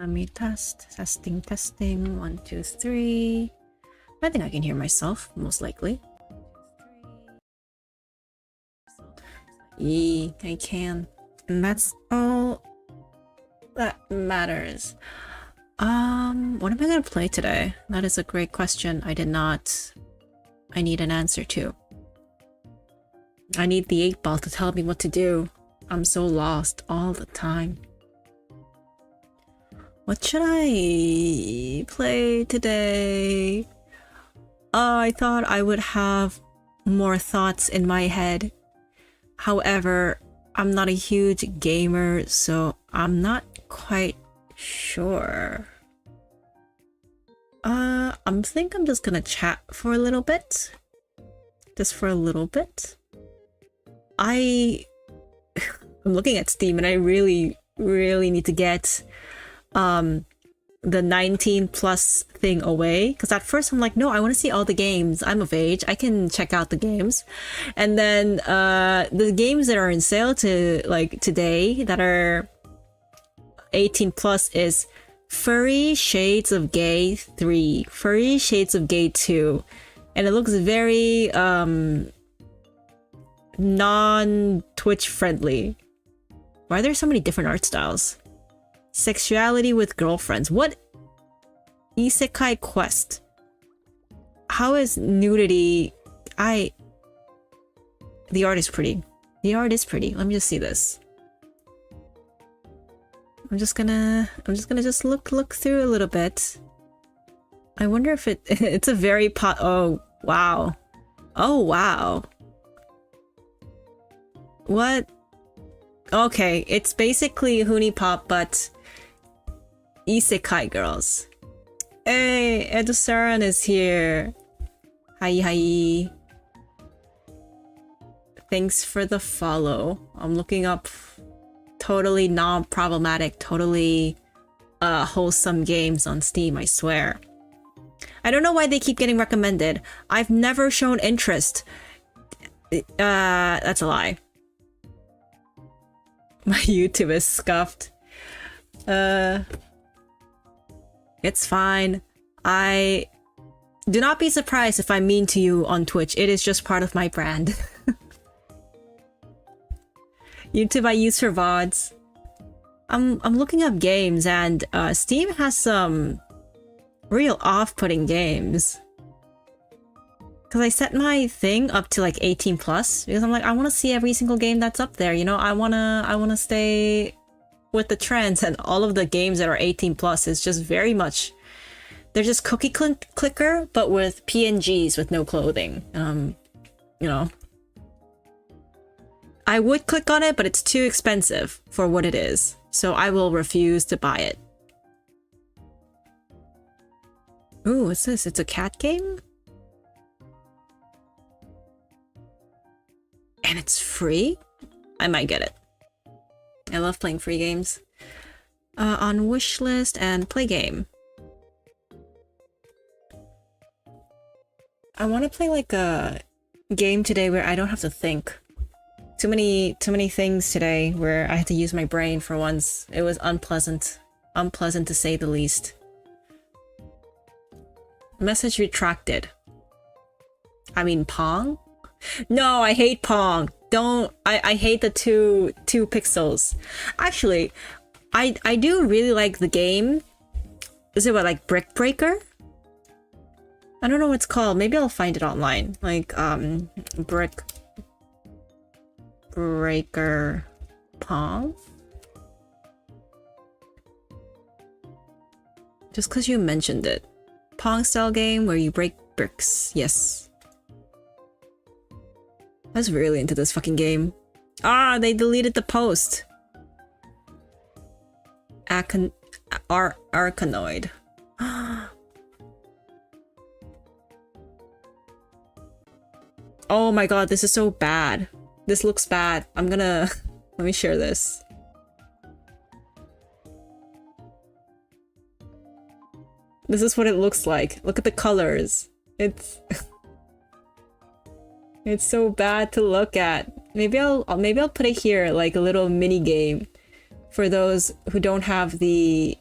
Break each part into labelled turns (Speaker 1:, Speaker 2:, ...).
Speaker 1: Let me test. Testing, testing. 1, 2, 3. I think I can hear myself, most likely. Yeah, I can. And that's all that matters. What am I gonna play today? That is a great question. I need an answer to. I need the 8-ball to tell me what to do. I'm so lost all the time. What should I play today? I thought I would have more thoughts in my head. However, I'm not a huge gamer, so I'm not quite sure. I think I'm just gonna chat for a little bit. Just for a little bit. I'm looking at Steam and I really need to get the 19 plus thing away, because at first I'm like, no, I want to see all the games. I'm of age, I can check out the games. And then the games that are in sale to like today that are 18 plus is Furry Shades of Gay 3, Furry Shades of Gay 2, and it looks very non-Twitch friendly. Why are there so many different art styles? Sexuality with girlfriends. What? Isekai quest. How is nudity? The art is pretty. The art is pretty. Let me just see this. I'm just gonna look through a little bit. I wonder if it's a very oh wow. Oh wow. What? Okay, it's basically Hoonie Pop, but Isekai girls. Hey, Edusaran is here. Hi. Thanks for the follow. I'm looking up totally non-problematic, totally wholesome games on Steam, I swear. I don't know why they keep getting recommended. I've never shown interest. That's a lie. My YouTube is scuffed. It's fine. Do not be surprised if I'm mean to you on Twitch. It is just part of my brand. YouTube I use for VODs. I'm looking up games and Steam has some real off-putting games. Because I set my thing up to like 18 plus because I'm like, I want to see every single game that's up there, you know? I wanna stay with the trends, and all of the games that are 18 plus is just very much, they're just cookie clicker but with PNGs with no clothing. You know, I would click on it, but it's too expensive for what it is, so I will refuse to buy it. Ooh, what's this? It's a cat game? And it's free? I might get it. I love playing free games. On wishlist and play game. I want to play like a game today where I don't have to think. Too many things today where I had to use my brain for once. It was unpleasant. Unpleasant to say the least. Message retracted. I mean Pong? No, I hate Pong. Don't. I hate the two pixels. Actually, I do really like the game. Is it what, like Brick Breaker? I don't know what it's called. Maybe I'll find it online. Like Brick Breaker Pong. Just because you mentioned it. Pong style game where you break bricks. Yes. I was really into this fucking game. Ah, they deleted the post. Arkanoid. Oh my god, this is so bad. This looks bad. I'm gonna... Let me share this. This is what it looks like. Look at the colors. It's... It's so bad to look at. Maybe I'll put it here, like a little mini game for those who don't have the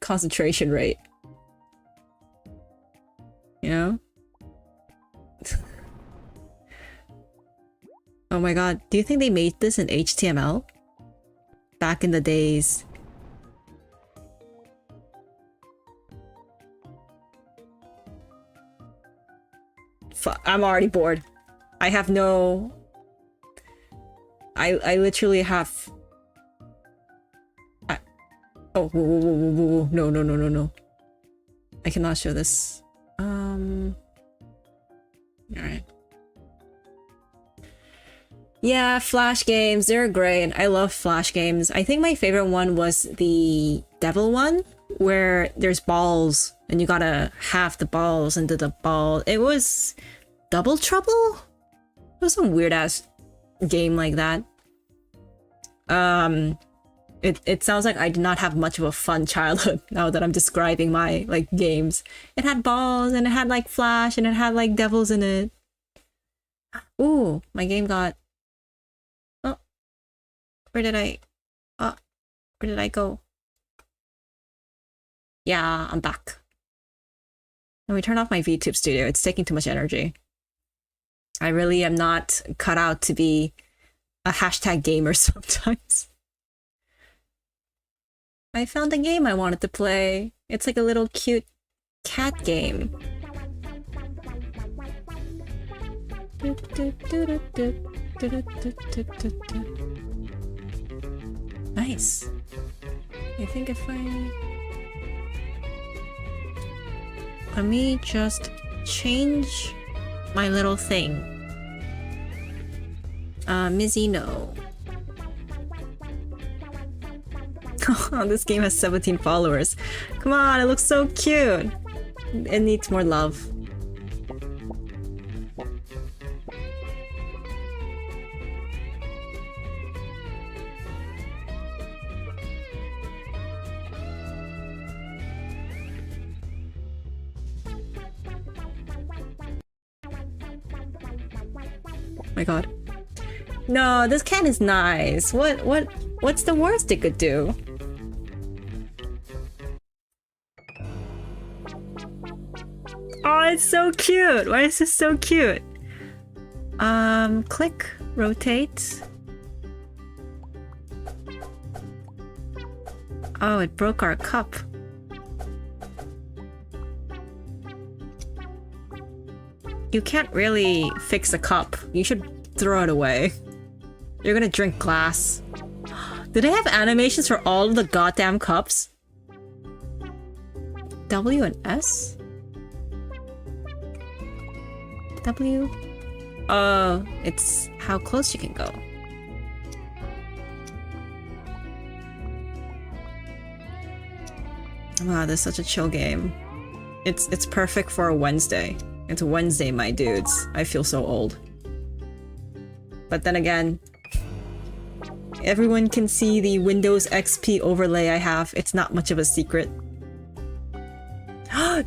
Speaker 1: concentration rate. You know? Oh my god, do you think they made this in HTML? Back in the days. I'm already bored. I have no... I literally have... Oh, whoa. No. I cannot show this. Alright. Yeah, Flash games, they're great. I love Flash games. I think my favorite one was the Devil one, where there's balls and you gotta have the balls into the ball. It was Double Trouble? It was some weird ass game like that. It sounds like I did not have much of a fun childhood now that I'm describing my like games. It had balls and it had like Flash and it had like devils in it. Ooh, my game got... Oh, where did I go? Yeah, I'm back. Let me turn off my VTube studio. It's taking too much energy. I really am not cut out to be a hashtag gamer sometimes. I found a game I wanted to play. It's like a little cute cat game. Nice. I think if I... Let me just change my little thing. Mizzy, no. Oh, this game has 17 followers. Come on, it looks so cute. It needs more love. My god. No, this cat is nice. What's the worst it could do? Oh, it's so cute. Why is this so cute? Click, rotate. Oh, it broke our cup. You can't really fix a cup. You should throw it away. You're gonna drink glass. Do they have animations for all of the goddamn cups? W and S? W? Oh, it's how close you can go. Wow, this is such a chill game. It's perfect for a Wednesday. It's Wednesday, my dudes. I feel so old. But then again, everyone can see the Windows XP overlay I have. It's not much of a secret.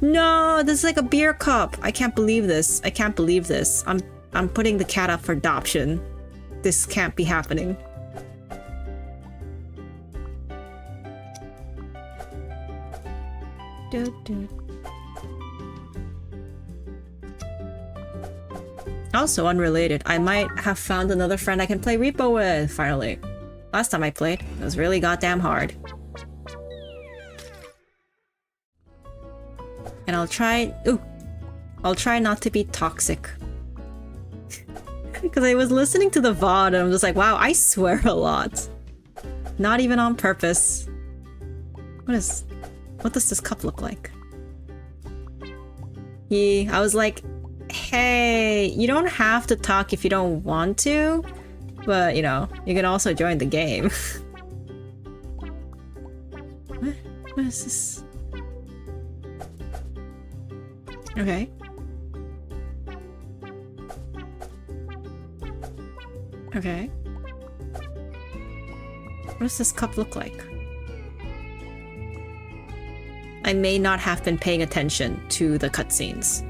Speaker 1: No, this is like a beer cup. I can't believe this. I can't believe this. I'm putting the cat up for adoption. This can't be happening. Also unrelated, I might have found another friend I can play Repo with, finally. Last time I played, it was really goddamn hard. And I'll try not to be toxic. Because I was listening to the VOD and I'm just like, wow, I swear a lot. Not even on purpose. What does this cup look like? Yeah, I was like, hey, you don't have to talk if you don't want to, but you know, you can also join the game. What is this? Okay. Okay. What does this cup look like? I may not have been paying attention to the cutscenes.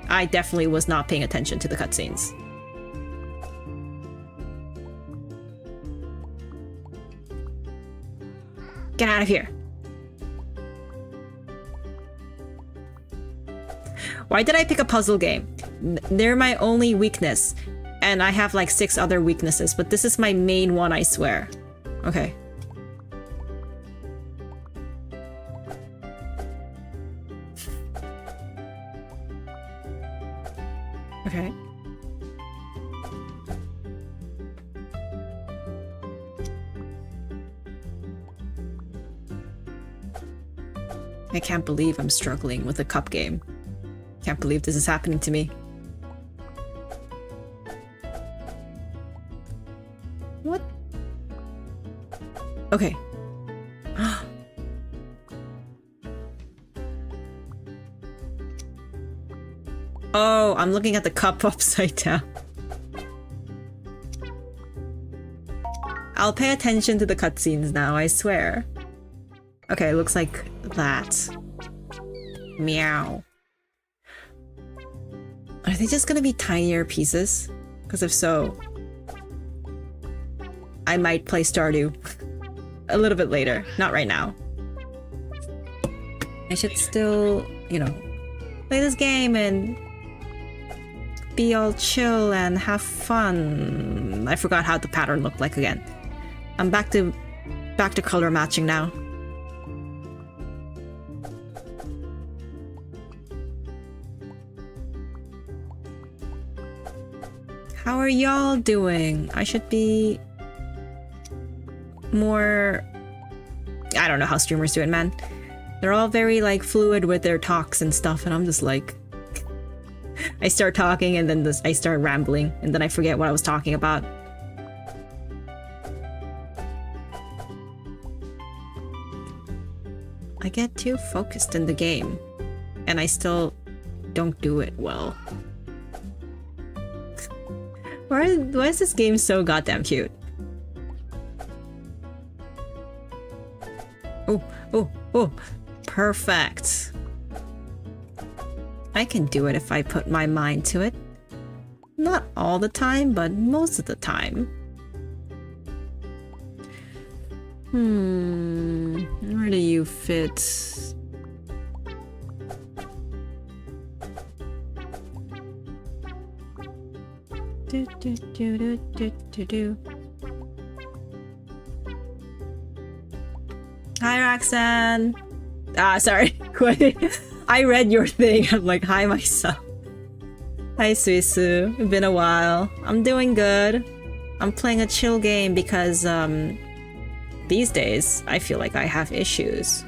Speaker 1: I definitely was not paying attention to the cutscenes. Get out of here. Why did I pick a puzzle game? They're my only weakness. And I have like 6 other weaknesses, but this is my main one, I swear. Okay. Okay. I can't believe I'm struggling with a cup game. Can't believe this is happening to me. What? Okay. Oh, I'm looking at the cup upside down. I'll pay attention to the cutscenes now, I swear. Okay, looks like that. Meow. Are they just gonna be tinier pieces? Because if so, I might play Stardew a little bit later. Not right now. I should still, you know, play this game and be all chill and have fun. I forgot how the pattern looked like again. I'm back to color matching now. How are y'all doing? I should be more... I don't know how streamers do it, man. They're all very like fluid with their talks and stuff, and I'm just like... I start talking and then I start rambling, and then I forget what I was talking about. I get too focused in the game, and I still don't do it well. Why is this game so goddamn cute? Oh, perfect. I can do it if I put my mind to it. Not all the time, but most of the time. Where do you fit? Hi, Roxanne. Sorry. I read your thing. I'm like, hi, myself. Hi, Suisu. It's been a while. I'm doing good. I'm playing a chill game because, these days, I feel like I have issues.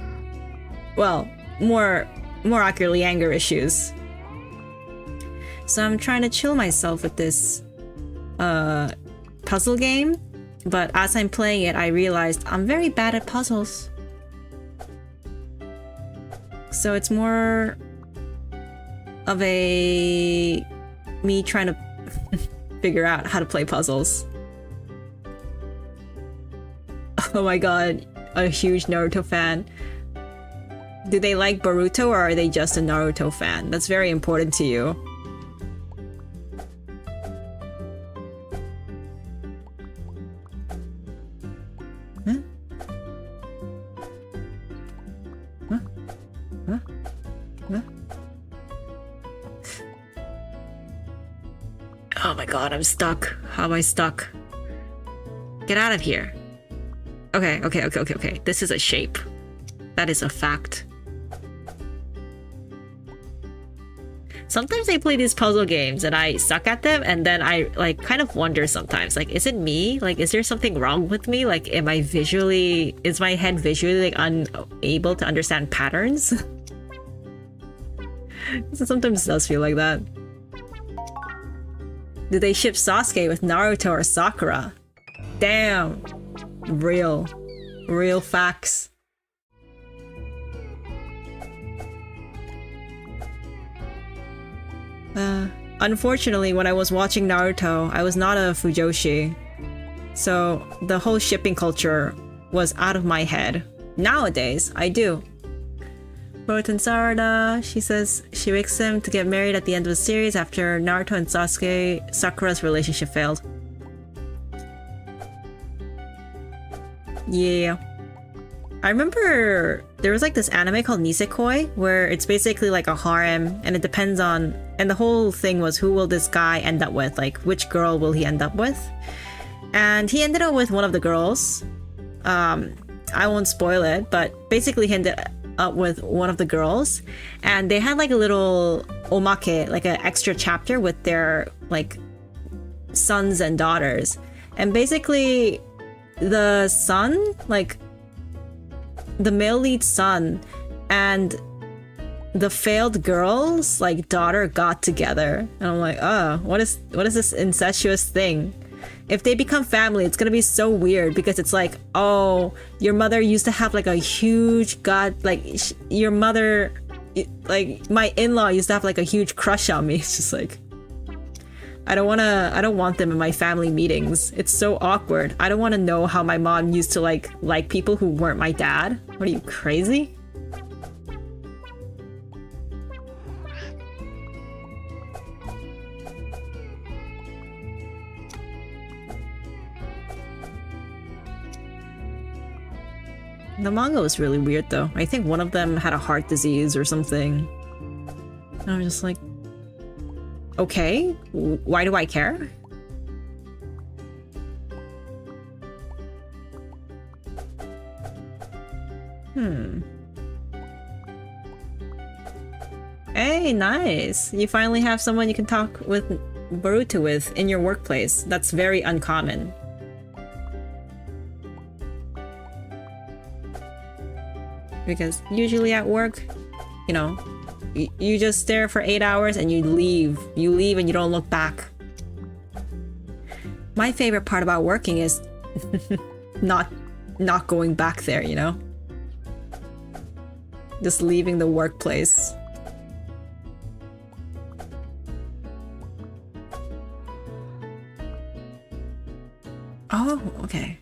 Speaker 1: Well, more accurately, anger issues. So I'm trying to chill myself with this puzzle game, but as I'm playing it, I realized I'm very bad at puzzles. So it's more of a me trying to figure out how to play puzzles. Oh my god, a huge Naruto fan. Do they like Boruto or are they just a Naruto fan? That's very important to you. Oh my god, I'm stuck. How am I stuck? Get out of here. Okay. This is a shape. That is a fact. Sometimes I play these puzzle games and I suck at them, and then I like kind of wonder sometimes, like, is it me? Like, is there something wrong with me? Like, is my head visually like unable to understand patterns? So sometimes it does feel like that. Do they ship Sasuke with Naruto or Sakura? Damn. Real facts. Unfortunately, when I was watching Naruto, I was not a Fujoshi. So the whole shipping culture was out of my head. Nowadays, I do. Boruto Sarada, she says she wakes him to get married at the end of the series after Naruto and Sakura's relationship failed. Yeah. I remember there was like this anime called Nisekoi where it's basically like a harem and it depends on, and the whole thing was who will this guy end up with, like which girl will he end up with, and he ended up with one of the girls. I won't spoil it, but basically he ended up with one of the girls and they had like a little omake, like an extra chapter with their like sons and daughters, and basically the son, like the male lead son and the failed girl's like daughter got together, and I'm like, oh, what is this incestuous thing? If they become family, it's gonna be so weird because it's like, oh, your mother used to have like a huge your mother, like my in-law used to have like a huge crush on me. It's just like, I don't want them in my family meetings. It's so awkward. I don't want to know how my mom used to like people who weren't my dad. What are you, crazy? The manga was really weird though. I think one of them had a heart disease or something. And I'm just like, okay, why do I care? Hey, nice. You finally have someone you can talk with Boruto with in your workplace. That's very uncommon. Because usually at work, you know, you just stare for 8 hours and you leave. You leave and you don't look back. My favorite part about working is not going back there, you know? Just leaving the workplace. Oh, okay.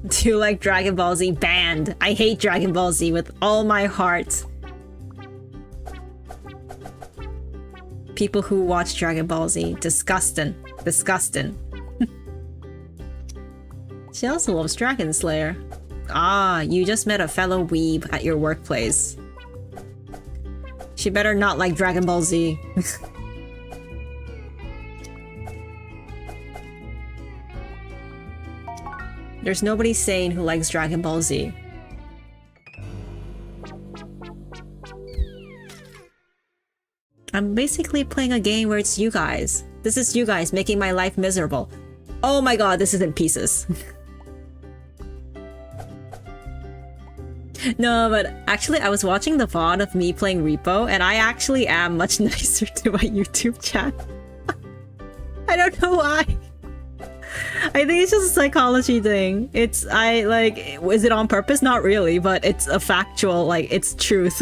Speaker 1: Do you like Dragon Ball Z? Banned. I hate Dragon Ball Z with all my heart. People who watch Dragon Ball Z, disgusting. Disgusting. She also loves Dragon Slayer. Ah, you just met a fellow weeb at your workplace. She better not like Dragon Ball Z. There's nobody sane who likes Dragon Ball Z. I'm basically playing a game where it's you guys. This is you guys making my life miserable. Oh my god, this is in pieces. No, but actually I was watching the VOD of me playing Repo and I actually am much nicer to my YouTube chat. I don't know why. I think it's just a psychology thing. Is it on purpose? Not really, but it's a factual, like, it's truth.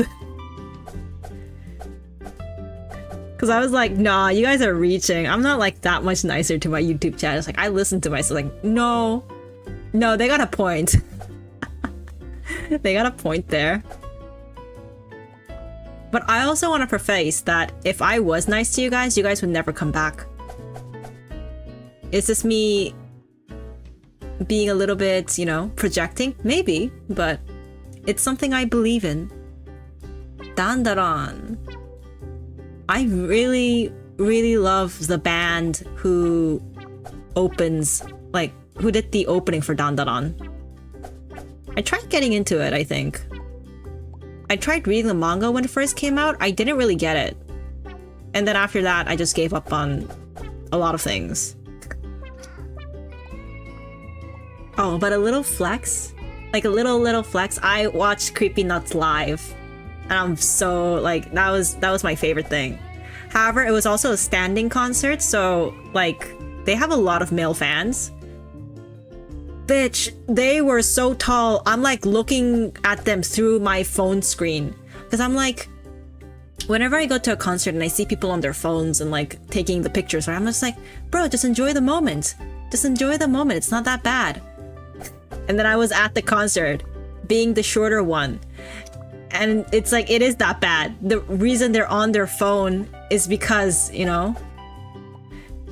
Speaker 1: Because I was like, nah, you guys are reaching. I'm not like that much nicer to my YouTube chat. It's like, I listen to myself like, no, they got a point. They got a point there. But I also want to preface that if I was nice to you guys would never come back. Is this me being a little bit, you know, projecting? Maybe, but it's something I believe in. Dandaron. I really, really love the band who opens, like, who did the opening for Dandaron. I tried getting into it, I think. I tried reading the manga when it first came out. I didn't really get it. And then after that, I just gave up on a lot of things. Oh, but a little flex? Like a little flex. I watched Creepy Nuts live. And I'm so, like, that was my favorite thing. However, it was also a standing concert, so, like, they have a lot of male fans. Bitch, they were so tall. I'm, like, looking at them through my phone screen. Because I'm like, whenever I go to a concert and I see people on their phones and, like, taking the pictures, I'm just like, bro, just enjoy the moment. Just enjoy the moment. It's not that bad. And then I was at the concert, being the shorter one. And it's like, it is that bad. The reason they're on their phone is because, you know,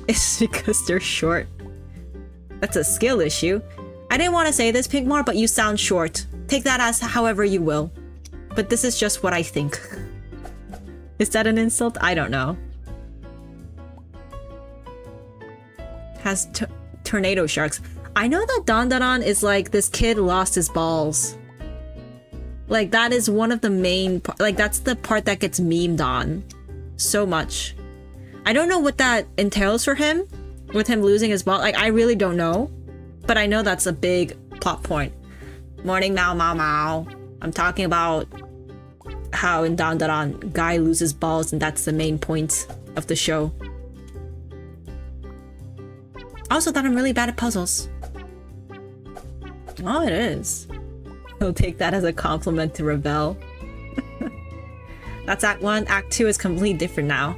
Speaker 1: It's because they're short. That's a skill issue. I didn't want to say this, Pigmore, but you sound short. Take that as however you will. But this is just what I think. Is that an insult? I don't know. Has tornado sharks. I know that Dandadan is like, this kid lost his balls. Like, that is one of the main... Like, that's the part that gets memed on. So much. I don't know what that entails for him. With him losing his ball. Like, I really don't know. But I know that's a big plot point. Morning, Mao Mao Mao. I'm talking about how in Dandadan, guy loses balls and that's the main point of the show. Also that I'm really bad at puzzles. Oh, it is. He'll take that as a compliment to rebel. That's Act 1. Act 2 is completely different now.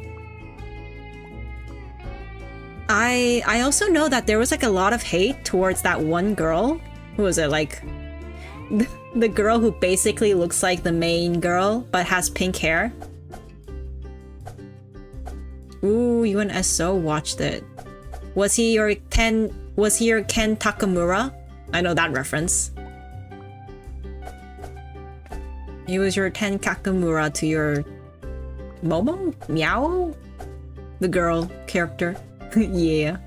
Speaker 1: I also know that there was like a lot of hate towards that one girl. Who was it? Like the girl who basically looks like the main girl but has pink hair. Ooh, you and SO watched it. Was he your Ken Takamura? I know that reference. He was your Ken Takamura to your Momo? Meow? The girl character. Yeah.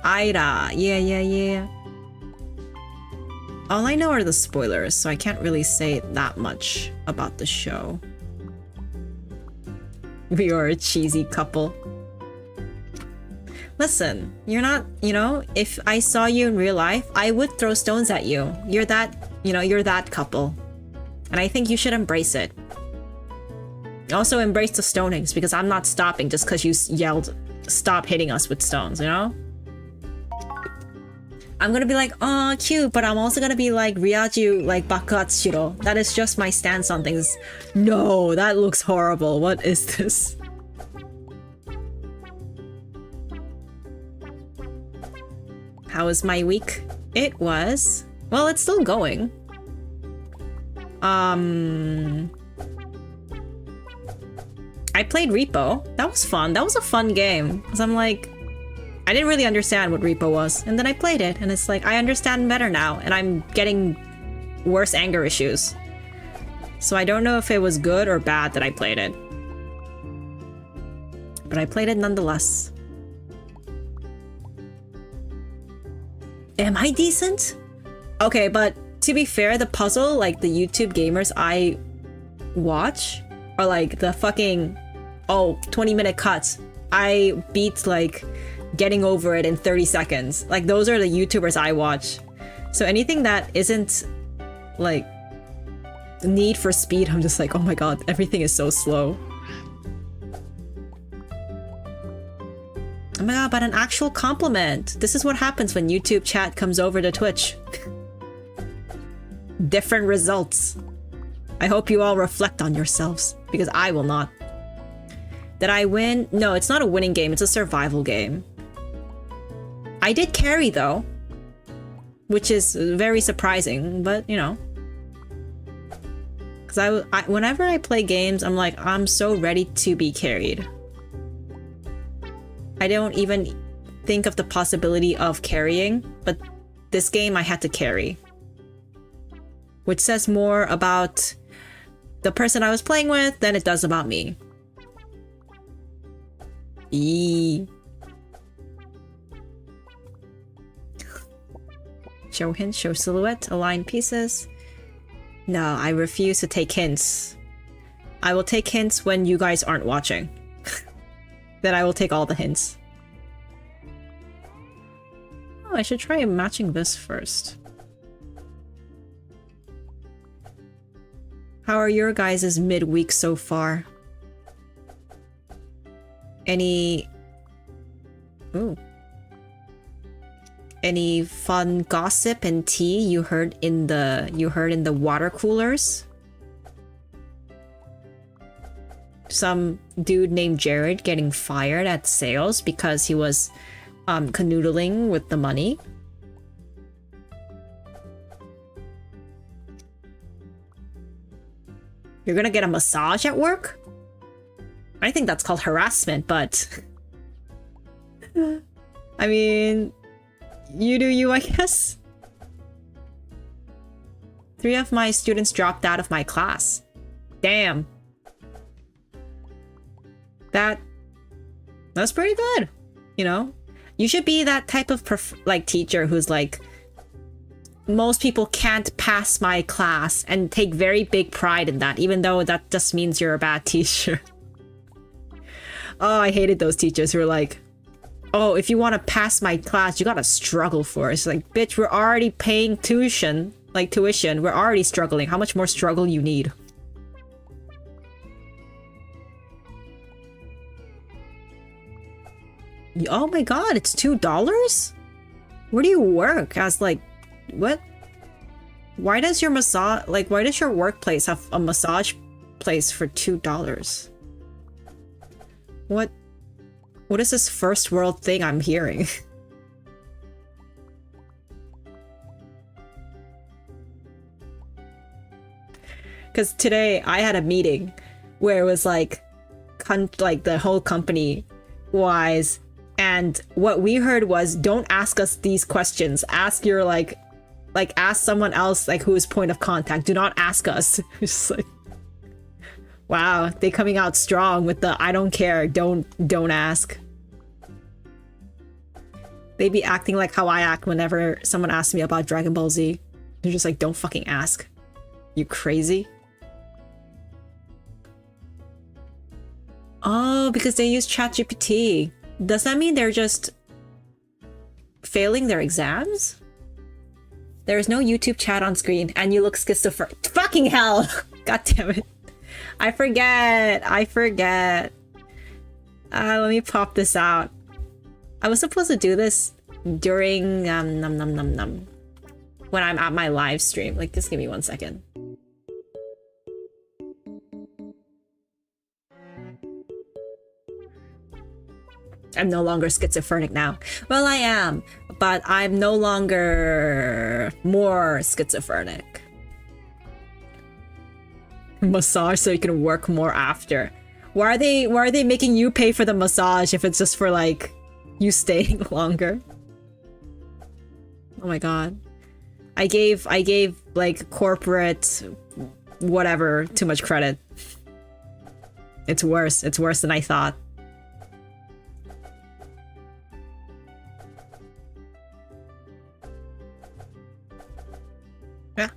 Speaker 1: Aira. Yeah. All I know are the spoilers, so I can't really say that much about the show. We are a cheesy couple. Listen, you're not, you know, if I saw you in real life, I would throw stones at you. You're that, you know, you're that couple. And I think you should embrace it. Also embrace the stonings, because I'm not stopping just because you yelled, stop hitting us with stones, you know? I'm gonna be like, oh, cute, but I'm also gonna be like, Ryaju, like, Bakatshiro. That is just my stance on things. No, that looks horrible. What is this? How was my week? It was... Well, it's still going. I played Repo. That was fun. That was a fun game. Because I'm like... I didn't really understand what Repo was. And then I played it. And it's like, I understand better now. And I'm getting worse anger issues. So I don't know if it was good or bad that I played it. But I played it nonetheless. Am I decent? Okay, but to be fair, the puzzle, like the YouTube gamers I watch are like the fucking, 20-minute cuts. I beat like getting over it in 30 seconds. Like those are the YouTubers I watch. So anything that isn't like need for speed, I'm just like, oh my god, everything is so slow. Oh my god, but an actual compliment. This is what happens when YouTube chat comes over to Twitch. Different results. I hope you all reflect on yourselves, because I will not. Did I win? No, it's not a winning game, it's a survival game. I did carry though, which is very surprising, but you know. Because whenever I play games, I'm like, I'm so ready to be carried. I don't even think of the possibility of carrying, but this game I had to carry. Which says more about the person I was playing with than it does about me. Eee. Show hint, show silhouette, align pieces. No, I refuse to take hints. I will take hints when you guys aren't watching. Then I will take all the hints. Oh, I should try matching this first. How are your guys' midweek so far? Any... Ooh. Any fun gossip and tea you heard in the water coolers? Some dude named Jared getting fired at sales because he was canoodling with the money. You're gonna get a massage at work? I think that's called harassment, but I mean, you do you, I guess. 3 of my students dropped out of my class. Damn. That's pretty good, you know? You should be that type of like teacher who's like, most people can't pass my class, and take very big pride in that, even though that just means you're a bad teacher. Oh, I hated those teachers who were like, oh, if you want to pass my class, you gotta struggle for it. It's like, bitch, we're already paying tuition. We're already struggling. How much more struggle you need? Oh my god, it's $2? Where do you work? As like, what? Why does your workplace have a massage place for $2? What is this first world thing I'm hearing? Because today I had a meeting where it was like the whole company wise, and what we heard was, don't ask us these questions. Ask your ask someone else who is point of contact. Do not ask us. It's just like, wow, they coming out strong with the I don't care, don't ask. They be acting like how I act whenever someone asks me about Dragon Ball Z. They're just like, don't fucking ask. You crazy? Oh, because they use ChatGPT. Does that mean they're just failing their exams? There is no YouTube chat on screen, and you look schizophrenic. Fucking hell! God damn it. I forget. Let me pop this out. I was supposed to do this during when I'm at my live stream. Like, just give me 1 second. I'm no longer schizophrenic now. Well, I am, but I'm no longer more schizophrenic. Massage so you can work more after. Why are they making you pay for the massage if it's just for like you staying longer? Oh my god. I gave like corporate whatever too much credit. It's worse than I thought. Yeah.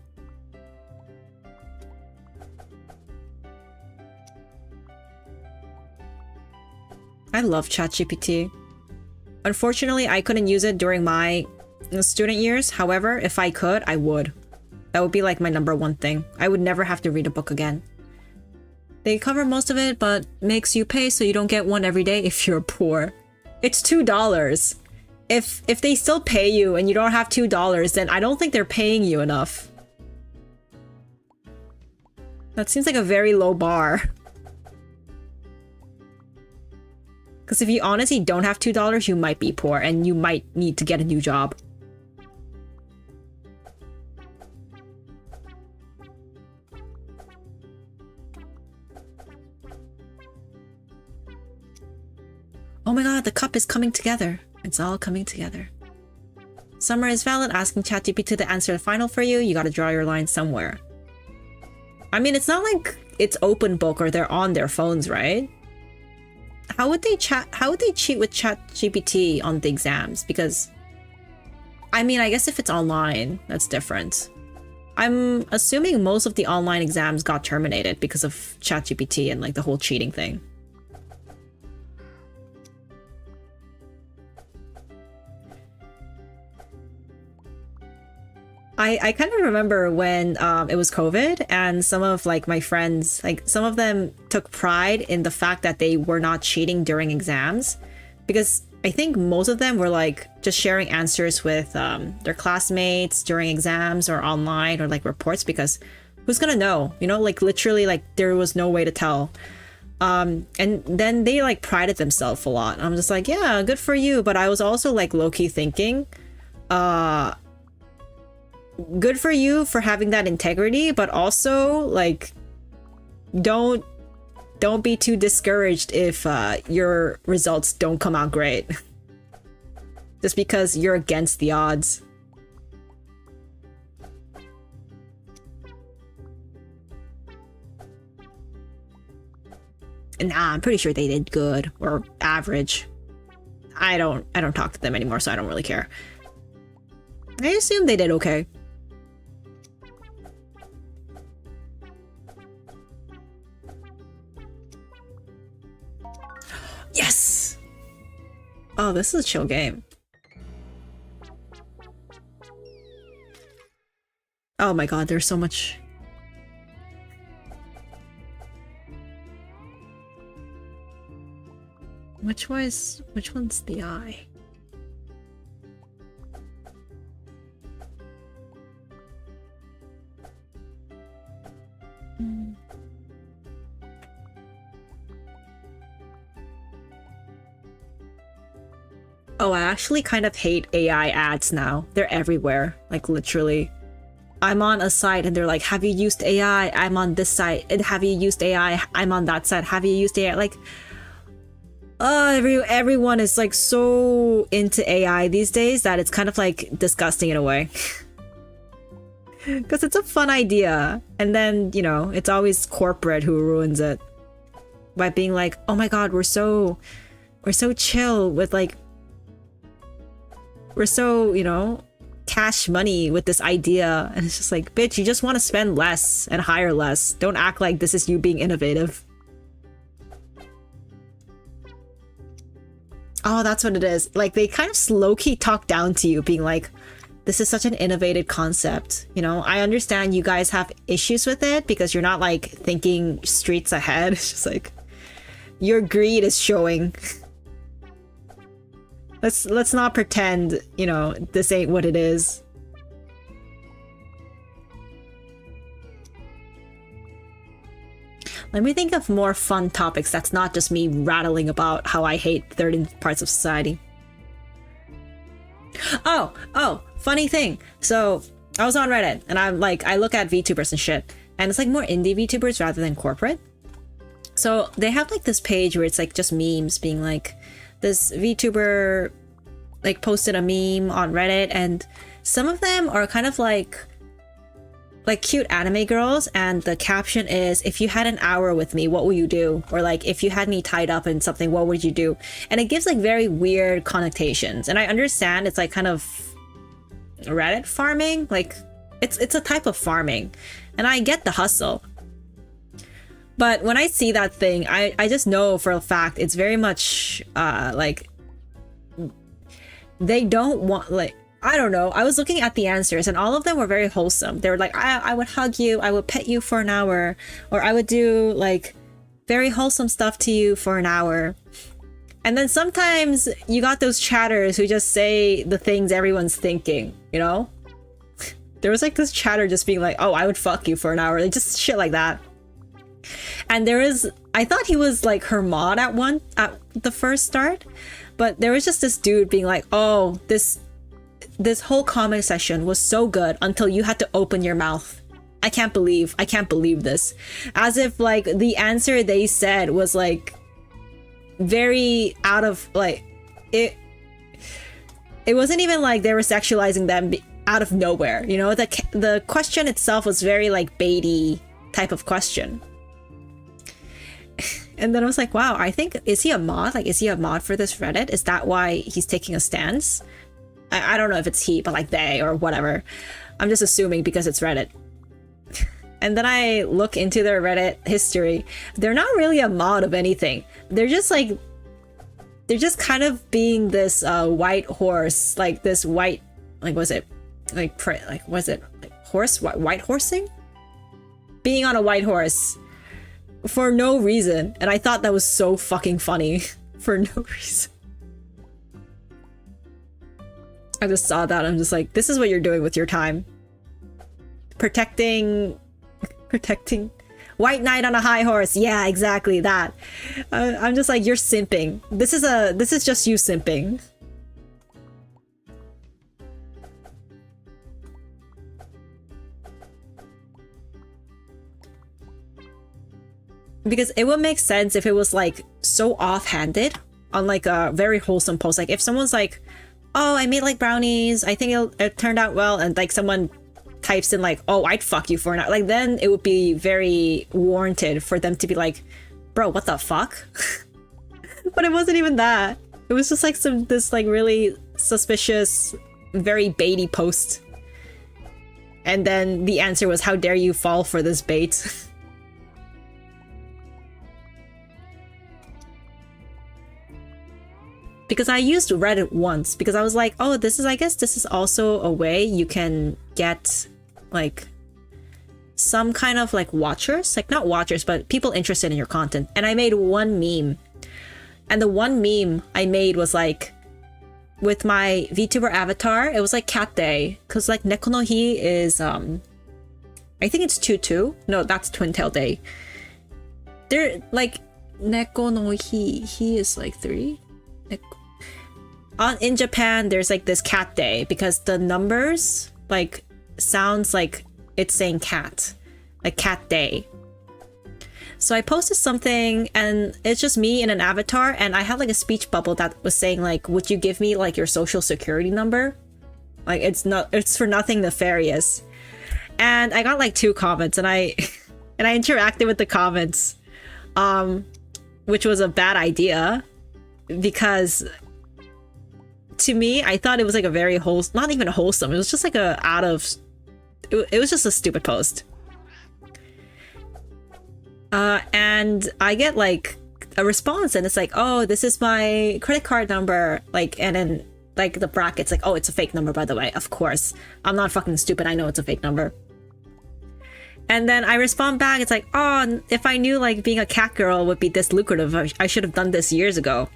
Speaker 1: I love ChatGPT. Unfortunately, I couldn't use it during my student years. However, if I could, I would. That would be like my #1 thing. I would never have to read a book again. They cover most of it, but makes you pay so you don't get one every day if you're poor. It's $2. If they still pay you and you don't have $2, then I don't think they're paying you enough. That seems like a very low bar. Because if you honestly don't have $2, you might be poor and you might need to get a new job. Oh my god, the cup is coming together. It's all coming together. Summer is valid, asking ChatGPT to answer the final for you. You gotta draw your line somewhere. I mean, it's not like it's open book or they're on their phones, right? How would they cheat with ChatGPT on the exams? Because, I mean, I guess if it's online, that's different. I'm assuming most of the online exams got terminated because of ChatGPT and like the whole cheating thing. I kind of remember when it was COVID and some of like my friends, like some of them took pride in the fact that they were not cheating during exams, because I think most of them were like just sharing answers with their classmates during exams or online or like reports, because who's gonna know, you know, like literally like there was no way to tell. And then they like prided themselves a lot. I'm just like, yeah, good for you. But I was also like low-key thinking, good for you for having that integrity, but also like don't don't be too discouraged if your results don't come out great. Just because you're against the odds. Nah, I'm pretty sure they did good or average. I don't talk to them anymore, so I don't really care. I assume they did okay. Yes! Oh, this is a chill game. Oh my god, there's so much. Which one's the eye? Oh, I actually kind of hate AI ads now. They're everywhere, like literally. I'm on a site and they're like, have you used AI? I'm on this site. And have you used AI? I'm on that site. Have you used AI? Like, everyone is like so into AI these days that it's kind of like disgusting in a way. Because it's a fun idea. And then, you know, it's always corporate who ruins it. By being like, oh my god, we're so chill with like, we're so, you know, cash money with this idea. And it's just like, bitch, you just want to spend less and hire less. Don't act like this is you being innovative. Oh, that's what it is. Like, they kind of low-key talk down to you, being like, this is such an innovative concept. You know, I understand you guys have issues with it because you're not, like, thinking streets ahead. It's just like, your greed is showing. Let's not pretend, you know, this ain't what it is. Let me think of more fun topics that's not just me rattling about how I hate certain parts of society. Oh, funny thing. So I was on Reddit and I'm like, I look at VTubers and shit, and it's like more indie VTubers rather than corporate. So they have like this page where it's like just memes being like, this VTuber like posted a meme on Reddit, and some of them are kind of like cute anime girls, and the caption is, if you had an hour with me, what will you do? Or like, if you had me tied up in something, what would you do? And it gives like very weird connotations. And I understand it's like kind of Reddit farming, like it's a type of farming, and I get the hustle. But when I see that thing, I just know for a fact it's very much like they don't want, like, I don't know. I was looking at the answers and all of them were very wholesome. They were like, I would hug you, I would pet you for an hour, or I would do like very wholesome stuff to you for an hour. And then sometimes you got those chatters who just say the things everyone's thinking, you know? There was like this chatter just being like, oh, I would fuck you for an hour. Like just shit like that. And there is, I thought he was like her mod at the first start, but there was just this dude being like, oh, this whole comment session was so good until you had to open your mouth. I can't believe this. As if like the answer they said was like very out of like, it wasn't even like they were sexualizing them out of nowhere, you know? The question itself was very like baity type of question. And then I was like, wow, I think, is he a mod? Like, is he a mod for this Reddit? Is that why he's taking a stance? I don't know if it's he, but like they or whatever. I'm just assuming because it's Reddit. And then I look into their Reddit history. They're not really a mod of anything. They're just kind of being this white horse, like this white, like was it like horse, white horsing? Being on a white horse for no reason. And I thought that was so fucking funny for no reason. I just saw that. I'm just like, this is what you're doing with your time. Protecting white knight on a high horse. Yeah, exactly that. I'm just like, you're simping. This is just you simping. Because it would make sense if it was like so offhanded on like a very wholesome post. Like if someone's like, oh, I made like brownies, I think it turned out well, and like someone types in like, oh, I'd fuck you for an hour, like then it would be very warranted for them to be like, bro, what the fuck? But it wasn't even that. It was just like this like really suspicious, very baity post. And then the answer was, how dare you fall for this bait? Because I used Reddit once because I was like, oh, I guess this is also a way you can get like some kind of like watchers, like not watchers, but people interested in your content. And I made one meme. And the one meme I made was like with my VTuber avatar, it was like cat day. Cause like Neko no Hi is, I think it's 2-2. No, that's Twin Tail Day. They're like Neko no Hi, he is like 3. In Japan, there's like this cat day because the numbers like sounds like it's saying cat, like cat day. So I posted something and it's just me in an avatar, and I had like a speech bubble that was saying like, would you give me like your social security number? Like it's for nothing nefarious. And I got like 2 comments, and I interacted with the comments, which was a bad idea because to me, I thought it was like a very wholesome, not even wholesome. It was just like it was just a stupid post. And I get like a response, and it's like, oh, this is my credit card number. Like, and then like the brackets, like, oh, it's a fake number, by the way. Of course, I'm not fucking stupid. I know it's a fake number. And then I respond back. It's like, oh, if I knew like being a cat girl would be this lucrative, I should have done this years ago.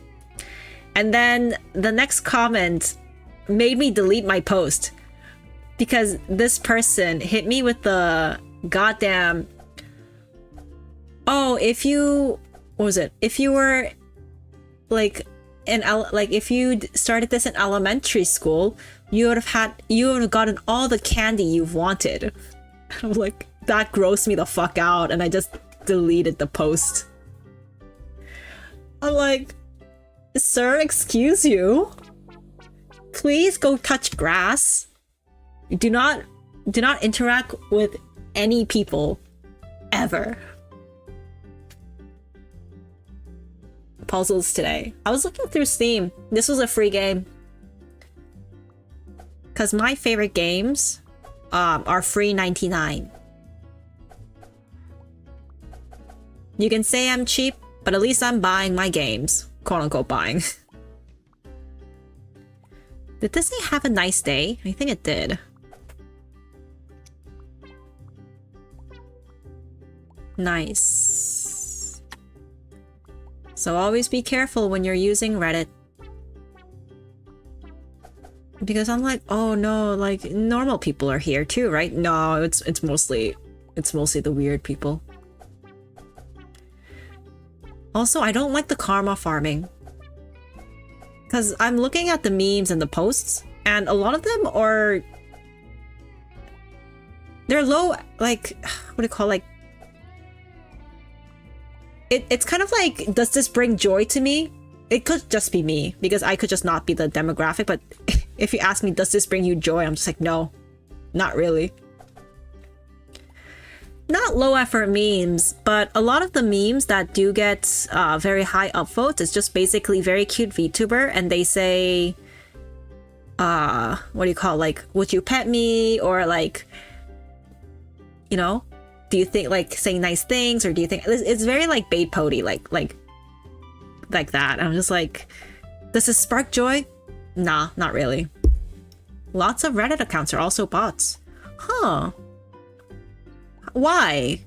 Speaker 1: And then the next comment made me delete my post because this person hit me with the goddamn, oh, if you, what was it? If you were like if you started this in elementary school, you would have gotten all the candy you've wanted. I'm like, that grossed me the fuck out, and I just deleted the post. I'm like, sir, excuse you. Please go touch grass. Do not interact with any people ever. Puzzles today. I was looking through Steam. This was a free game. Cause my favorite games are free 99. You can say I'm cheap, but at least I'm buying my games. Quote unquote buying. Did this say have a nice day? I think it did. Nice. So always be careful when you're using Reddit. Because I'm like, oh no, like normal people are here too, right? No, it's mostly the weird people. Also, I don't like the karma farming. Because I'm looking at the memes and the posts, and a lot of them are... they're low, like... what do you call, like... It's kind of like, does this bring joy to me? It could just be me, because I could just not be the demographic, but if you ask me, does this bring you joy? I'm just like, no. Not really. Not low effort memes, but a lot of the memes that do get very high upvotes is just basically very cute VTuber, and they say, what do you call, like, would you pet me? Or like, you know, do you think, like, saying nice things, or do you think it's very like bait potty, like that. I'm just like, does this spark joy? Nah, not really. Lots of Reddit accounts are also bots. Huh. Why?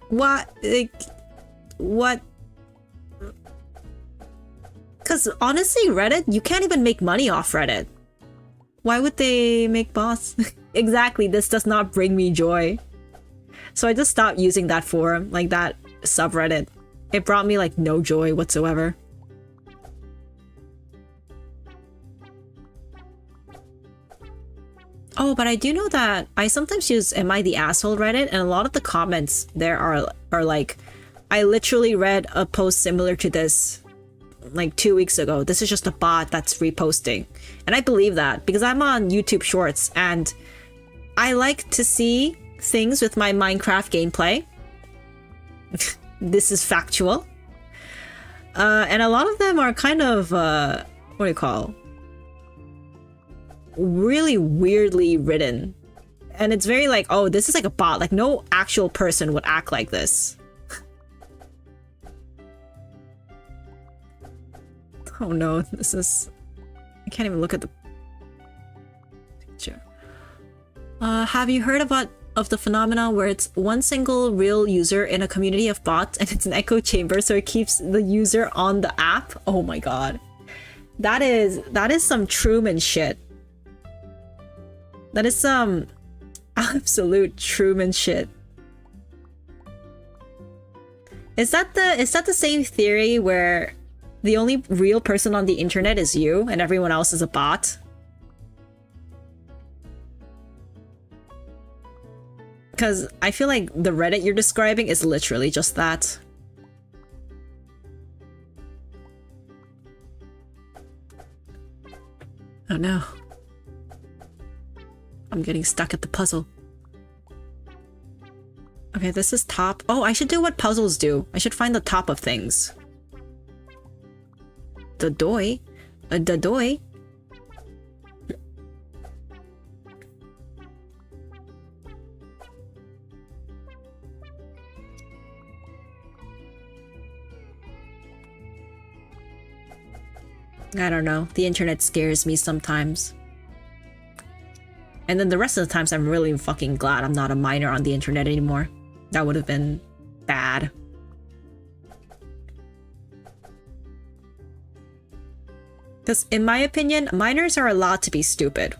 Speaker 1: What? Like, what? Because honestly, Reddit, you can't even make money off Reddit. Why would they make bots? Exactly, this does not bring me joy. So I just stopped using that forum, like that subreddit. It brought me like no joy whatsoever. Oh, Oh, but I do know that I sometimes use Am I the Asshole Reddit, and a lot of the comments there are like, I literally read a post similar to this like 2 weeks ago. This is just a bot that's reposting. And I believe that because I'm on YouTube Shorts and I like to see things with my Minecraft gameplay. This is factual. And a lot of them are kind of, what do you call? Really weirdly written. And it's very like, oh, this is like a bot. Like no actual person would act like this. Oh no, this is... I can't even look at the picture. Have you heard of the phenomena where it's one single real user in a community of bots and it's an echo chamber so it keeps the user on the app? Oh my god. That is some Truman shit. That is some absolute Truman shit. Is that the same theory where the only real person on the internet is you and everyone else is a bot? Because I feel like the Reddit you're describing is literally just that. Oh no. I'm getting stuck at the puzzle. Okay, this is top. Oh, I should do what puzzles do. I should find the top of things. The doy. The doy. I don't know. The internet scares me sometimes. And then the rest of the times I'm really fucking glad I'm not a miner on the internet anymore. That would have been bad. Because in my opinion, miners are allowed to be stupid.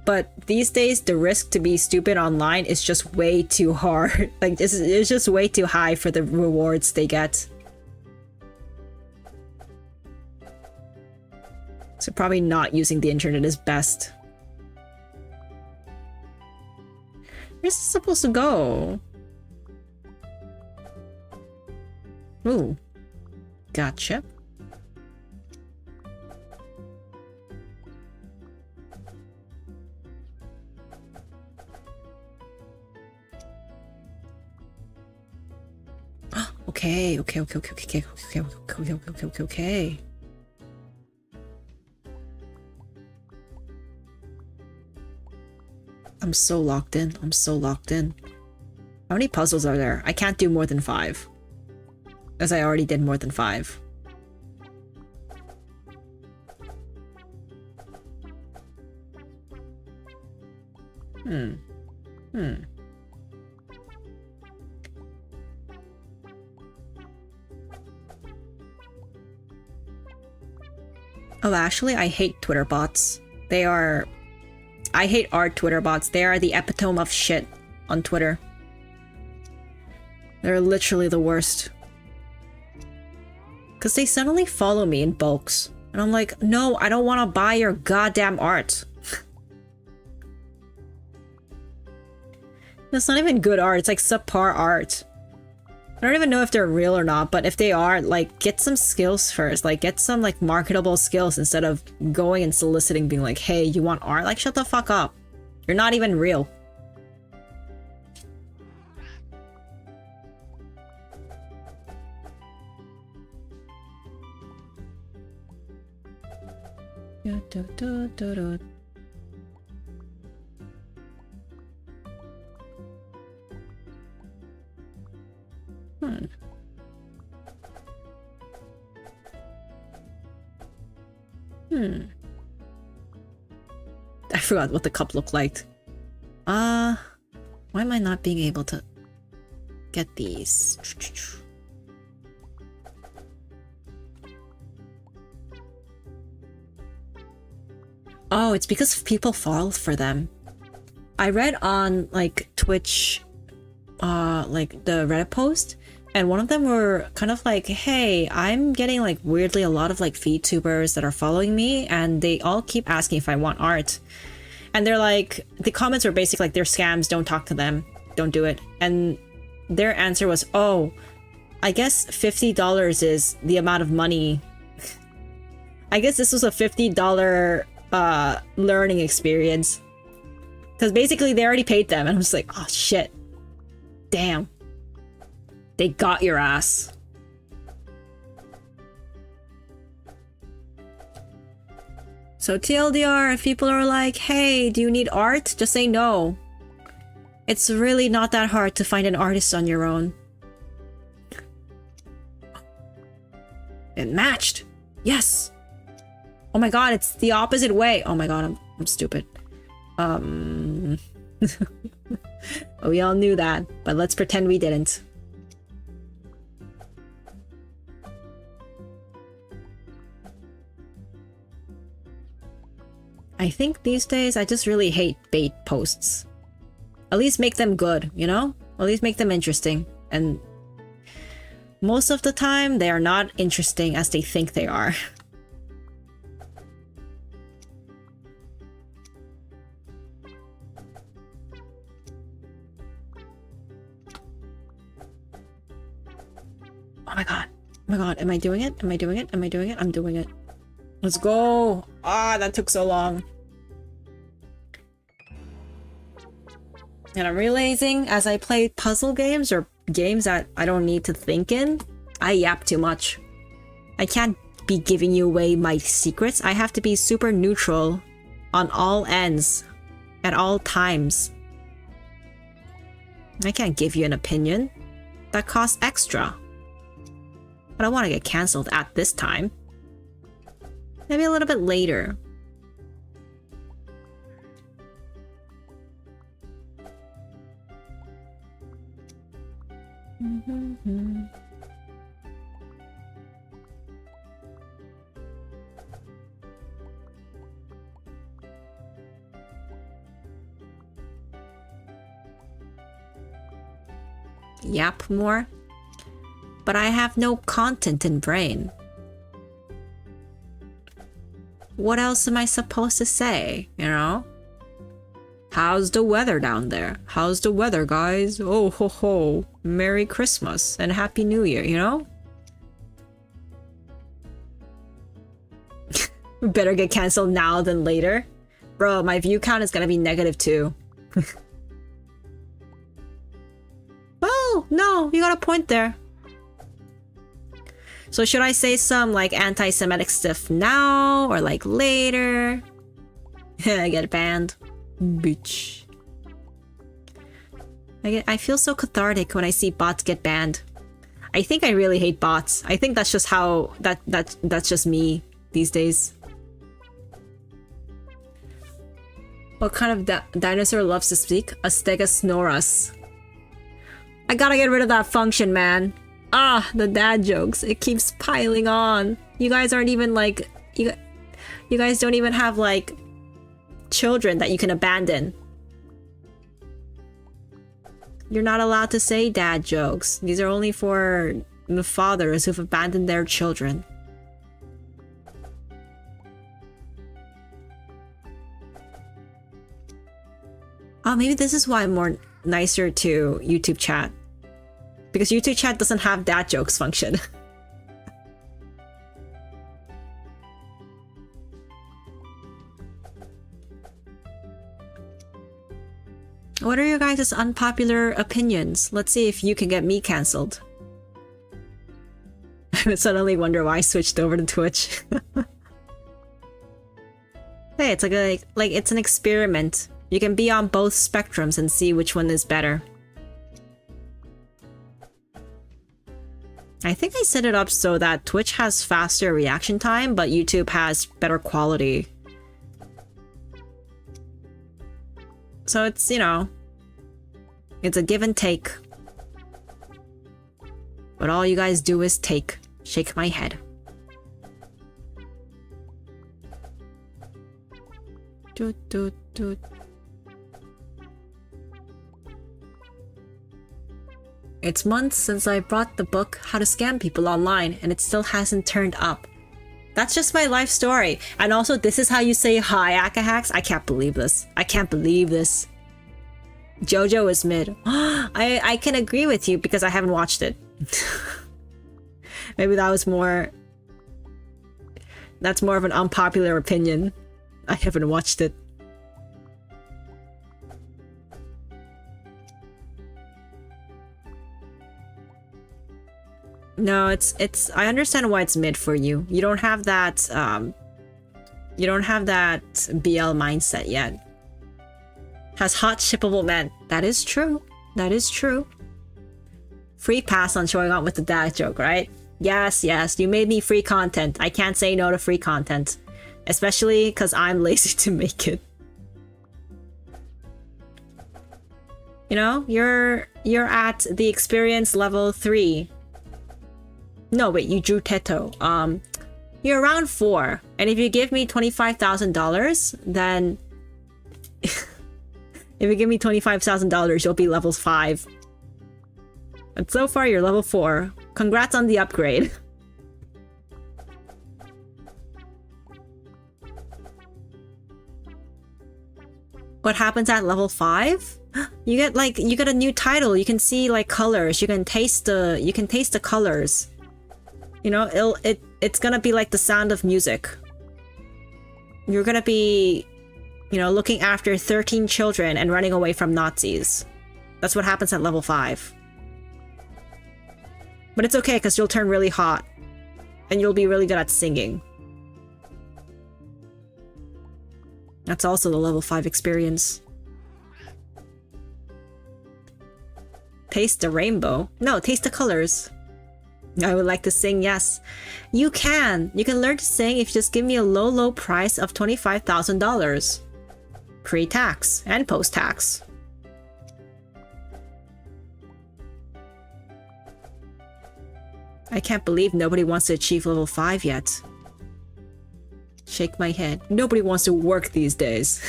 Speaker 1: But these days, the risk to be stupid online is just way too hard. Like, it's just way too high for the rewards they get. So probably not using the internet is best. Where's this supposed to go? Ooh. Gotcha. Okay. I'm so locked in. I'm so locked in. How many puzzles are there? I can't do more than 5. As I already did more than 5. Oh, actually, I hate Twitter bots. They are... I hate our Twitter bots. They are the epitome of shit on Twitter. They're literally the worst. Because they suddenly follow me in bulks. And I'm like, no, I don't want to buy your goddamn art. That's not even good art. It's like subpar art. I don't even know if they're real or not, but if they are, like, get some skills first. Like, get some, like, marketable skills instead of going and soliciting, being like, hey, you want art? Like, shut the fuck up. You're not even real. I forgot what the cup looked like. Why am I not being able to get these? Oh, it's because people fall for them. I read on, like, Twitch, like, the Reddit post, and one of them were kind of like, hey, I'm getting, like, weirdly a lot of, like, Vtubers that are following me, and they all keep asking if I want art. And they're like, the comments were basically like, they're scams, don't talk to them, don't do it. And their answer was, oh, I guess $50 is the amount of money. I guess this was a $50 learning experience. Because basically they already paid them, and I'm just like, oh shit. Damn. They got your ass. So TLDR, if people are like, hey, do you need art? Just say no. It's really not that hard to find an artist on your own. It matched. Yes. Oh my god, it's the opposite way. Oh my god, I'm stupid. We all knew that, but let's pretend we didn't. I think these days I just really hate bait posts. At least make them good, you know? At least make them interesting. And most of the time, they are not interesting as they think they are. Oh my god. Oh my god, am I doing it? Am I doing it? Am I doing it? I'm doing it. Let's go! Ah, that took so long. And I'm realizing as I play puzzle games or games that I don't need to think in, I yap too much. I can't be giving you away my secrets. I have to be super neutral on all ends at all times. I can't give you an opinion. That costs extra. I don't want to get cancelled at this time. Maybe a little bit later. Yap more? But I have no content in brain. What else am I supposed to say, you know? How's the weather down there? How's the weather, guys? Oh ho ho. Merry Christmas and Happy New Year, you know? Better get cancelled now than later. Bro, my view count is gonna be -2. Oh, no, you got a point there. So should I say some like anti-Semitic stuff now or like later? I get banned. Bitch. I feel so cathartic when I see bots get banned. I think I really hate bots. I think that's just how that's just me these days. What kind of dinosaur loves to speak? A Stegosaurus. I gotta get rid of that function, man. Ah, the dad jokes. It keeps piling on. You guys aren't even like you guys don't even have like children that you can abandon. You're not allowed to say dad jokes. These are only for the fathers who've abandoned their children. Oh, maybe this is why I'm more nicer to YouTube chat. Because YouTube chat doesn't have dad jokes function. What are your guys' unpopular opinions? Let's see if you can get me cancelled. I suddenly wonder why I switched over to Twitch. Hey, it's like it's an experiment. You can be on both spectrums and see which one is better. I think I set it up so that Twitch has faster reaction time, but YouTube has better quality. So it's, you know, it's a give and take. But all you guys do is take. Shake my head. Doot, doot, doot. It's months since I brought the book How to Scam People Online, and it still hasn't turned up. That's just my life story. And also, this is how you say hi, Akahax. I can't believe this. I can't believe this. Jojo is mid. I can agree with you because I haven't watched it. Maybe that was more... That's more of an unpopular opinion. I haven't watched it. No, it's I understand why it's mid for you. You don't have that you don't have that BL mindset yet. Has hot shippable men. That is true. That is true. Free pass on showing up with the dad joke, right? Yes, yes. You made me free content. I can't say no to free content. Especially because I'm lazy to make it. You know, you're at the experience level 3. No, wait, you drew Teto. You're around 4. And if you give me $25,000, then... if you give me $25,000, you'll be level 5. And so far, you're level 4. Congrats on the upgrade. What happens at level 5? You get a new title. You can see like colors. You can taste the colors. You know, it's gonna be like the sound of music. You're gonna be, you know, looking after 13 children and running away from Nazis. That's what happens at level 5. But it's okay, because you'll turn really hot. And you'll be really good at singing. That's also the level 5 experience. Taste the rainbow? No, taste the colors. I would like to sing, yes. You can! You can learn to sing if you just give me a low price of $25,000. Pre-tax and post-tax. I can't believe nobody wants to achieve level 5 yet. Shake my head. Nobody wants to work these days.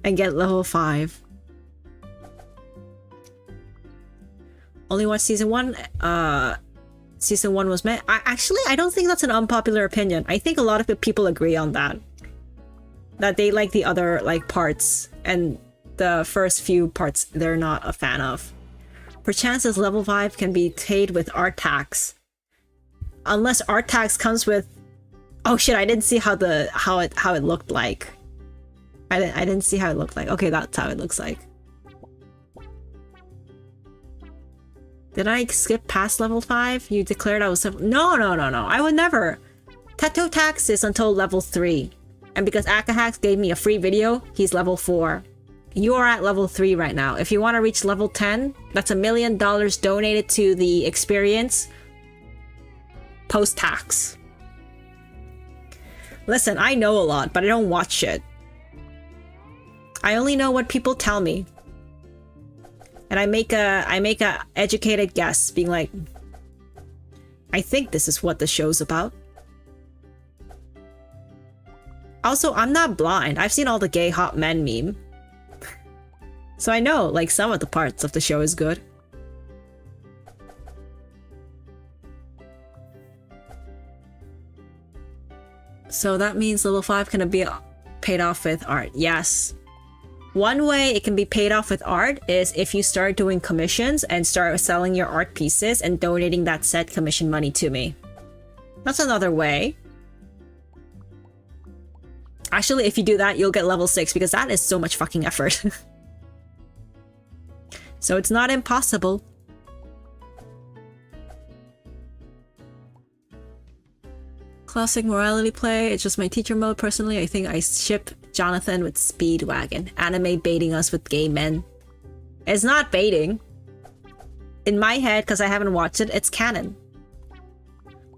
Speaker 1: And get level 5. Only watched season 1. Season 1 was met. I don't think that's an unpopular opinion. I think a lot of people agree on that. That they like the other like parts, and the first few parts they're not a fan of. Perchance level 5 can be paid with art tax. Unless art tax comes with... Oh shit, I didn't see how it looked like. I didn't see how it looked like. Okay, that's how it looks like. Did I skip past level 5? You declared I was... No. I would never. Tattoo tax is until level 3. And because Akahax gave me a free video, he's level 4. You are at level 3 right now. If you want to reach level 10, that's $1 million donated to the experience. Post-tax. Listen, I know a lot, but I don't watch shit. I only know what people tell me. And I make a educated guess, being like, I think this is what the show's about. Also, I'm not blind. I've seen all the gay hot men meme. So I know, like, some of the parts of the show is good. So that means level 5 can be paid off with art. Yes. One way it can be paid off with art is if you start doing commissions and start selling your art pieces and donating that said commission money to me. That's another way. Actually, if you do that, you'll get level 6 because that is so much fucking effort. So it's not impossible. Classic morality play. It's just my teacher mode. Personally, I think I ship Jonathan with Speedwagon. Anime baiting us with gay men. It's not baiting. In my head, because I haven't watched it, it's canon.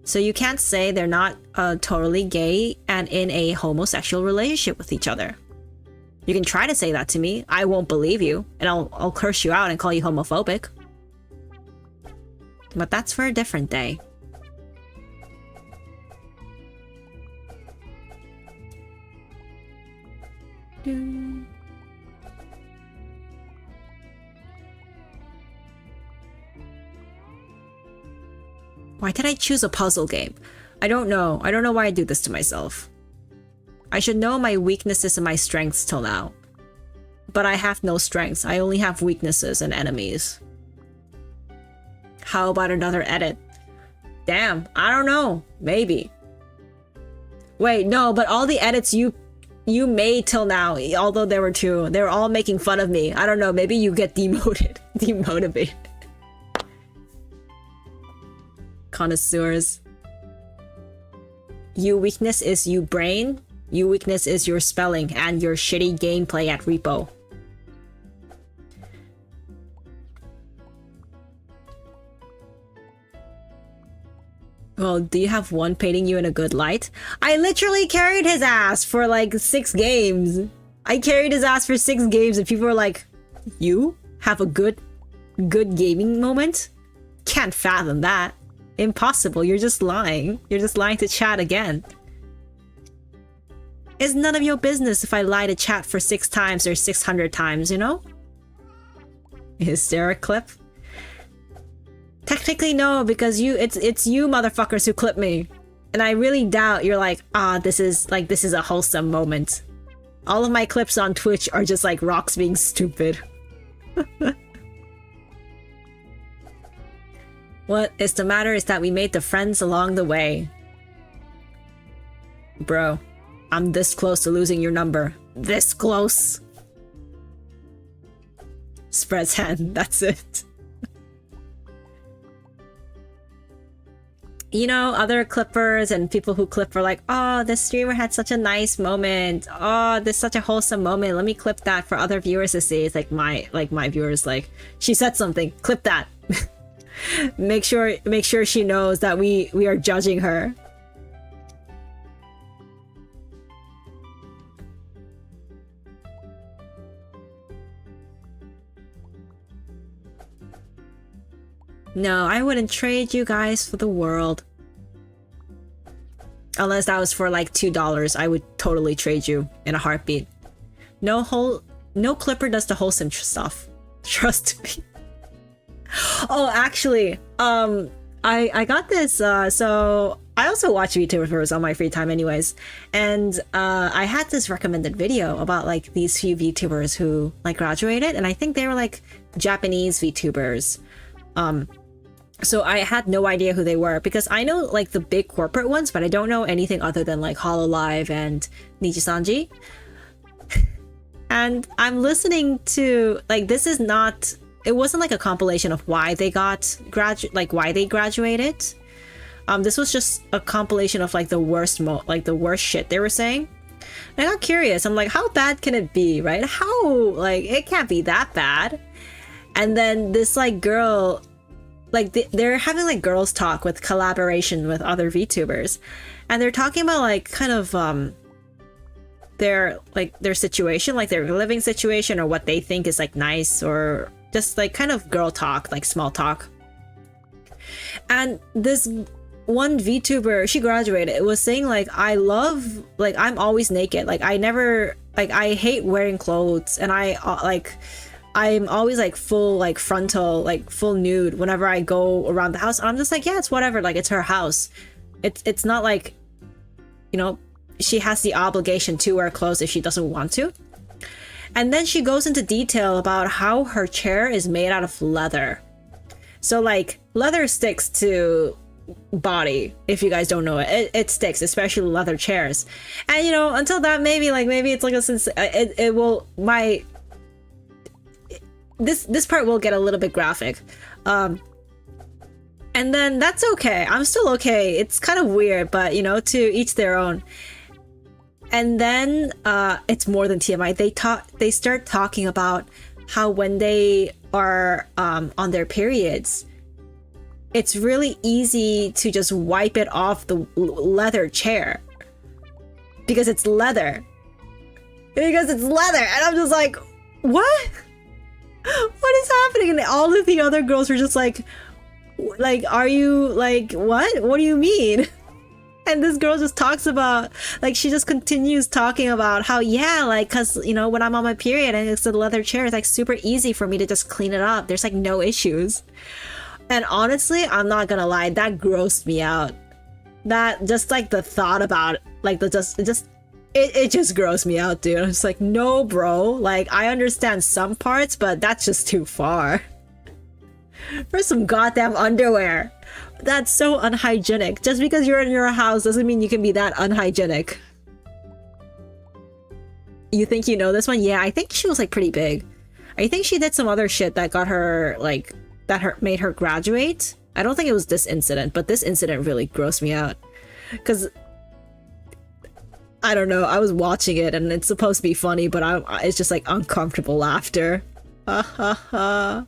Speaker 1: So you can't say they're not totally gay and in a homosexual relationship with each other. You can try to say that to me. I won't believe you. And I'll curse you out and call you homophobic. But that's for a different day. Why did I choose a puzzle game? I don't know. I don't know why I do this to myself. I should know my weaknesses and my strengths till now. But I have no strengths. I only have weaknesses and enemies. How about another edit? Damn, I don't know. Maybe. Wait, no, but all the edits you made till now, although there were 2, they were all making fun of me. I don't know, maybe you get demoted. Demotivated. Connoisseurs. You weakness is you brain. You weakness is your spelling and your shitty gameplay at Repo. Well, do you have one painting you in a good light? I literally carried his ass for like 6 games. I carried his ass for 6 games and people were like, you have a good gaming moment? Can't fathom that. Impossible, you're just lying. You're just lying to chat again. It's none of your business if I lie to chat for 6 times or 600 times, you know? Is there a clip? Technically no, because it's you motherfuckers who clip me. And I really doubt you're like, this is a wholesome moment. All of my clips on Twitch are just like Rox being stupid. What is the matter is that we made the friends along the way. Bro, I'm this close to losing your number. This close. Spreads hand, that's it. You know, other clippers and people who clip are like, oh, this streamer had such a nice moment. Oh, this is such a wholesome moment. Let me clip that for other viewers to see. It's like my viewers like, she said something, clip that. make sure she knows that we are judging her. No, I wouldn't trade you guys for the world. Unless that was for like $2, I would totally trade you in a heartbeat. No clipper does the wholesome stuff. Trust me. Oh, actually, I got this, so I also watch VTubers on my free time anyways. And I had this recommended video about like these few VTubers who like graduated, and I think they were like Japanese VTubers. So I had no idea who they were because I know like the big corporate ones, but I don't know anything other than like HoloLive and Nijisanji. And I'm listening to like, this is not, it wasn't like a compilation of why they got why they graduated. This was just a compilation of like the worst shit they were saying. And I got curious. I'm like, how bad can it be, right? How, like, it can't be that bad. And then this like girl, like they're having like girls talk with collaboration with other VTubers, and they're talking about like kind of their situation, like their living situation, or what they think is like nice, or just like kind of girl talk, like small talk. And this one VTuber, she graduated, it was saying like, I love, like, I'm always naked, like I never, like I hate wearing clothes, and I'm always like full, like frontal, like full nude whenever I go around the house. And I'm just like, yeah, it's whatever, like it's her house. It's not like, you know, she has the obligation to wear clothes if she doesn't want to. And then she goes into detail about how her chair is made out of leather. So like leather sticks to body, if you guys don't know it sticks, especially leather chairs. And you know, until that, maybe it's like it will, this part will get a little bit graphic, and then that's okay. I'm still okay. It's kind of weird, but you know, to each their own. And then it's more than TMI. They start talking about how when they are on their periods, it's really easy to just wipe it off the leather chair because it's leather. And I'm just like, what? What is happening? And all of the other girls were just like, are you like, what? What do you mean? And this girl just talks about, like, she just continues talking about how, yeah, like, cause you know, when I'm on my period and it's a leather chair, it's like super easy for me to just clean it up. There's like no issues. And honestly, I'm not gonna lie, that grossed me out. That just like the thought about it, like it just gross me out, dude. I'm just like, no, bro. Like, I understand some parts, but that's just too far. For some goddamn underwear. That's so unhygienic. Just because you're in your house doesn't mean you can be that unhygienic. You think you know this one? Yeah, I think she was like pretty big. I think she did some other shit that got her like made her graduate. I don't think it was this incident, but this incident really grossed me out. Cause I don't know, I was watching it and it's supposed to be funny, but it's just like uncomfortable laughter. Ha ha ha.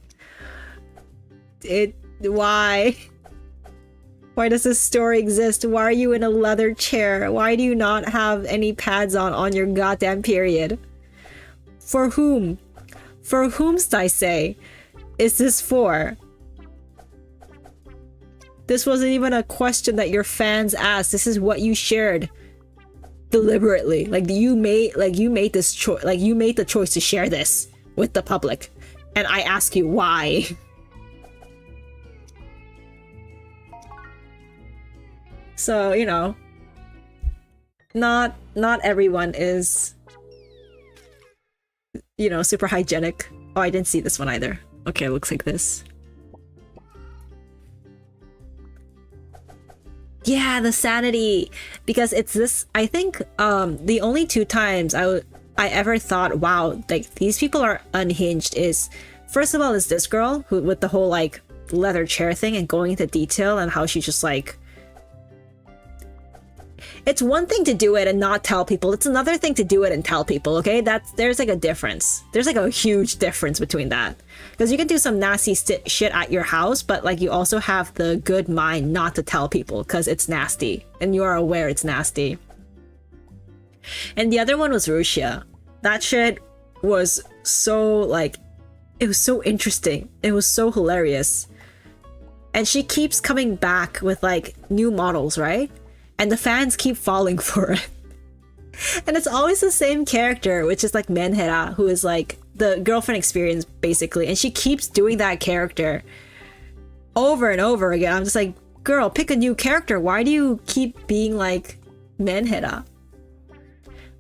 Speaker 1: Why? Why does this story exist? Why are you in a leather chair? Why do you not have any pads on your goddamn period? For whom? For whomst I say? Is this for? This wasn't even a question that your fans asked. This is what you shared deliberately. Like you made this choice. Like you made the choice to share this with the public, and I ask you why. So, you know, not everyone is, you know, super hygienic. Oh, I didn't see this one either. Okay, it looks like this. Yeah, the sanity. Because it's this, I think, the only 2 times I ever thought, wow, like, these people are unhinged is, first of all, is this girl who, with the whole, like, leather chair thing and going into detail and how she just, like, it's one thing to do it and not tell people. It's another thing to do it and tell people, okay? There's like a difference. There's like a huge difference between that. Because you can do some nasty shit at your house, but like you also have the good mind not to tell people because it's nasty. And you are aware it's nasty. And the other one was Rusia. That shit was so like... It was so interesting. It was so hilarious. And she keeps coming back with like new models, right? And the fans keep falling for it. And it's always the same character, which is like Menhera, who is like the girlfriend experience, basically. And she keeps doing that character over and over again. I'm just like, girl, pick a new character. Why do you keep being like Menhera?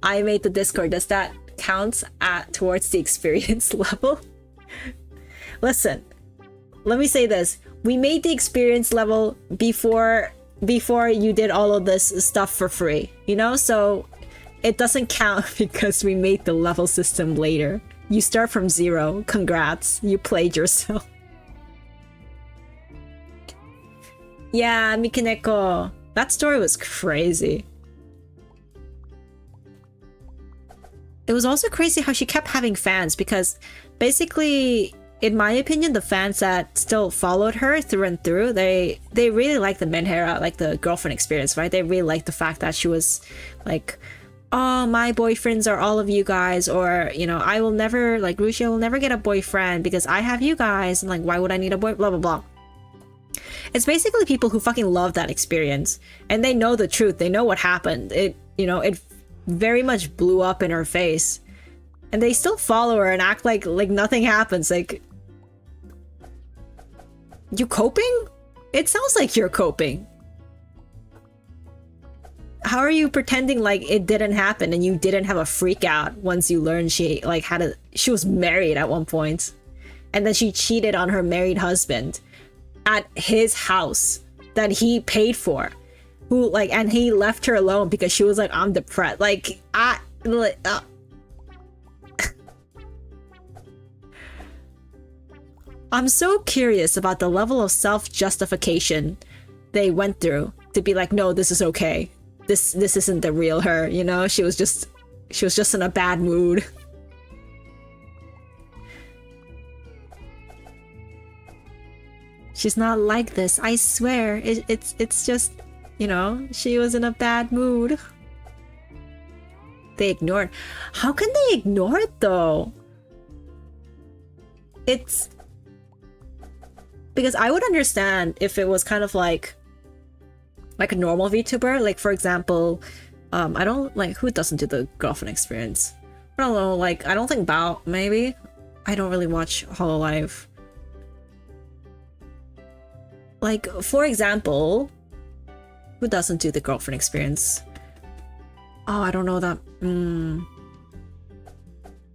Speaker 1: I made the Discord. Does that count towards the experience level? Listen, let me say this. We made the experience level before you did all of this stuff for free, you know? So it doesn't count because we made the level system later. You start from 0. Congrats. You played yourself. Yeah, Mikineko. That story was crazy. It was also crazy how she kept having fans because basically, in my opinion, the fans that still followed her through and through, they really like the Menhera, like the girlfriend experience, right? They really like the fact that she was like, oh, my boyfriends are all of you guys, or, you know, I will never, like, Rusia will never get a boyfriend because I have you guys, and like, why would I need a boy, blah, blah, blah. It's basically people who fucking love that experience, and they know the truth, they know what happened. It, you know, it very much blew up in her face, and they still follow her and act like nothing happens, like... You coping? It sounds like you're coping. How are you pretending like it didn't happen and you didn't have a freak out once you learned she like she was married at one point, and then she cheated on her married husband at his house that he paid for, who like, and he left her alone because she was like, I'm depressed. Like I'm so curious about the level of self-justification they went through to be like, no, this is okay. This isn't the real her, you know? She was just in a bad mood. She's not like this, I swear. It's just, you know, she was in a bad mood. They ignored. How can they ignore it though? It's... Because I would understand if it was kind of like a normal VTuber. Like, for example, I don't like, who doesn't do the girlfriend experience? I don't know, like, I don't think Bao, maybe? I don't really watch Hololive. Like, for example, Who doesn't do the girlfriend experience? Oh, I don't know that.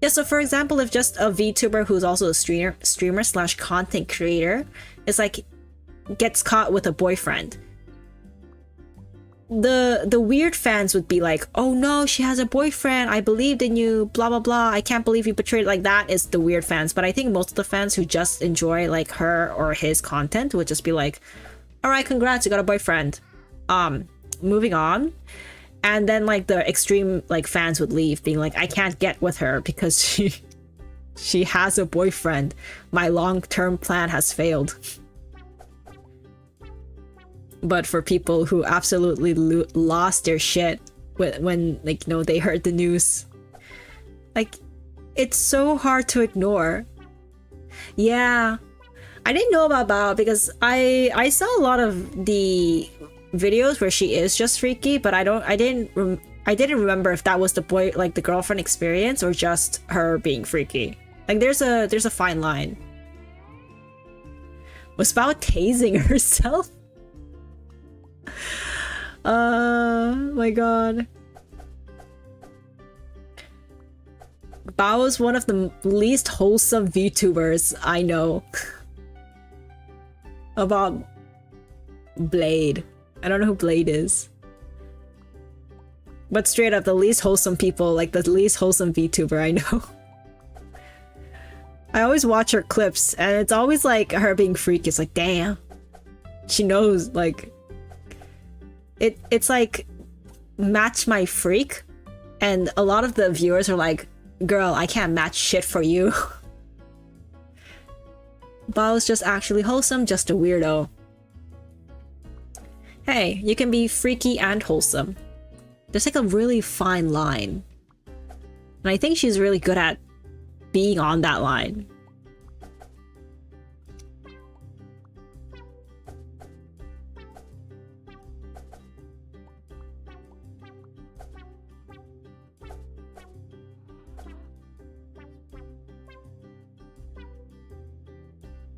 Speaker 1: Yeah, so for example, if just a VTuber who's also a streamer slash content creator is like gets caught with a boyfriend, the weird fans would be like, oh no, she has a boyfriend, I believed in you, blah blah blah, I can't believe you betrayed. Like, that is the weird fans. But I think most of the fans who just enjoy like her or his content would just be like, all right, congrats, you got a boyfriend, moving on. And then like the extreme like fans would leave being like, I can't get with her because she has a boyfriend, my long-term plan has failed. But for people who absolutely lost their shit when like, you know, they heard the news, like, it's so hard to ignore. Yeah, I didn't know about Bao because I saw a lot of the videos where she is just freaky, but I didn't remember if that was the girlfriend experience or just her being freaky. Like, there's a fine line. Was Bao tasing herself? My god. Bao is one of the least wholesome VTubers I know. About Blade. I don't know who Blade is. But straight up, the least wholesome people, like the least wholesome VTuber I know. I always watch her clips and it's always like her being freaky. It's like, damn. She knows, like... It's like, match my freak. And a lot of the viewers are like, girl, I can't match shit for you. Bao's just actually wholesome, just a weirdo. Hey, you can be freaky and wholesome. There's like a really fine line. And I think she's really good at being on that line.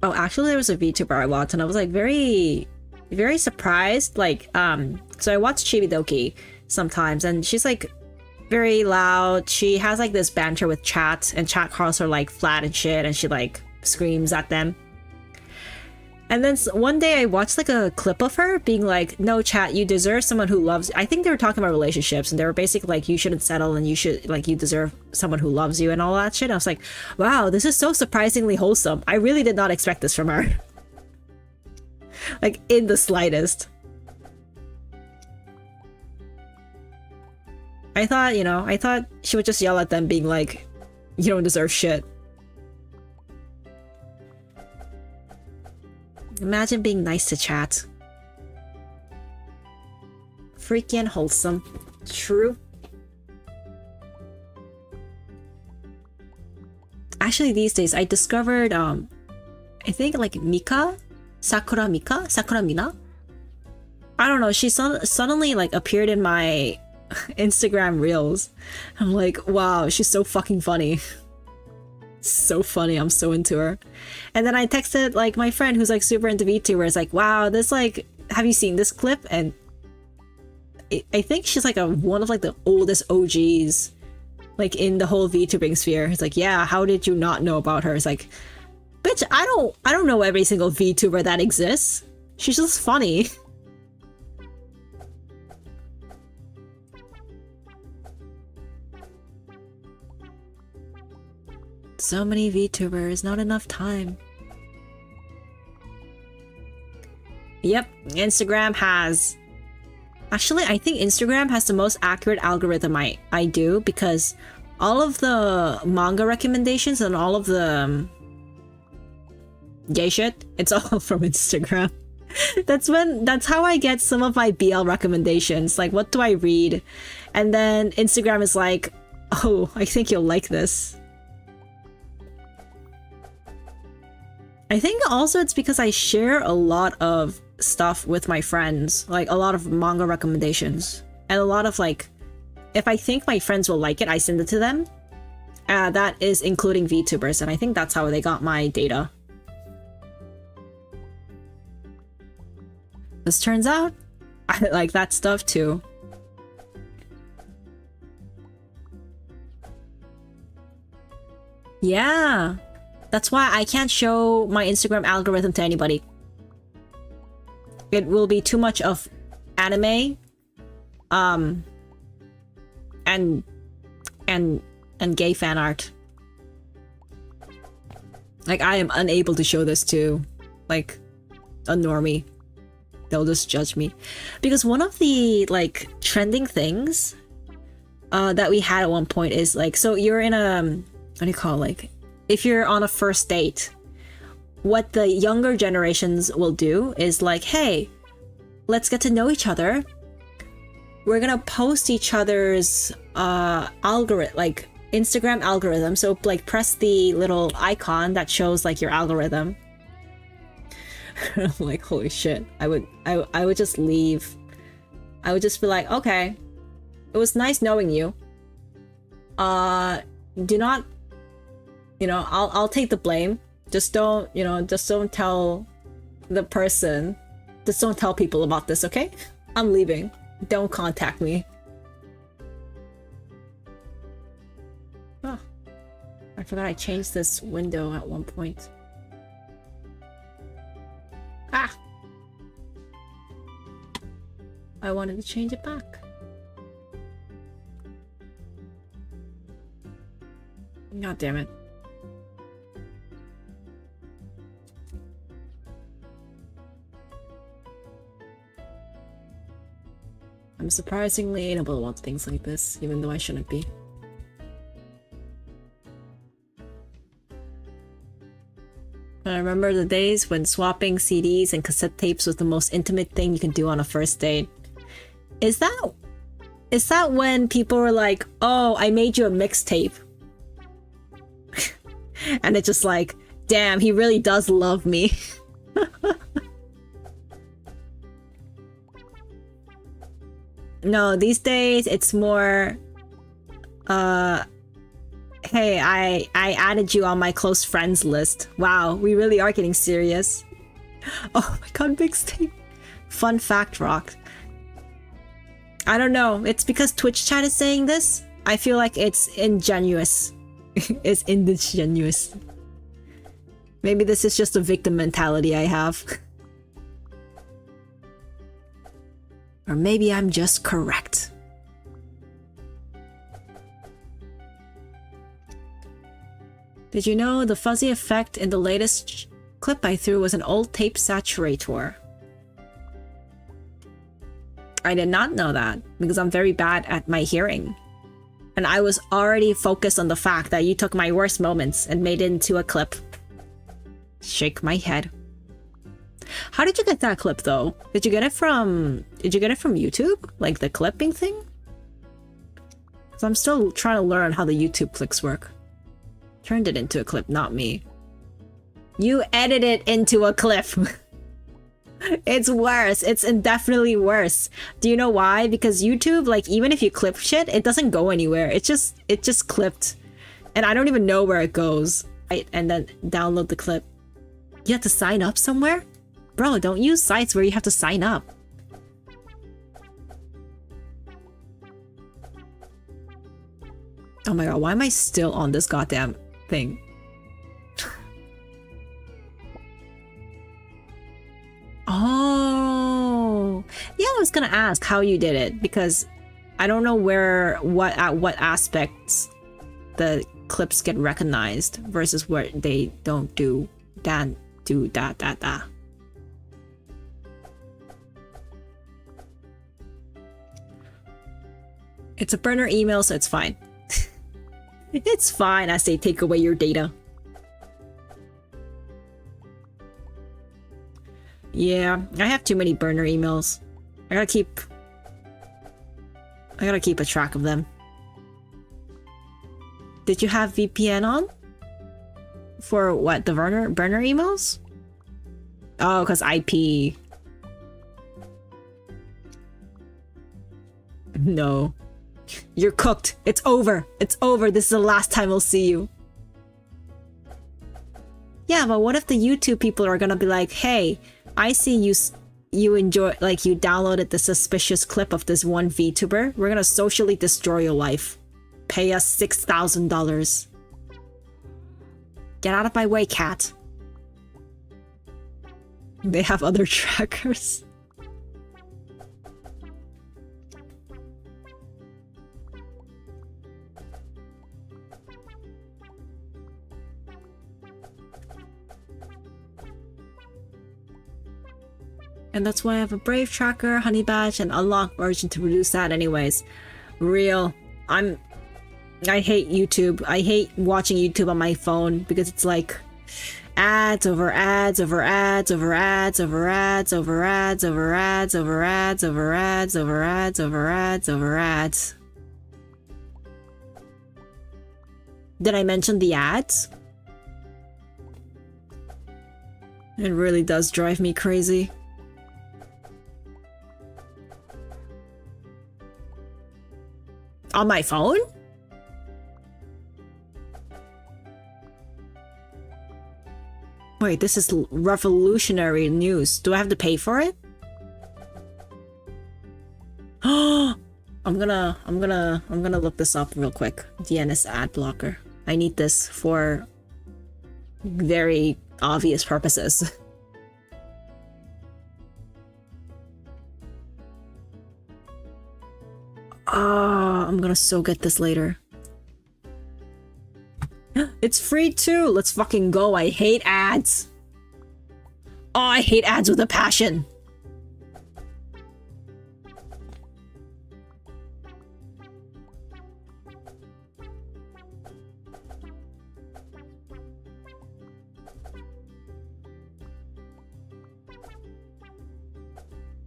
Speaker 1: Oh, actually there was a VTuber I watched and I was like very surprised. Like, so I watch Chibidoki sometimes and she's like very loud. She has like this banter with chat and chat calls her like flat and shit and she like screams at them. And then one day I watched like a clip of her being like, no, chat, you deserve someone who loves you. I think they were talking about relationships and they were basically like, you shouldn't settle and you should, like, you deserve someone who loves you and all that shit. I was like, wow, this is so surprisingly wholesome. I really did not expect this from her. Like, in the slightest. I thought she would just yell at them being like, you don't deserve shit. Imagine being nice to chat. Freaky and wholesome. True. Actually, these days I discovered, I think like Mika? Sakura Mina? I don't know, she suddenly like appeared in my Instagram reels. I'm like, wow, she's so fucking funny. So funny, I'm so into her. And then I texted like my friend who's like super into VTubers, like, wow, this like, have you seen this clip? And I think she's like one of like the oldest OGs like in the whole VTubing sphere. It's like, yeah, how did you not know about her? It's like, bitch, I don't know every single VTuber that exists. She's just funny. So many VTubers, not enough time. Yep, Instagram has... Actually, I think Instagram has the most accurate algorithm I do, because all of the manga recommendations and all of the gay shit, it's all from Instagram. That's how I get some of my BL recommendations. Like, what do I read? And then Instagram is like, oh, I think you'll like this. I think also it's because I share a lot of stuff with my friends, like a lot of manga recommendations, and a lot of like, if I think my friends will like it, I send it to them. That is including VTubers, and I think that's how they got my data. This turns out, I like that stuff too. Yeah. That's why I can't show my Instagram algorithm to anybody. It will be too much of anime, and gay fan art. Like, I am unable to show this to, like, a normie. They'll just judge me. Because one of the, like, trending things that we had at one point is, like, so you're in a, what do you call it? Like, if you're on a first date, what the younger generations will do is like, hey, let's get to know each other. We're gonna post each other's algorithm, like Instagram algorithm. So like press the little icon that shows like your algorithm. I'm like, holy shit. I would just leave. I would just be like, okay, it was nice knowing you. Do not, you know, I'll take the blame. Just don't, you know, just don't tell the person. Just don't tell people about this, okay? I'm leaving. Don't contact me. Oh, I forgot I changed this window at one point. Ah! I wanted to change it back. God damn it. I'm surprisingly able to watch things like this, even though I shouldn't be. I remember the days when swapping CDs and cassette tapes was the most intimate thing you can do on a first date. Is that when people were like, oh, I made you a mixtape? And it's just like, damn, he really does love me. No, these days it's more, hey, I added you on my close friends list. Wow, we really are getting serious. Oh my god, mixtape. Fun fact, Rock. I don't know, it's because Twitch chat is saying this. I feel like it's ingenuous. It's indigenuous. Maybe this is just a victim mentality I have. Or maybe I'm just correct. Did you know the fuzzy effect in the latest clip I threw was an old tape saturator? I did not know that because I'm very bad at my hearing. And I was already focused on the fact that you took my worst moments and made it into a clip. Shake my head. How did you get that clip though? Did you get it from YouTube? Like the clipping thing? Because I'm still trying to learn how the YouTube clicks work. Turned it into a clip, not me. You edited it into a clip. It's worse. It's indefinitely worse. Do you know why? Because YouTube, like, even if you clip shit, it doesn't go anywhere. It just clipped. And I don't even know where it goes. Right? And then download the clip. You have to sign up somewhere? Bro, don't use sites where you have to sign up. Oh my god, why am I still on this goddamn thing? Oh, yeah, I was gonna ask how you did it because I don't know at what aspects the clips get recognized versus where they don't do that. It's a burner email, so it's fine. It's fine as they take away your data. Yeah, I have too many burner emails. I gotta keep a track of them. Did you have VPN on? For what, the burner emails? Oh, because IP. No. You're cooked. It's over. It's over. This is the last time we'll see you. Yeah, but what if the YouTube people are gonna be like, hey, I see you enjoy, like you downloaded the suspicious clip of this one VTuber, we're gonna socially destroy your life. Pay us $6,000. Get out of my way, cat. They have other trackers. And that's why I have a Brave tracker, Honey Badge, and Unlock version to reduce that anyways. Real. I hate YouTube. I hate watching YouTube on my phone because it's like ads over ads over ads over ads over ads over ads over ads over ads over ads over ads over ads over ads. Did I mention the ads? It really does drive me crazy. On my phone? Wait, this is revolutionary news. Do I have to pay for it? I'm gonna look this up real quick. DNS ad blocker. I need this for very obvious purposes. I'm gonna so get this later. It's free too! Let's fucking go. I hate ads. Oh, I hate ads with a passion.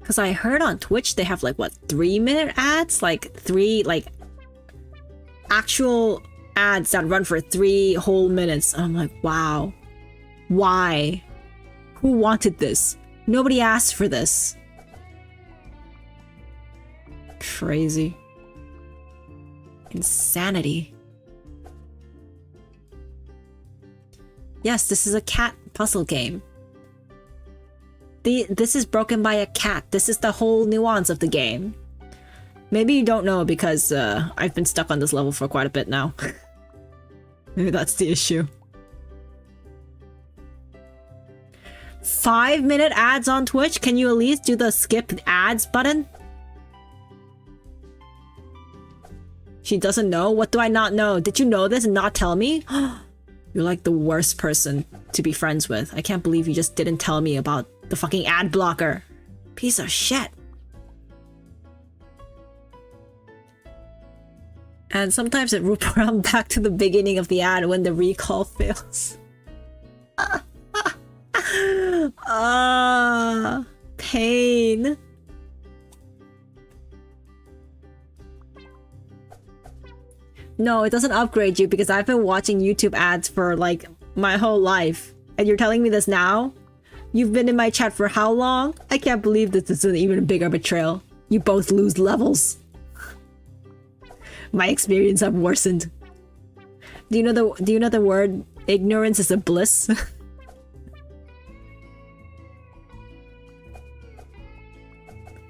Speaker 1: Because I heard on Twitch they have like, what, 3-minute ads? Like, actual ads that run for 3 whole minutes. I'm like, wow. Why? Who wanted this? Nobody asked for this. Crazy. Insanity. Yes, this is a cat puzzle game. This is broken by a cat. This is the whole nuance of the game. Maybe you don't know because I've been stuck on this level for quite a bit now. Maybe that's the issue. 5-minute ads on Twitch? Can you at least do the skip ads button? She doesn't know? What do I not know? Did you know this and not tell me? You're like the worst person to be friends with. I can't believe you just didn't tell me about the fucking ad blocker. Piece of shit. And sometimes it loops around back to the beginning of the ad when the recall fails. Pain. No, it doesn't upgrade you because I've been watching YouTube ads for like my whole life. And you're telling me this now? You've been in my chat for how long? I can't believe this is an even bigger betrayal. You both lose levels. My experience have worsened. Do you know the word ignorance is a bliss?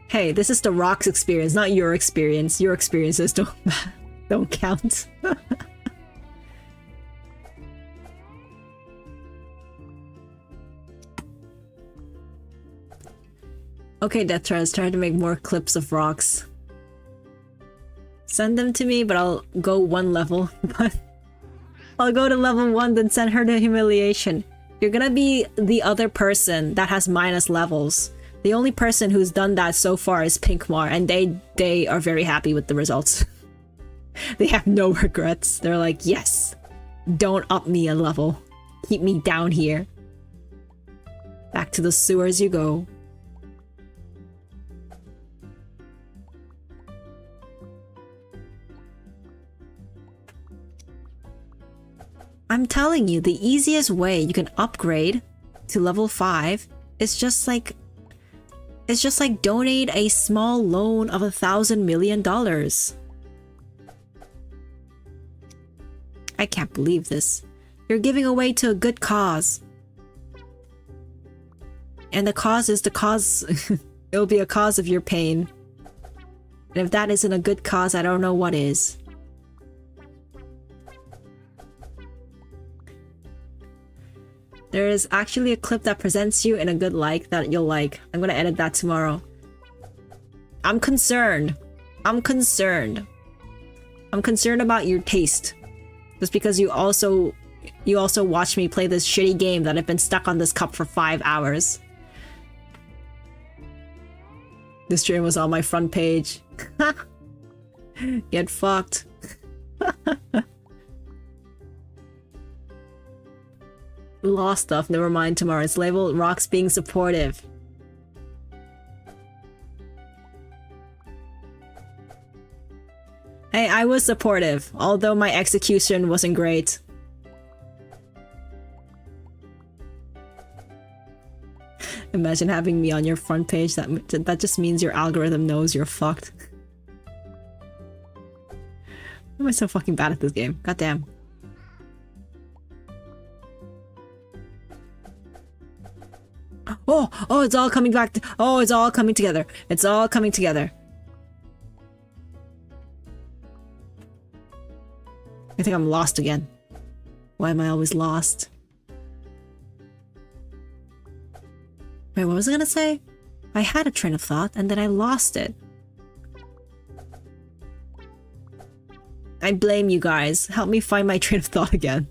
Speaker 1: Hey, this is the Rox experience, not your experience. Your experiences don't count. Okay, Death Threads, try to make more clips of Rox. Send them to me, but I'll go 1 level. But I'll go to level 1, then send her to humiliation. You're gonna be the other person that has minus levels. The only person who's done that so far is Pinkmar, and they are very happy with the results. They have no regrets. They're like, yes, don't up me a level. Keep me down here. Back to the sewers you go. I'm telling you, the easiest way you can upgrade to level 5 is just like donate a small loan of $1,000 million. I can't believe this. You're giving away to a good cause. And the cause is the cause It'll be a cause of your pain. And if that isn't a good cause, I don't know what is. There is actually a clip that presents you in a good light that you'll like. I'm gonna edit that tomorrow. I'm concerned. I'm concerned. I'm concerned about your taste. Just because you also watched me play this shitty game that I've been stuck on this cup for 5 hours. This stream was on my front page. Get fucked. Lost stuff, never mind tomorrow. It's labeled Rox being supportive. Hey, I was supportive, although my execution wasn't great. Imagine having me on your front page. That just means your algorithm knows you're fucked. Why am I so fucking bad at this game? Goddamn. Oh, it's all coming back. Oh, it's all coming together. It's all coming together. I think I'm lost again. Why am I always lost? Wait, what was I gonna say? I had a train of thought and then I lost it. I blame you guys. Help me find my train of thought again.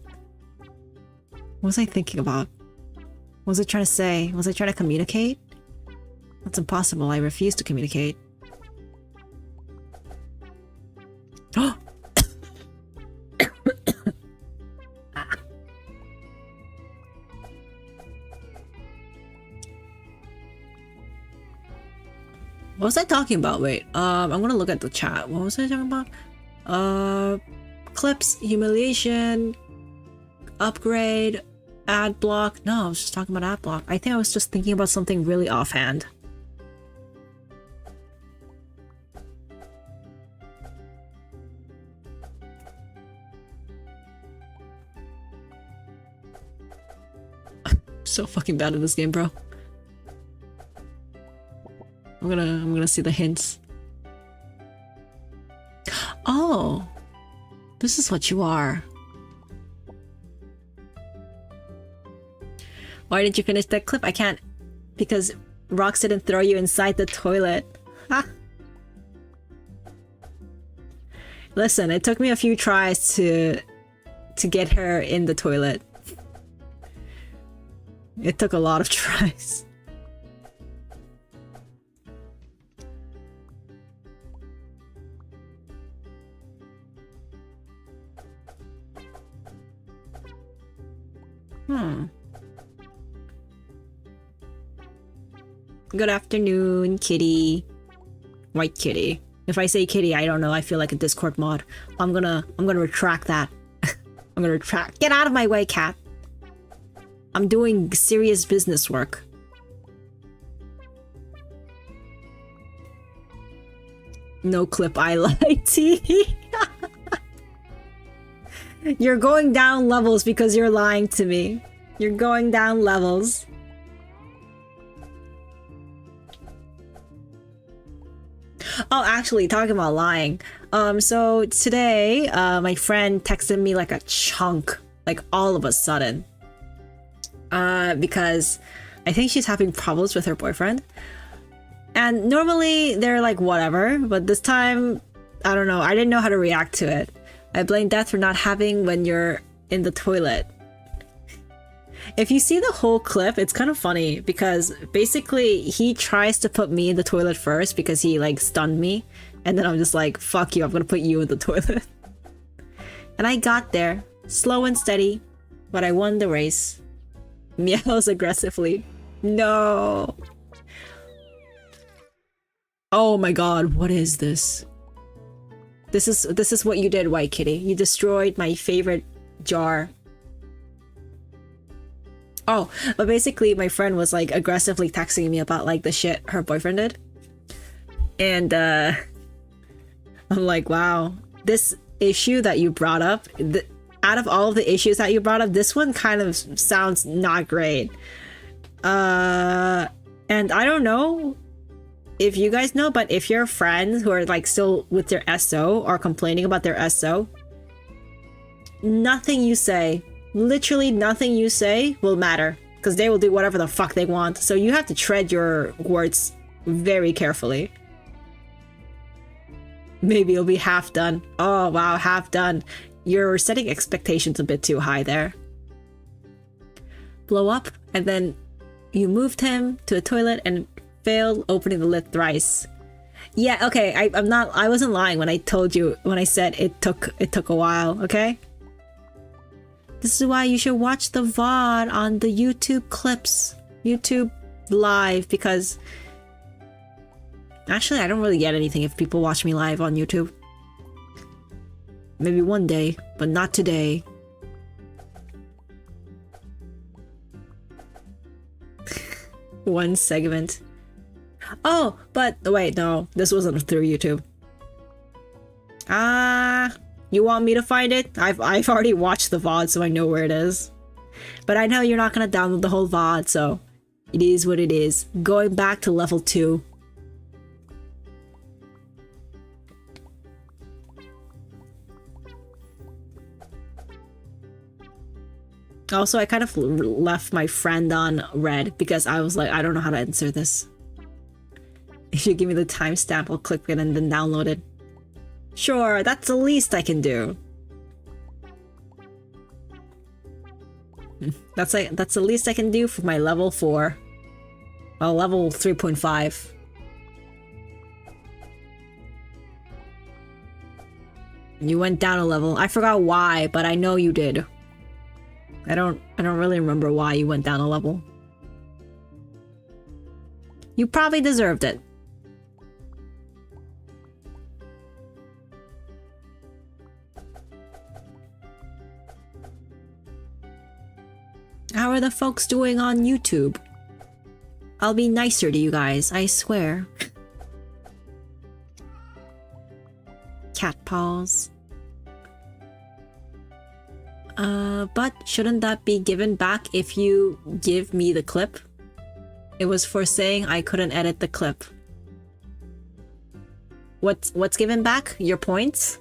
Speaker 1: What was I thinking about? What was I trying to say? Was I trying to communicate? That's impossible. I refuse to communicate. Oh! What was I talking about? Wait, I'm gonna look at the chat. What was I talking about? Clips, humiliation, upgrade, ad block. No, I was just talking about ad block. I think I was just thinking about something really offhand. I'm so fucking bad at this game, bro. I'm gonna see the hints. Oh, this is what you are. Why did you finish that clip? I can't, because Rox didn't throw you inside the toilet. Ha. Listen, it took me a few tries to get her in the toilet. It took a lot of tries. Good afternoon, kitty. White kitty. If I say kitty, I don't know, I feel like a Discord mod. I'm gonna retract that. I'm gonna retract. Get out of my way, cat. I'm doing serious business work. No clip I like. You're going down levels because you're lying to me. You're going down levels. Oh, actually, talking about lying. So today, my friend texted me like a chunk, like all of a sudden. Because I think she's having problems with her boyfriend. And normally they're like whatever, but this time, I don't know, I didn't know how to react to it. I blame death for not having when you're in the toilet. If you see the whole clip, it's kind of funny because basically he tries to put me in the toilet first because he like stunned me. And then I'm just like, fuck you, I'm gonna put you in the toilet. And I got there, slow and steady, but I won the race. Meows aggressively. No. Oh my god, what is this? This is what you did, White Kitty. You destroyed my favorite jar. Oh, but basically my friend was like aggressively texting me about like the shit her boyfriend did. And I'm like, wow, this issue that you brought up, out of all of the issues that you brought up, this one kind of sounds not great. And I don't know if you guys know, but if your friends who are like still with their SO are complaining about their SO, nothing you say, literally nothing you say will matter, because they will do whatever the fuck they want. So you have to tread your words very carefully. Maybe it'll be half done. Oh wow, half done. You're setting expectations a bit too high there. Blow up, and then you moved him to a toilet and failed opening the lid thrice. Yeah, okay, I wasn't lying when I told you, when I said it took a while, okay? This is why you should watch the VOD on the YouTube clips, YouTube live, because actually I don't really get anything if people watch me live on YouTube. Maybe one day, but not today. One segment. Oh, but wait, no, this wasn't through YouTube. You want me to find it? I've already watched the VOD, so I know where it is. But I know you're not gonna download the whole VOD, so it is what it is. Going back to level 2. Also, I kind of left my friend on red because I was like, I don't know how to answer this. If you give me the timestamp, I'll click it and then download it. Sure, that's the least I can do. That's the least I can do for my level 4. Well, level 3.5. You went down a level. I forgot why, but I know you did. I don't really remember why you went down a level. You probably deserved it. How are the folks doing on YouTube? I'll be nicer to you guys, I swear. Cat paws. But shouldn't that be given back if you give me the clip? It was for saying I couldn't edit the clip. What's given back? Your points?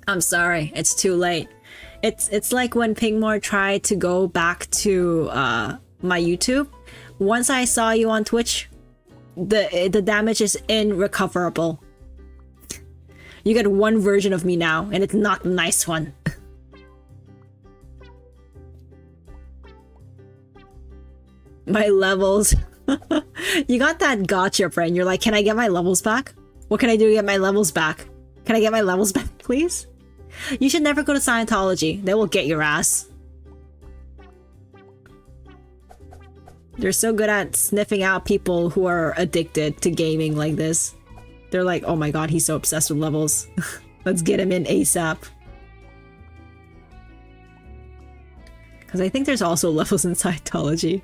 Speaker 1: I'm sorry, it's too late. It's like when Pingmore tried to go back to my YouTube. Once I saw you on Twitch, the damage is irrecoverable. You get one version of me now, and it's not the nice one. My levels. You got that gotcha, friend. You're like, can I get my levels back? What can I do to get my levels back? Can I get my levels back, please? You should never go to Scientology. They will get your ass. They're so good at sniffing out people who are addicted to gaming like this. They're like, oh my god, he's so obsessed with levels. Let's get him in ASAP. Because I think there's also levels in Scientology.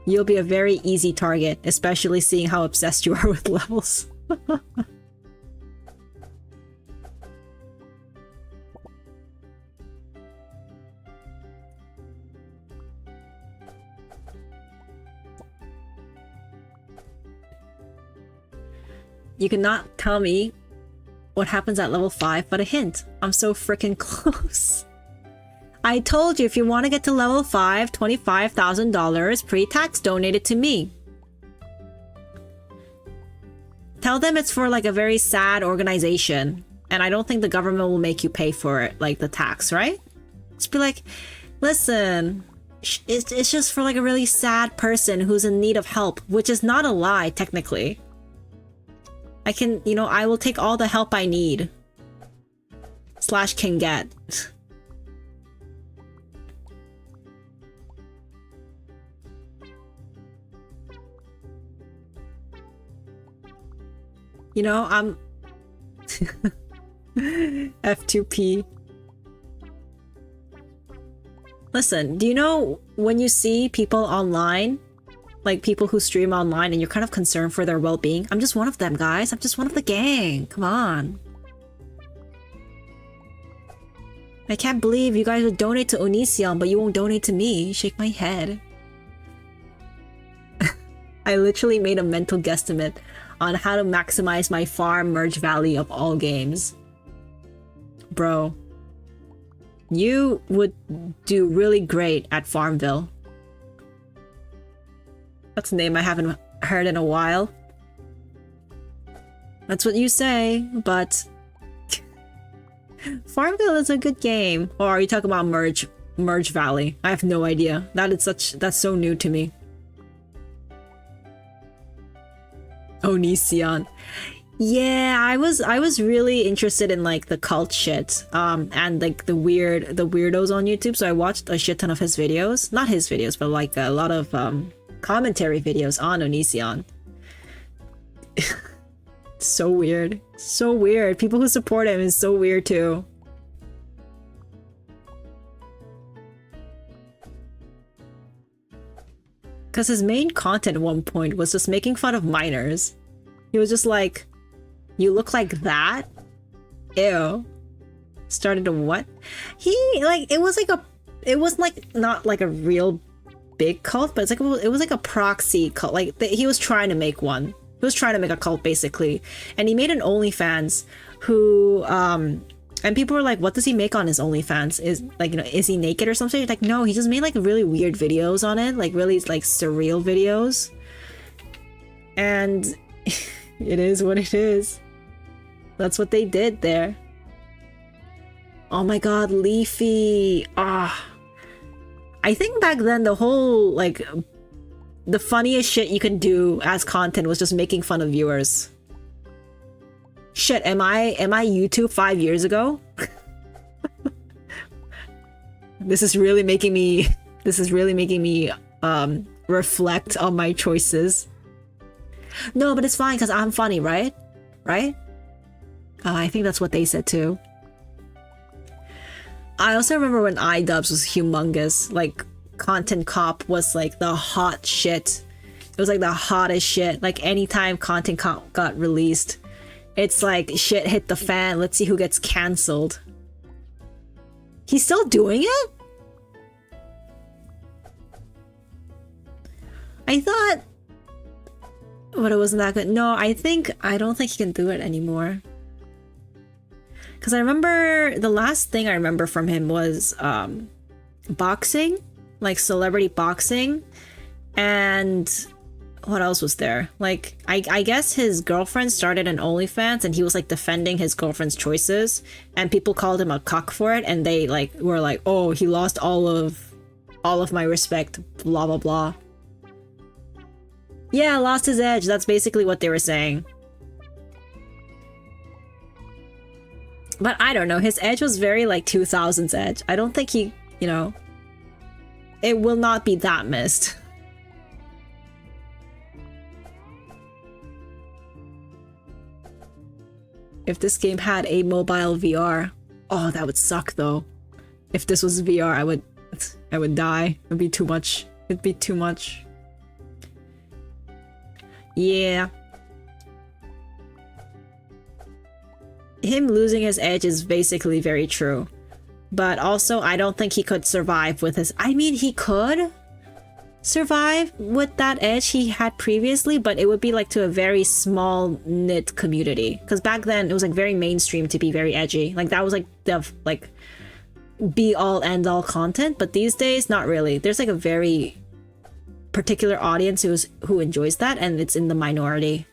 Speaker 1: You'll be a very easy target, especially seeing how obsessed you are with levels. You cannot tell me what happens at level 5, but a hint. I'm so freaking close. I told you if you want to get to level 5, $25,000 pre-tax donated to me. Tell them it's for like a very sad organization, and I don't think the government will make you pay for it, like the tax, right? Just be like, listen, it's just for like a really sad person who's in need of help, which is not a lie, technically. I can, you know, I will take all the help I need. / can get. You know, I'm... F2P. Listen, do you know when you see people online, like people who stream online, and you're kind of concerned for their well-being? I'm just one of them, guys. I'm just one of the gang. Come on. I can't believe you guys would donate to Onision, but you won't donate to me. Shake my head. I literally made a mental guesstimate on how to maximize my farm merge value of all games. Bro, you would do really great at Farmville. That's a name I haven't heard in a while. That's what you say, but Farmville is a good game. Or are you talking about Merge Valley? I have no idea. That's so new to me. Onision. Yeah, I was really interested in like the cult shit, and like the weirdos on YouTube. So I watched a shit ton of his videos. Not his videos, but like a lot of commentary videos on Onision. So weird. So weird. People who support him is so weird too. Because his main content at one point was just making fun of minors. He was just like, you look like that? Ew. Started a what? It was like not like a real big cult, but it was like a proxy cult. Like he was trying to make one. He was trying to make a cult basically. And he made an OnlyFans who, and people were like, what does he make on his OnlyFans? Is like, you know, is he naked or something? Like, no, he just made like really weird videos on it. Like really like surreal videos. And it is what it is. That's what they did there. Oh my god, Leafy. Ah. I think back then the whole, like, the funniest shit you can do as content was just making fun of viewers. Shit, am I YouTube 5 years ago? This is really making me reflect on my choices. No, but it's fine because I'm funny, right? Right? I think that's what they said too. I also remember when iDubbbz was humongous. Like, Content Cop was like the hot shit. It was like the hottest shit. Like, anytime Content Cop got released, it's like shit hit the fan. Let's see who gets cancelled. He's still doing it? I thought... But it wasn't that good. No, I don't think he can do it anymore. Because I remember, the last thing I remember from him was boxing. Like celebrity boxing. And what else was there? Like, I guess his girlfriend started an OnlyFans and he was like defending his girlfriend's choices. And people called him a cuck for it. And they like were like, oh, he lost all of my respect, blah, blah, blah. Yeah, lost his edge. That's basically what they were saying. But I don't know. His edge was very like 2000s edge. I don't think he, you know, it will not be that missed. If this game had a mobile VR, oh, that would suck though. If this was VR, I would die. It'd be too much. It'd be too much. Yeah. Him losing his edge is basically very true. But also, I don't think he could survive with his... I mean, he could survive with that edge he had previously, but it would be like to a very small knit community. Because back then, it was like very mainstream to be very edgy. Like that was like the like be all end all content. But these days, not really. There's like a very particular audience who enjoys that, and it's in the minority.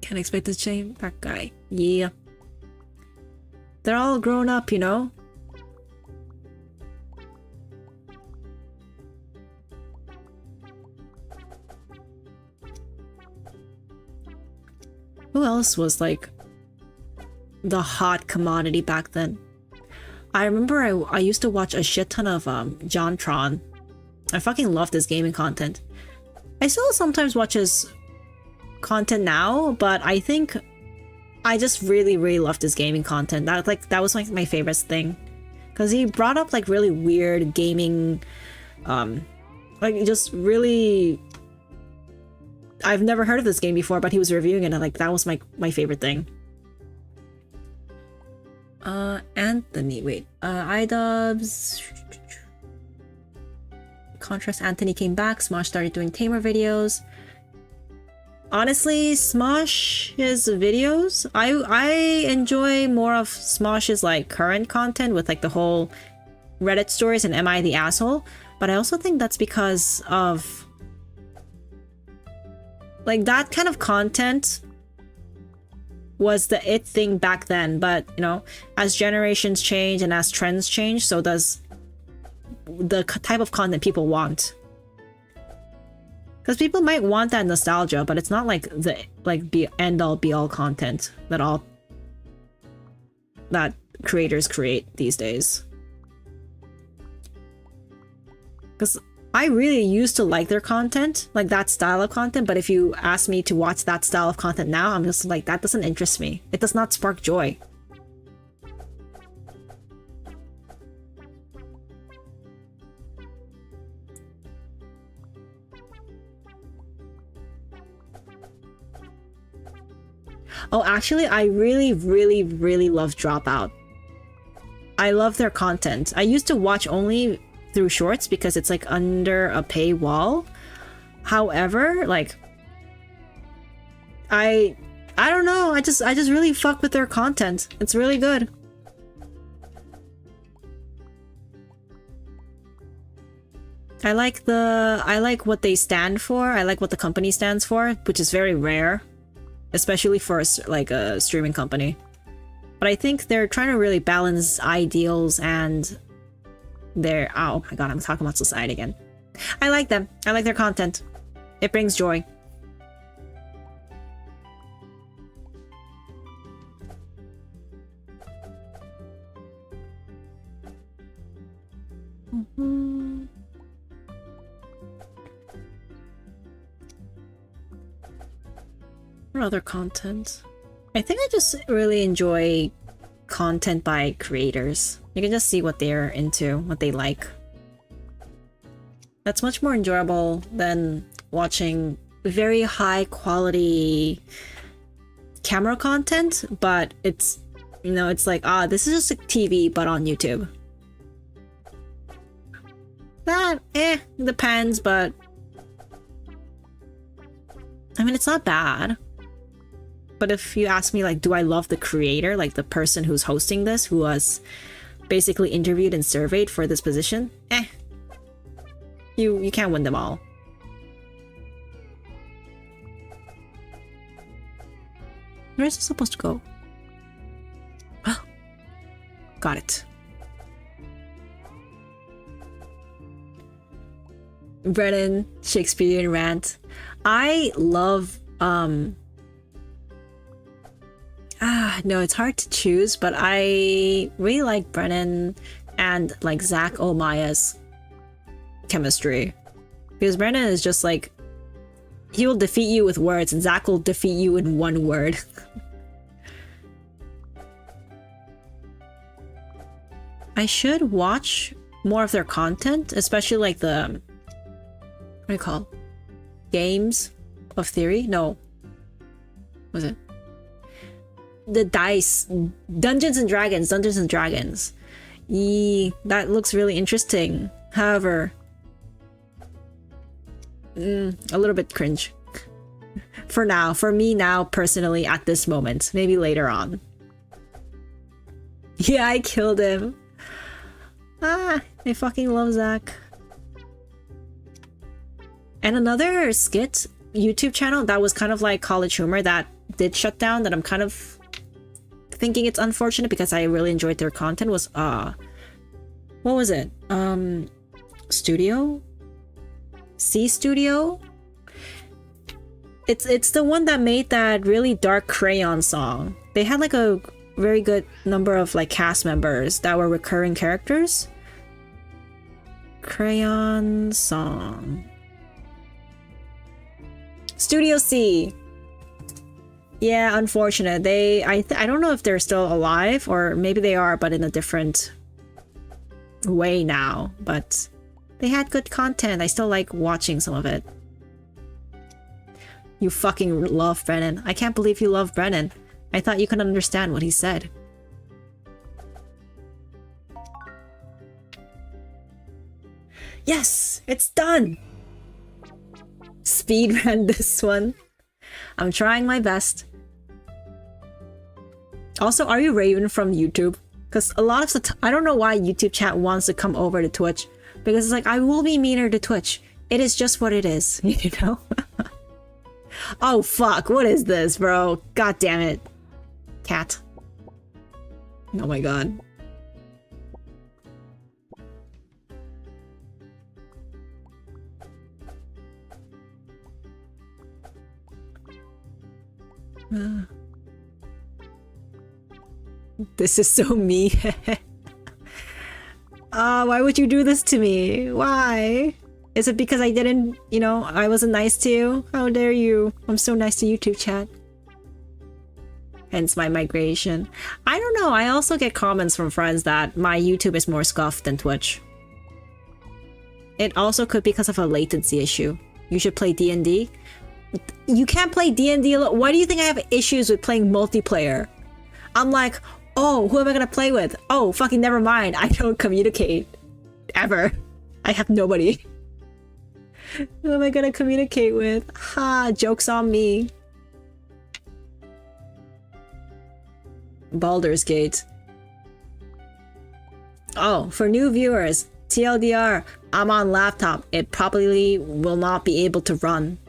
Speaker 1: Can't expect to change that guy. Yeah. They're all grown up, you know? Who else was like the hot commodity back then? I remember I used to watch a shit ton of JonTron. I fucking loved his gaming content. I still sometimes watch his content now, but I think I just really loved his gaming content. That was like my favorite thing, because he brought up like really weird gaming, like just really. I've never heard of this game before, but he was reviewing it, and like that was my favorite thing. Anthony, wait. iDubbbz. Contrast, Anthony came back. Smosh started doing Tamer videos. Honestly, Smosh's videos, I enjoy more of Smosh's like current content with like the whole Reddit stories and Am I the Asshole? But I also think that's because of like that kind of content was the it thing back then, but you know, as generations change and as trends change, so does the type of content people want. Because people might want that nostalgia, but it's not like the end all be all content that creators create these days. Because I really used to like their content, like that style of content, but if you ask me to watch that style of content now, I'm just like, that doesn't interest me. It does not spark joy. Oh, actually, I really, really, really love Dropout. I love their content. I used to watch only through shorts because it's like under a paywall. However, like I don't know, I just really fuck with their content. It's really good. I like what they stand for. I like what the company stands for, which is very rare, especially for like a streaming company. But I think they're trying to really balance ideals and their... Oh my god, I'm talking about society again. I like them. I like their content. It brings joy. What other content? I think I just really enjoy content by creators. You can just see what they're into, what they like. That's much more enjoyable than watching very high quality camera content, but it's, you know, it's like, this is just like TV but on YouTube. That, depends, but I mean, it's not bad. But if you ask me, like, do I love the creator, like the person who's hosting this, who was basically interviewed and surveyed for this position? You can't win them all. Where is it supposed to go? Oh, got it. Brennan, Shakespearean rant. I love, no, it's hard to choose, but I really like Brennan and like Zach Omaya's chemistry. Because Brennan is just like, he will defeat you with words and Zach will defeat you in one word. I should watch more of their content, especially like the, what do you call? Games of Theory? No. What was it? The dice. Dungeons and Dragons. That looks really interesting. However, a little bit cringe. For now. For me now, personally, at this moment. Maybe later on. Yeah, I killed him. I fucking love Zach. And another skit YouTube channel that was kind of like College Humor that did shut down, that I'm kind of thinking it's unfortunate because I really enjoyed their content, was what was it? Studio? C Studio? It's the one that made that really dark Crayon song. They had like a very good number of like cast members that were recurring characters. Crayon song. Studio C. Yeah, unfortunate. I don't know if they're still alive, or maybe they are, but in a different way now. But they had good content. I still like watching some of it. You fucking love Brennan. I can't believe you love Brennan. I thought you could understand what he said. Yes, it's done. Speedrun this one. I'm trying my best. Also, are you Raven from YouTube? Because a lot of the I don't know why YouTube chat wants to come over to Twitch. Because it's like, I will be meaner to Twitch. It is just what it is, you know? Oh fuck, what is this, bro? God damn it. Cat. Oh my god. This is so me. Why would you do this to me? Why? Is it because I didn't, you know, I wasn't nice to you? How dare you? I'm so nice to YouTube chat. Hence my migration. I don't know, I also get comments from friends that my YouTube is more scuffed than Twitch. It also could be because of a latency issue. You should play D&D. You can't play D&D alone. Why do you think I have issues with playing multiplayer? I'm like, oh, who am I gonna play with? Oh, fucking never mind. I don't communicate. Ever. I have nobody. Who am I gonna communicate with? Ha, joke's on me. Baldur's Gate. Oh, for new viewers, TLDR, I'm on laptop. It probably will not be able to run.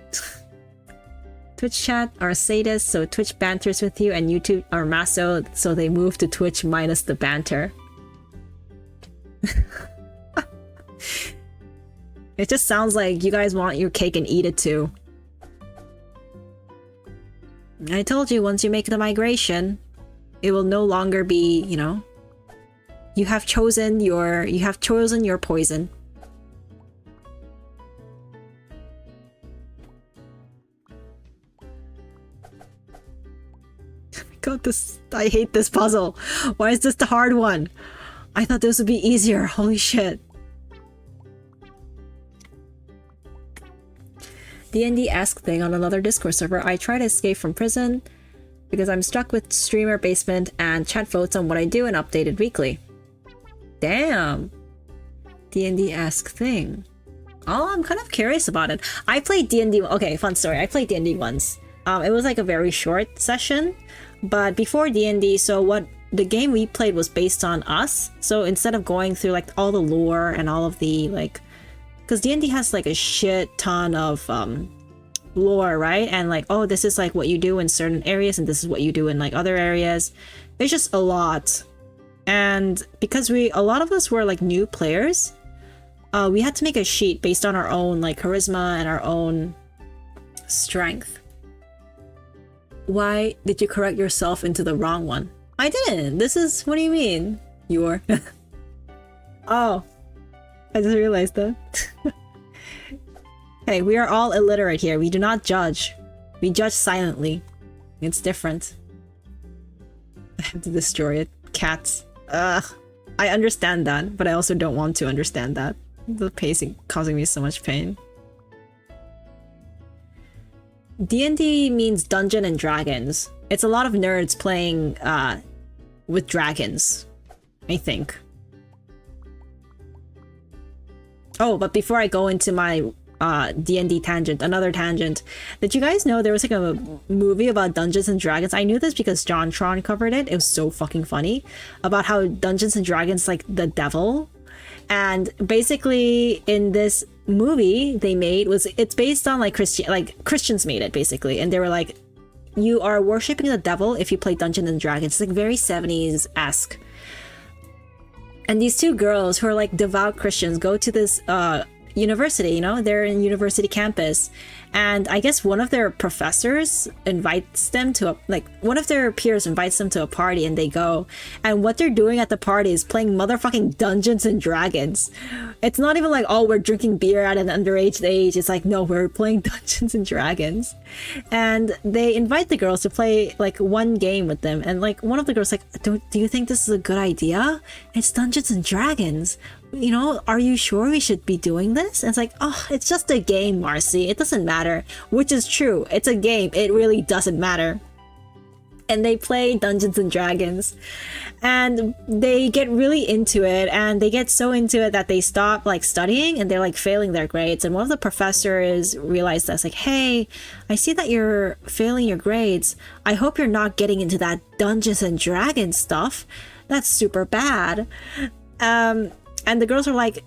Speaker 1: Twitch chat are sadists, so Twitch banters with you, and YouTube are maso, so they move to Twitch minus the banter. It just sounds like you guys want your cake and eat it too. I told you, once you make the migration, it will no longer be, you know, you have chosen your poison. God, I hate this puzzle. Why is this the hard one? I thought this would be easier. Holy shit. D&D-esque thing on another Discord server. I try to escape from prison because I'm stuck with streamer basement and chat votes on what I do and updated weekly. Damn. D&D-esque thing. Oh, I'm kind of curious about it. I played D&D. Okay, fun story. I played D&D once. It was like a very short session. But before D&D, so what the game we played was based on us. So instead of going through like all the lore and all of the like, because D&D has like a shit ton of lore, right? And like, oh, this is like what you do in certain areas and this is what you do in like other areas. It's just a lot. And because a lot of us were like new players, we had to make a sheet based on our own like charisma and our own strength. Why did you correct yourself into the wrong one? I didn't. This is, what do you mean? You are. Oh, I just realized that. Hey, we are all illiterate here. We do not judge. We judge silently. It's different. I have to destroy it. Cats. Ugh. I understand that, but I also don't want to understand that. The pacing causing me so much pain. D&D means Dungeon and Dragons. It's a lot of nerds playing with dragons, I think. Oh, but before I go into my D&D tangent, another tangent, did you guys know there was like a movie about Dungeons and Dragons? I knew this because John Tron covered it. It was so fucking funny about how Dungeons and Dragons like the devil. And basically in this movie they made it's based on like Christians made it basically, and they were like, you are worshipping the devil if you play Dungeons and Dragons. It's like very 70s-esque. And these two girls who are like devout Christians go to this university, you know, they're in university campus, and I guess one of their professors invites them to one of their peers invites them to a party, and they go, and what they're doing at the party is playing motherfucking Dungeons and Dragons. It's not even like, oh, we're drinking beer at an underage age. It's like, no, we're playing Dungeons and Dragons. And they invite the girls to play like one game with them, and like one of the girls like, do you think this is a good idea? It's Dungeons and Dragons. You know, are you sure we should be doing this? And it's like, oh, it's just a game, Marcy. It doesn't matter. Which is true. It's a game. It really doesn't matter. and they play Dungeons and Dragons, and they get really into it, and they get so into it that they stop like studying, and they're like failing their grades. And one of the professors realized that's like, hey, I see that you're failing your grades. I hope you're not getting into that Dungeons and Dragons stuff. That's super bad. And the girls are like,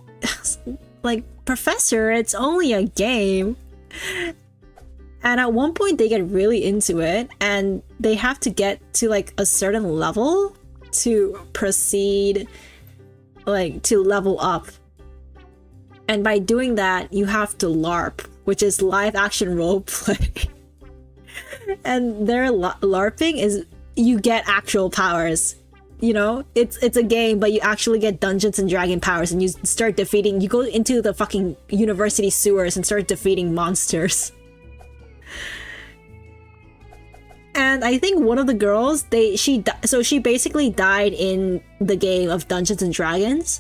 Speaker 1: professor, it's only a game. And at one point they get really into it, and they have to get to like a certain level to proceed, like to level up. And by doing that, you have to LARP, which is live action role play. And their LARPing is you get actual powers. You know, it's a game, but you actually get Dungeons and Dragon powers, and you start defeating. You go into the fucking university sewers and start defeating monsters. And I think one of the girls, she basically died in the game of Dungeons and Dragons.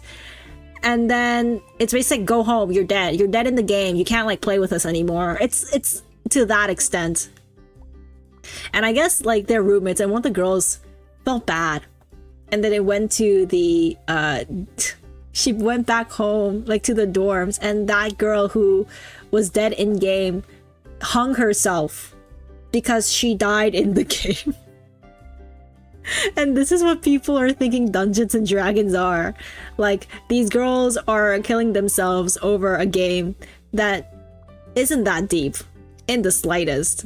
Speaker 1: And then it's basically go home, you're dead. You're dead in the game. You can't like play with us anymore. It's to that extent. And I guess like their roommates and one of the girls felt bad. And then it went to the she went back home, like to the dorms, and that girl who was dead in game hung herself because she died in the game. And this is what people are thinking Dungeons and Dragons are. Like, these girls are killing themselves over a game that isn't that deep in the slightest.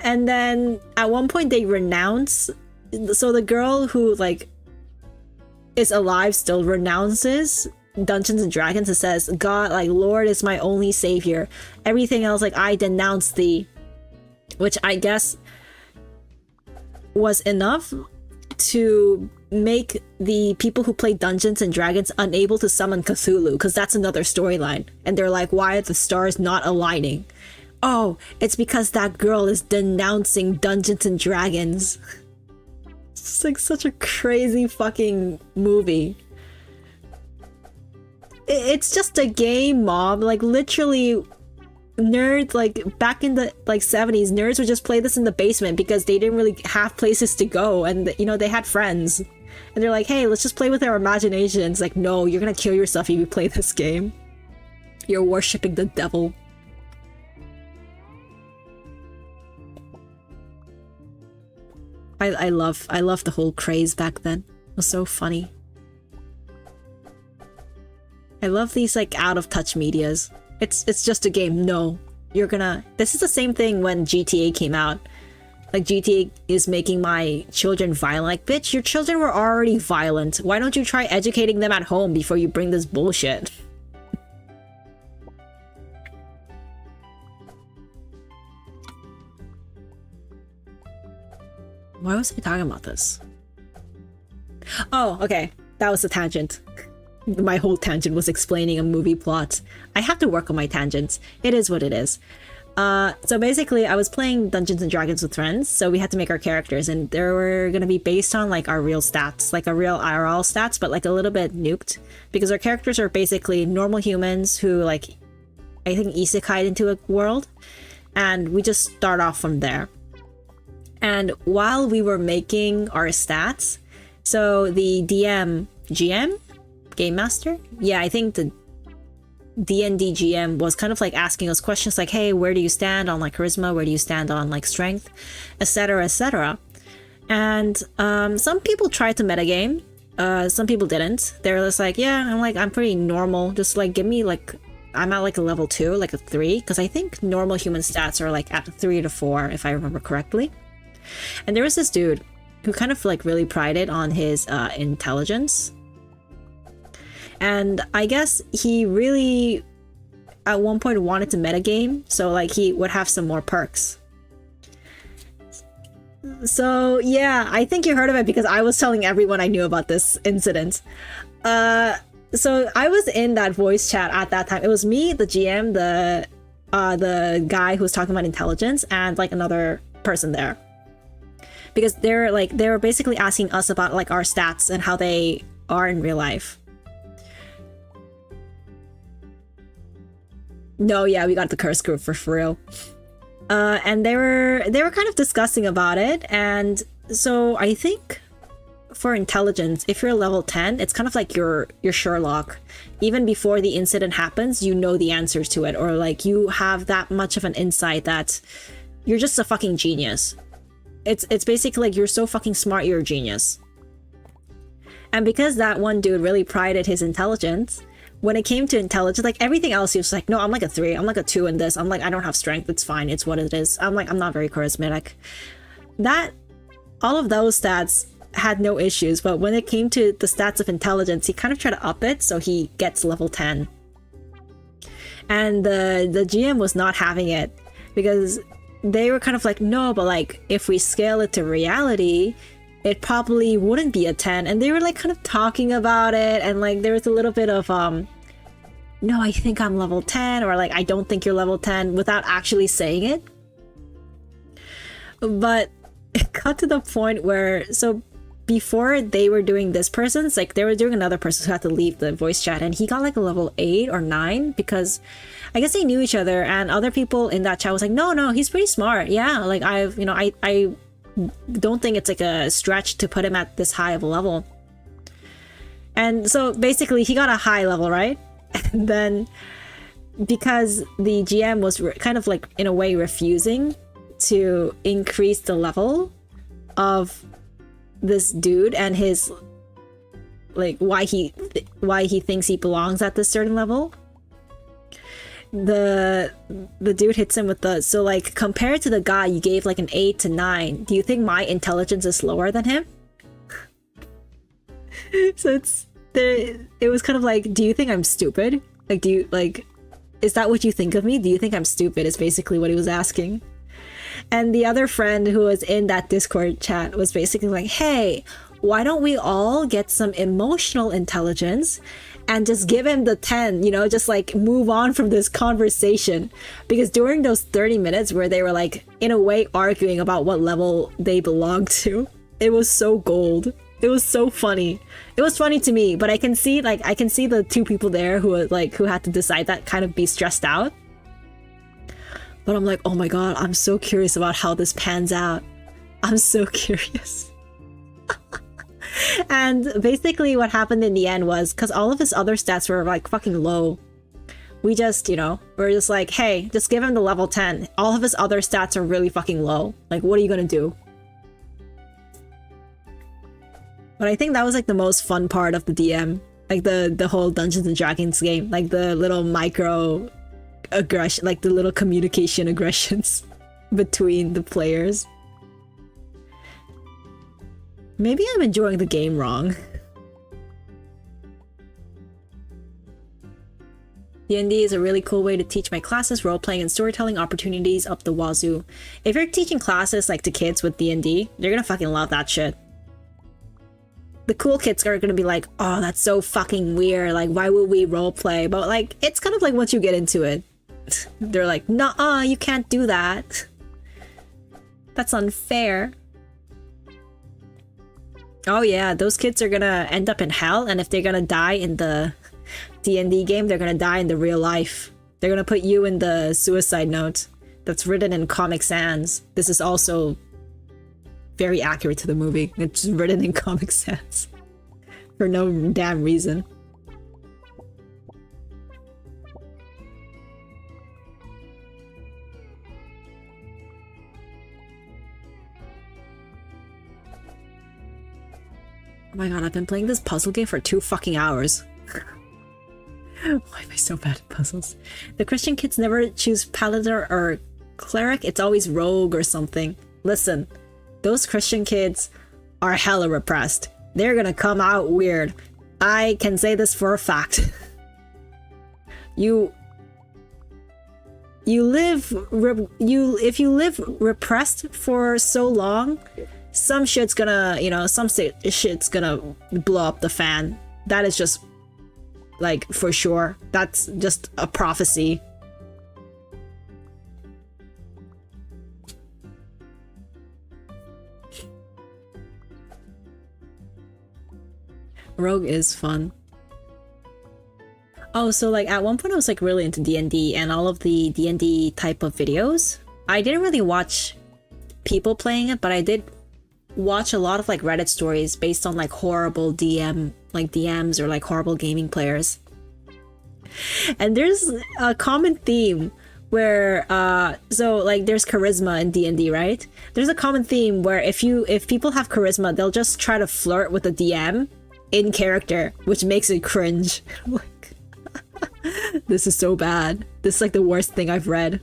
Speaker 1: And then at one point they renounce. So the girl who like is alive still renounces Dungeons and Dragons and says, God, like, Lord is my only savior. Everything else, like, I denounce thee. Which I guess was enough to make the people who play Dungeons and Dragons unable to summon Cthulhu, because that's another storyline. And they're like, why are the stars not aligning? Oh, it's because that girl is denouncing Dungeons and Dragons. It's like such a crazy fucking movie. It's just a game, Mom. Like, literally, nerds, like, back in the, like, 70s, nerds would just play this in the basement because they didn't really have places to go, and, you know, they had friends. And they're like, hey, let's just play with our imaginations. Like, no, you're gonna kill yourself if you play this game. You're worshipping the devil. I love the whole craze back then. It was so funny. I love these like out of touch medias. It's just a game. No, you're gonna. This is the same thing when GTA came out. Like, GTA is making my children violent. Like, bitch, your children were already violent. Why don't you try educating them at home before you bring this bullshit? Why was I talking about this? Oh, okay. That was a tangent. My whole tangent was explaining a movie plot. I have to work on my tangents. It is what it is. So basically, I was playing Dungeons and Dragons with friends, so we had to make our characters, and they were gonna be based on like our real stats, like a real IRL stats, but like a little bit nuked, because our characters are basically normal humans who like, I think, isekai'd into a world, and we just start off from there. And while we were making our stats, so the GM, Game Master? Yeah, I think the D&D GM was kind of like asking us questions like, hey, where do you stand on like charisma? Where do you stand on like strength? Etc, etc. And some people tried to metagame. Some people didn't. They were just like, yeah, I'm pretty normal. Just like give me like, I'm at like a level 2, like a 3. Because I think normal human stats are like at 3 to 4, if I remember correctly. And there was this dude who kind of like really prided on his intelligence. And I guess he really at one point wanted to metagame, so like he would have some more perks. So yeah, I think you heard of it because I was telling everyone I knew about this incident. So I was in that voice chat at that time. It was me, the GM, the guy who was talking about intelligence, and like another person there. Because they were basically asking us about like our stats and how they are in real life. No, yeah, we got the curse group for real. And they were kind of discussing about it, and so I think for intelligence, if you're level 10, it's kind of like your Sherlock. Even before the incident happens, you know the answers to it, or like you have that much of an insight that you're just a fucking genius. It's basically like you're so fucking smart, you're a genius. And because that one dude really prided his intelligence, when it came to intelligence, like everything else, he was like, no, I'm like a 3, I'm like a 2 in this. I'm like, I don't have strength, it's fine, it's what it is. I'm like, I'm not very charismatic. All of those stats had no issues, but when it came to the stats of intelligence, he kind of tried to up it, so he gets level 10. And the GM was not having it, because they were kind of like, no, but like, if we scale it to reality, it probably wouldn't be a 10. And they were like kind of talking about it, and like there was a little bit of no, I think I'm level 10, or like, I don't think you're level 10, without actually saying it. But it got to the point where, so before they were doing this person's, like they were doing another person who had to leave the voice chat, and he got like a level 8 or 9 because I guess they knew each other, and other people in that chat was like, no, he's pretty smart. Yeah, like I don't think it's like a stretch to put him at this high of a level. And so basically he got a high level, right? And then because the GM was kind of like in a way refusing to increase the level of this dude and his like why he thinks he belongs at this certain level, the dude hits him with the, so like compared to the guy you gave like an 8 to 9, do you think my intelligence is lower than him? So it was kind of like, do you think I'm stupid? Like, do you like, is that what you think of me? Do you think I'm stupid is basically what he was asking. And the other friend who was in that Discord chat was basically like, hey, why don't we all get some emotional intelligence and just give him the 10, you know, just like move on from this conversation. Because during those 30 minutes where they were like, in a way, arguing about what level they belonged to, it was so gold. It was so funny. It was funny to me, but I can see the two people there who had to decide that kind of be stressed out. But I'm like, oh my god, I'm so curious about how this pans out. I'm so curious. And basically what happened in the end was, because all of his other stats were like fucking low, we just, you know, we're just like, hey, just give him the level 10. All of his other stats are really fucking low. Like, what are you gonna do? But I think that was like the most fun part of the DM. Like the whole Dungeons and Dragons game. Like the little micro aggression, like the little communication aggressions between the players. Maybe I'm enjoying the game wrong. D&D is a really cool way to teach my classes role-playing and storytelling opportunities up the wazoo. If you're teaching classes like to kids with D&D, they're gonna fucking love that shit. The cool kids are gonna be like, oh, that's so fucking weird, like why would we roleplay? But like, it's kind of like once you get into it, they're like, nuh-uh, you can't do that. That's unfair. Oh yeah, those kids are gonna end up in hell, and if they're gonna die in the D&D game, they're gonna die in the real life. They're gonna put you in the suicide note that's written in Comic Sans. This is also very accurate to the movie. It's written in Comic Sans for no damn reason. Oh my god, I've been playing this puzzle game for 2 fucking hours. Why am I so bad at puzzles? The Christian kids never choose paladin or cleric, it's always rogue or something. Listen, those Christian kids are hella repressed. They're gonna come out weird. I can say this for a fact. If you live repressed for so long, some shit's gonna, you know, some shit's gonna blow up the fan. That is just, like, for sure. That's just a prophecy. Rogue is fun. Oh, so like at one point I was like really into D&D, and all of the D&D type of videos, I didn't really watch people playing it, but I did watch a lot of like Reddit stories based on like horrible DMs or like horrible gaming players. And there's a common theme where so like there's charisma in D&D, right? There's a common theme where if people have charisma, they'll just try to flirt with the DM in character, which makes it cringe. Like, this is so bad. This is like the worst thing I've read.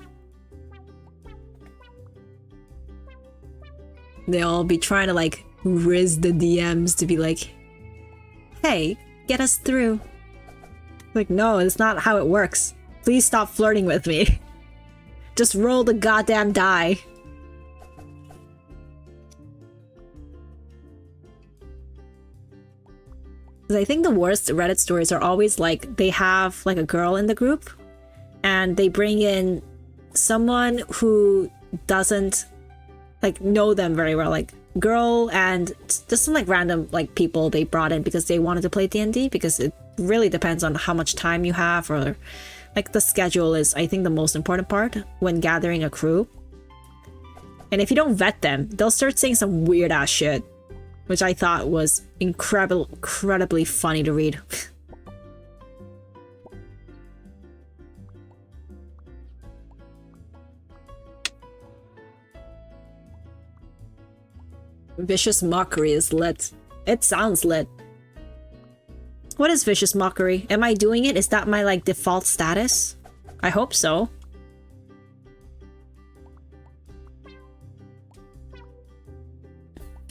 Speaker 1: They'll be trying to like riz the DMs to be like, hey, get us through. Like, no, it's not how it works. Please stop flirting with me. Just roll the goddamn die. I think the worst Reddit stories are always like they have like a girl in the group and they bring in someone who doesn't like know them very well, like girl and just some like random like people they brought in because they wanted to play D&D, because it really depends on how much time you have, or like the schedule is I think the most important part when gathering a crew. And if you don't vet them, they'll start saying some weird ass shit, which I thought was incredibly funny to read. Vicious Mockery is lit. It sounds lit. What is Vicious Mockery? Am I doing it? Is that my like default status? I hope so.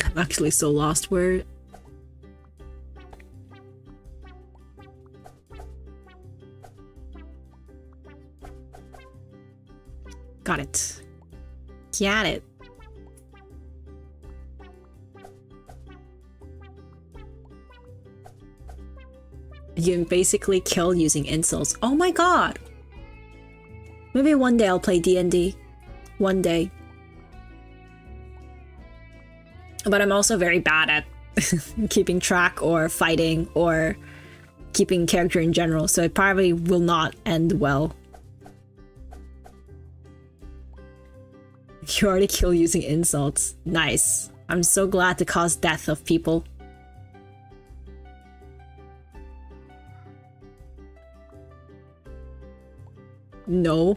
Speaker 1: I'm actually so lost. Where... Got it. Got it. You can basically kill using insults. Oh my god! Maybe one day I'll play D&D. One day. But I'm also very bad at keeping track or fighting or keeping character in general, so it probably will not end well. You already kill using insults. Nice. I'm so glad to cause death of people. No.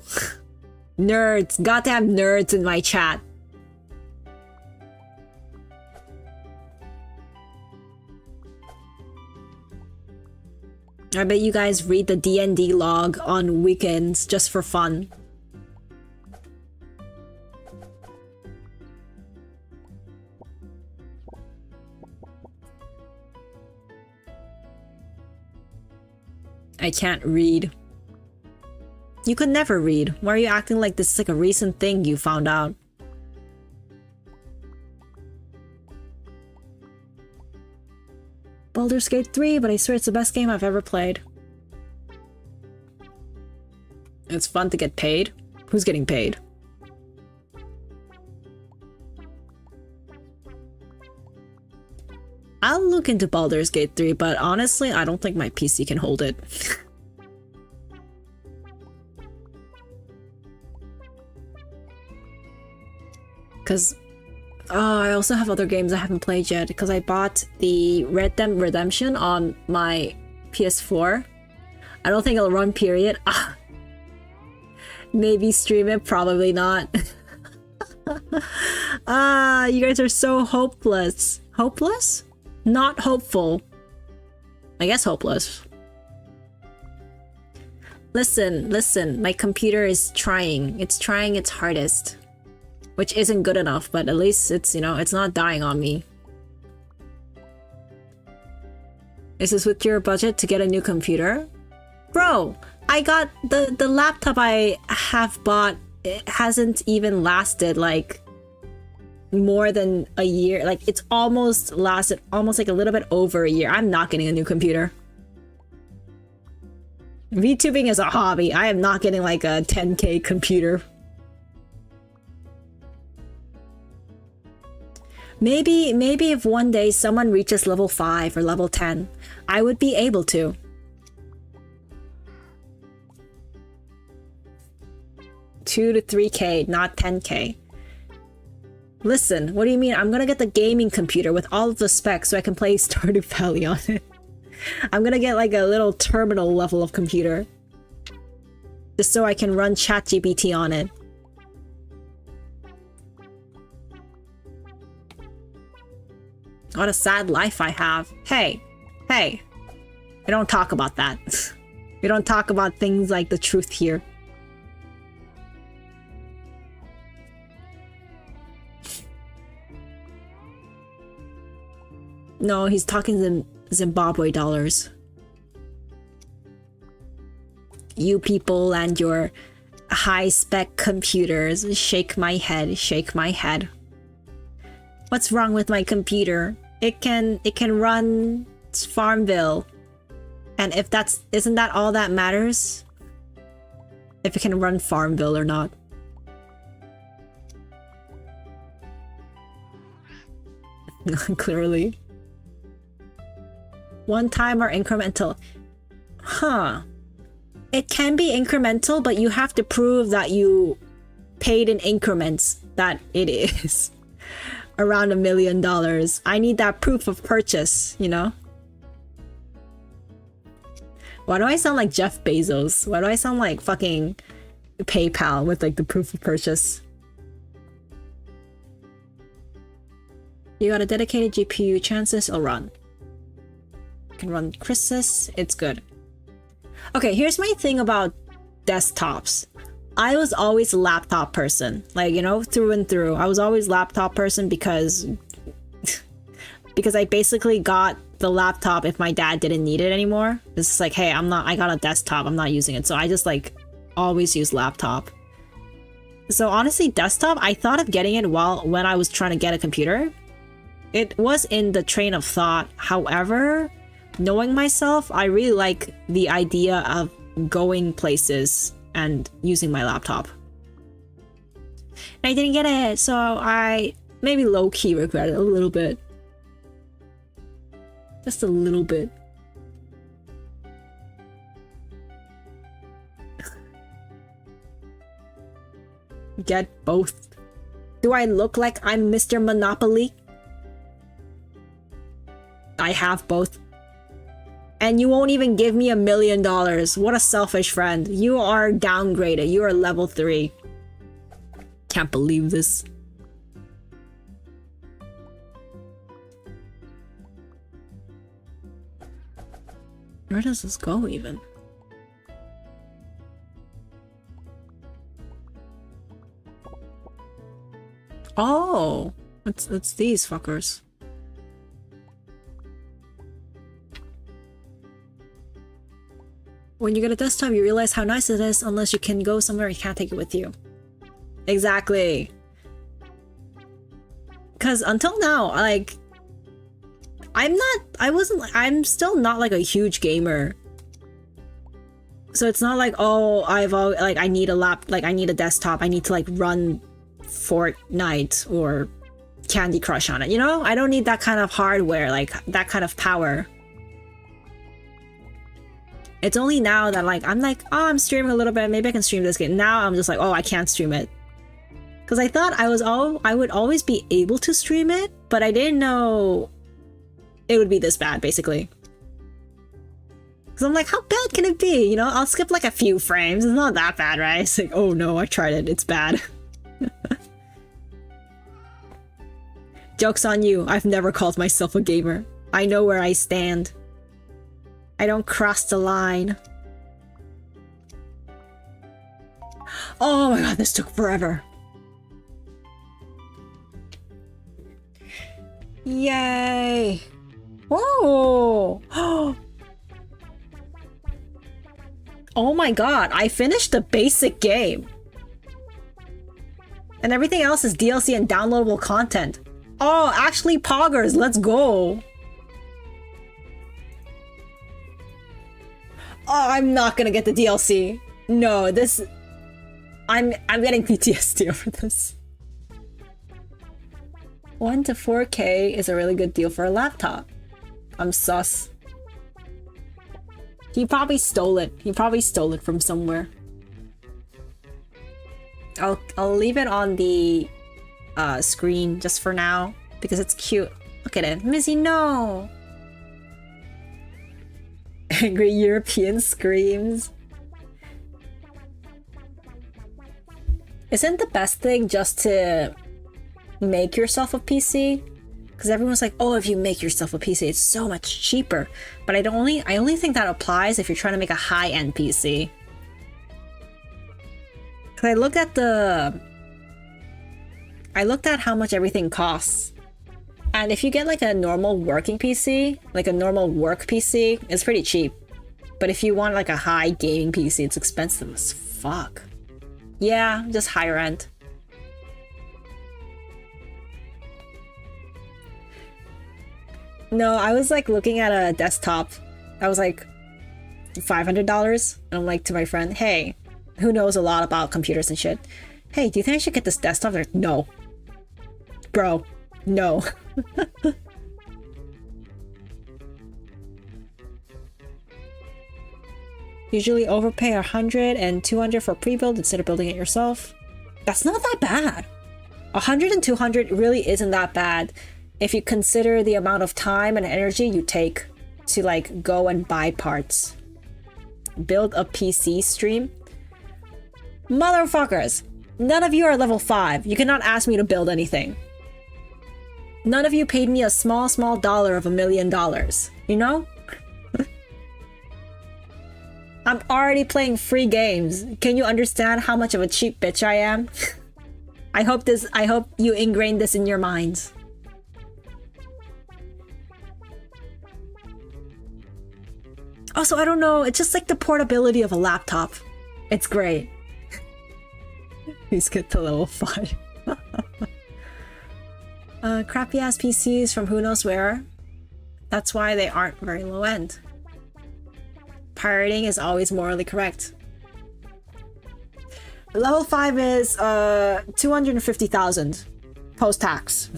Speaker 1: Nerds. Goddamn nerds in my chat. I bet you guys read the D&D log on weekends just for fun. I can't read. You could never read. Why are you acting like this is like a recent thing you found out? Baldur's Gate 3, but I swear it's the best game I've ever played. It's fun to get paid. Who's getting paid? I'll look into Baldur's Gate 3, but honestly, I don't think my PC can hold it. Because I also have other games I haven't played yet, because I bought the Red Dead Redemption on my PS4. I don't think it'll run, period. Maybe stream it, probably not. You guys are so hopeless. Hopeless? Not hopeful. I guess hopeless. Listen, my computer is trying. It's trying its hardest. Which isn't good enough, but at least it's, you know, it's not dying on me. Is this with your budget to get a new computer? Bro, I got the laptop I have bought, it hasn't even lasted like more than a year. Like it's almost lasted almost like a little bit over a year. I'm not getting a new computer. VTubing is a hobby. I am not getting like a 10K computer. Maybe if one day someone reaches level 5 or level 10, I would be able to. 2 to 3K, not 10K. Listen, what do you mean? I'm gonna get the gaming computer with all of the specs so I can play Stardew Valley on it. I'm gonna get like a little terminal level of computer. Just so I can run ChatGPT on it. What a sad life I have. Hey, hey. We don't talk about that. We don't talk about things like the truth here. No, he's talking Zimbabwe dollars. You people and your high-spec computers. Shake my head, shake my head. What's wrong with my computer? It can run Farmville. And if isn't that all that matters? If it can run Farmville or not. Clearly. One time or incremental. Huh. It can be incremental, but you have to prove that you paid in increments that it is around $1 million. I need that proof of purchase, you know? Why do I sound like Jeff Bezos? Why do I sound like fucking PayPal with like the proof of purchase? You got a dedicated GPU, chances it'll run. You can run Crysis, it's good. Okay, here's my thing about desktops. I was always a laptop person, like, you know, through and through. I was always laptop person because I basically got the laptop if my dad didn't need it anymore. It's just like, hey, I got a desktop, I'm not using it. So I just like always use laptop. So honestly, desktop, I thought of getting it when I was trying to get a computer. It was in the train of thought. However, knowing myself, I really like the idea of going places and using my laptop. And I didn't get it, so I maybe low-key regret it a little bit. Just a little bit. Get both. Do I look like I'm Mr. Monopoly? I have both. And you won't even give me $1 million. What a selfish friend. You are downgraded. You are level 3. Can't believe this. Where does this go even? Oh, it's these fuckers. When you get a desktop, you realize how nice it is unless you can go somewhere you can't take it with you. Exactly. Because until now, like, I'm still not like a huge gamer. So it's not like, oh, I need I need a desktop. I need to like run Fortnite or Candy Crush on it, you know? I don't need that kind of hardware, like that kind of power. It's only now that like I'm like, oh, I'm streaming a little bit, maybe I can stream this game. Now I'm just like, oh, I can't stream it. Because I thought I would always be able to stream it, but I didn't know it would be this bad, basically. Because I'm like, how bad can it be? You know, I'll skip like a few frames. It's not that bad, right? It's like, oh no, I tried it. It's bad. Joke's on you. I've never called myself a gamer. I know where I stand. I don't cross the line. Oh my god, this took forever. Yay! Whoa! Oh my god, I finished the basic game. And everything else is DLC and downloadable content. Oh, actually poggers, let's go! Oh, I'm not gonna get the DLC. No, this... I'm getting PTSD over this. 1 to 4K is a really good deal for a laptop. I'm sus. He probably stole it. He probably stole it from somewhere. I'll leave it on the screen just for now because it's cute. Look at it. Missy, no! Angry European screams. Isn't the best thing just to make yourself a PC? Because everyone's like, oh, if you make yourself a PC, it's so much cheaper. But I only think that applies if you're trying to make a high-end PC. Because I looked at how much everything costs. And if you get like a normal working PC, like a normal work PC, it's pretty cheap. But if you want like a high gaming PC, it's expensive as fuck. Yeah, just higher end. No, I was like looking at a desktop. I was like $500. And I'm like to my friend, hey, who knows a lot about computers and shit? Hey, do you think I should get this desktop? They're like, no. Bro, no. Usually overpay 100 and 200 for pre-build instead of building it yourself. That's not that bad. 100 and 200 really isn't that bad if you consider the amount of time and energy you take to like go and buy parts. Build a PC stream. Motherfuckers, none of you are level 5. You cannot ask me to build anything. None of you paid me a small dollar of $1 million. You know? I'm already playing free games. Can you understand how much of a cheap bitch I am? I hope you ingrain this in your minds. Also, I don't know, it's just like the portability of a laptop. It's great. Please get to level 5. Crappy ass PCs from who knows where. That's why they aren't very low end. Pirating is always morally correct. Level 5 is 250,000 post-tax.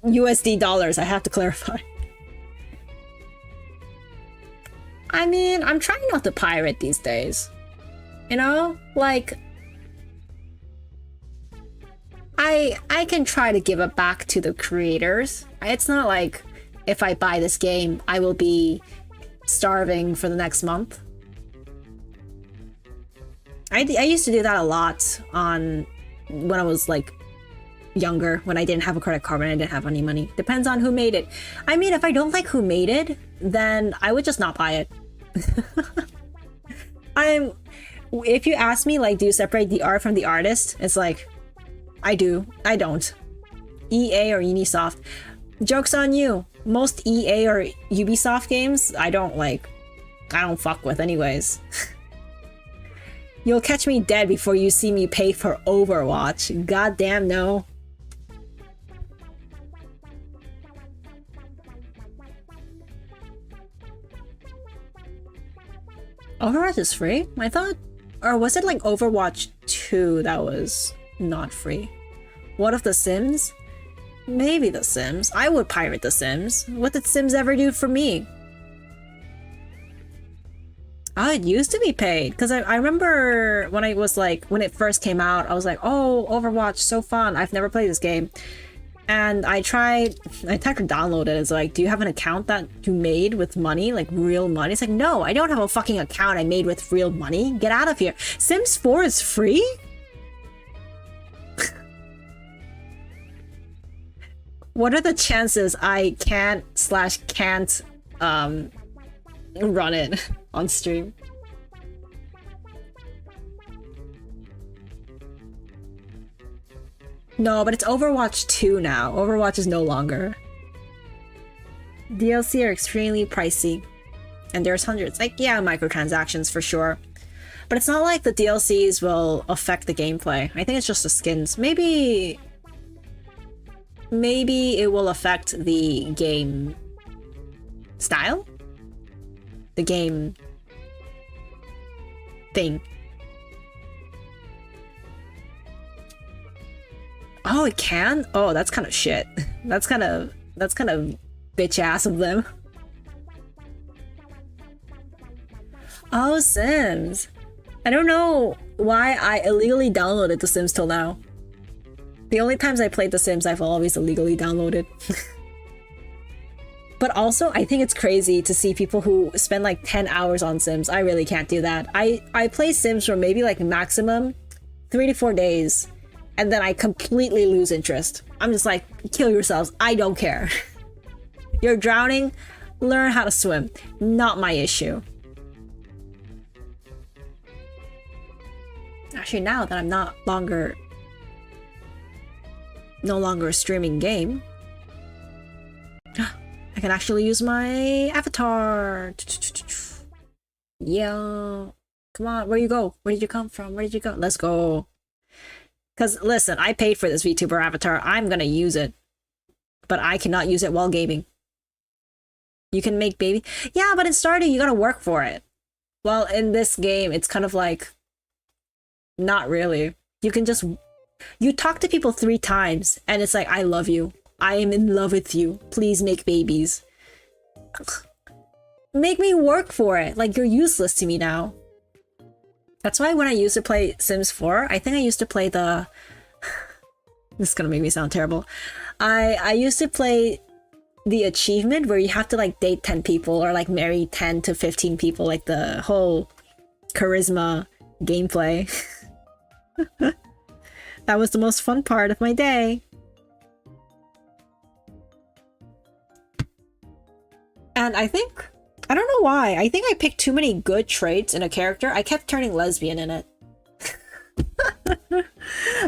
Speaker 1: USD dollars, I have to clarify. I mean, I'm trying not to pirate these days. You know? Like, I can try to give it back to the creators. It's not like if I buy this game, I will be starving for the next month. I used to do that a lot on when I was like younger, when I didn't have a credit card, when I didn't have any money. Depends on who made it. I mean, if I don't like who made it, then I would just not buy it. If you ask me, like, do you separate the art from the artist? It's like, I do. I don't. EA or Ubisoft. Joke's on you. Most EA or Ubisoft games, I don't fuck with anyways. You'll catch me dead before you see me pay for Overwatch. Goddamn no. Overwatch is free? I thought... Or was it like Overwatch 2 that was not free? What of The Sims? Maybe The Sims. I would pirate The Sims. What did Sims ever do for me? Oh, it used to be paid. Because I remember when I was like... When it first came out, I was like, oh, Overwatch, so fun. I've never played this game. And I tried to download it. It's like, do you have an account that you made with money? Like real money? It's like, no, I don't have a fucking account I made with real money. Get out of here. Sims 4 is free? What are the chances I can't run it on stream? No, but it's Overwatch 2 now. Overwatch is no longer. DLC are extremely pricey. And there's hundreds. Like, yeah, microtransactions for sure. But it's not like the DLCs will affect the gameplay. I think it's just the skins. Maybe it will affect the game style? The game thing. Oh, it can? Oh, that's kind of shit. That's kind of bitch ass of them. Oh, Sims. I don't know why I illegally downloaded The Sims till now. The only times I played The Sims, I've always illegally downloaded. But also, I think it's crazy to see people who spend like 10 hours on Sims. I really can't do that. I play Sims for maybe like maximum 3 to 4 days, and then I completely lose interest. I'm just like, kill yourselves. I don't care. You're drowning, learn how to swim. Not my issue. Actually, now that I'm no longer a streaming game, I can actually use my avatar. Yeah. Come on, where do you go? Where did you come from? Where did you go? Let's go. Because, listen, I paid for this VTuber avatar. I'm gonna use it. But I cannot use it while gaming. You can make baby. Yeah, but in Stardew, you gotta work for it. Well, in this game, it's kind of like... Not really. You can just... You talk to people 3 times, and it's like, I love you. I am in love with you. Please make babies. Make me work for it. Like, you're useless to me now. That's why when I used to play Sims 4, I think I used to play the... This is gonna make me sound terrible. I used to play the achievement where you have to like date 10 people or like marry 10 to 15 people, like the whole charisma gameplay. That was the most fun part of my day. And I think, I don't know why, I think I picked too many good traits in a character. I kept turning lesbian in it.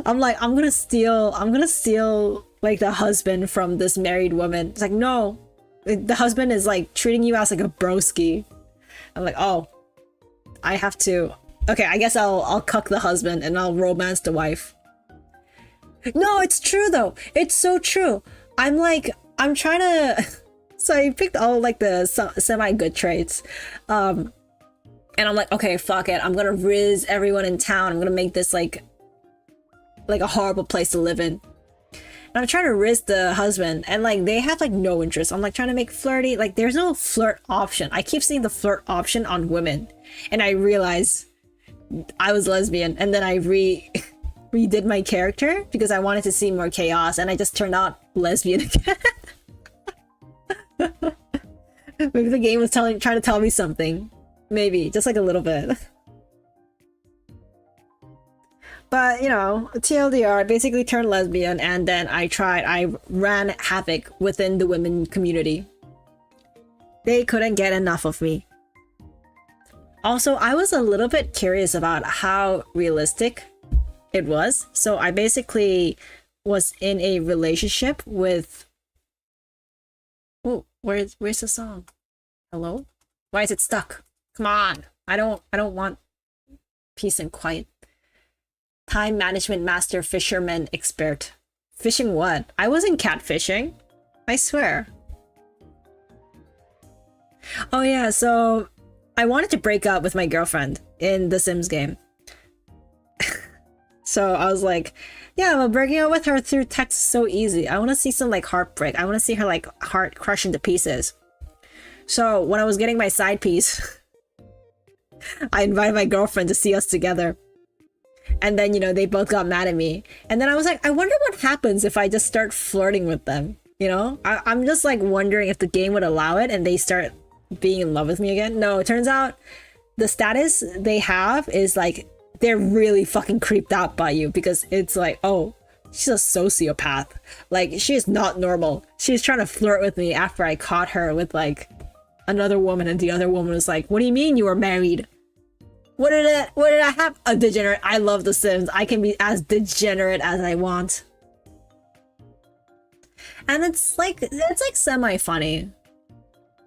Speaker 1: I'm like, I'm gonna steal like the husband from this married woman. It's like, no, the husband is like treating you as like a broski. I'm like, oh, I have to, okay, I guess I'll cuck the husband and I'll romance the wife. No, it's true though. It's so true. I'm like, I'm trying to... So I picked all like the semi-good traits. And I'm like, okay, fuck it. I'm gonna riz everyone in town. I'm gonna make this like a horrible place to live in. And I'm trying to riz the husband, and like they have like no interest. I'm like trying to make flirty, like there's no flirt option. I keep seeing the flirt option on women, and I realize I was lesbian, and then I redid my character because I wanted to see more chaos, and I just turned out lesbian again. Maybe the game was trying to tell me something. Maybe, just like a little bit. But, you know, TLDR, I basically turned lesbian, and then I ran havoc within the women community. They couldn't get enough of me. Also, I was a little bit curious about how realistic it was. So I basically was in a relationship with... Oh, where's the song? Hello? Why is it stuck? Come on. I don't want peace and quiet. Time management master, fisherman expert. Fishing what? I wasn't catfishing. I swear. Oh yeah, so I wanted to break up with my girlfriend in the Sims game. So I was like, yeah, but breaking up with her through text is so easy. I want to see some like heartbreak. I want to see her like heart crush into pieces. So when I was getting my side piece, I invited my girlfriend to see us together. And then, you know, they both got mad at me. And then I was like, I wonder what happens if I just start flirting with them. You know, I'm just like wondering if the game would allow it and they start being in love with me again. No, it turns out the status they have is like, they're really fucking creeped out by you because it's like, oh, she's a sociopath. Like, she is not normal. She's trying to flirt with me after I caught her with like another woman, and the other woman was like, what do you mean you were married? What did I have? A degenerate. I love The Sims. I can be as degenerate as I want. And it's like semi-funny.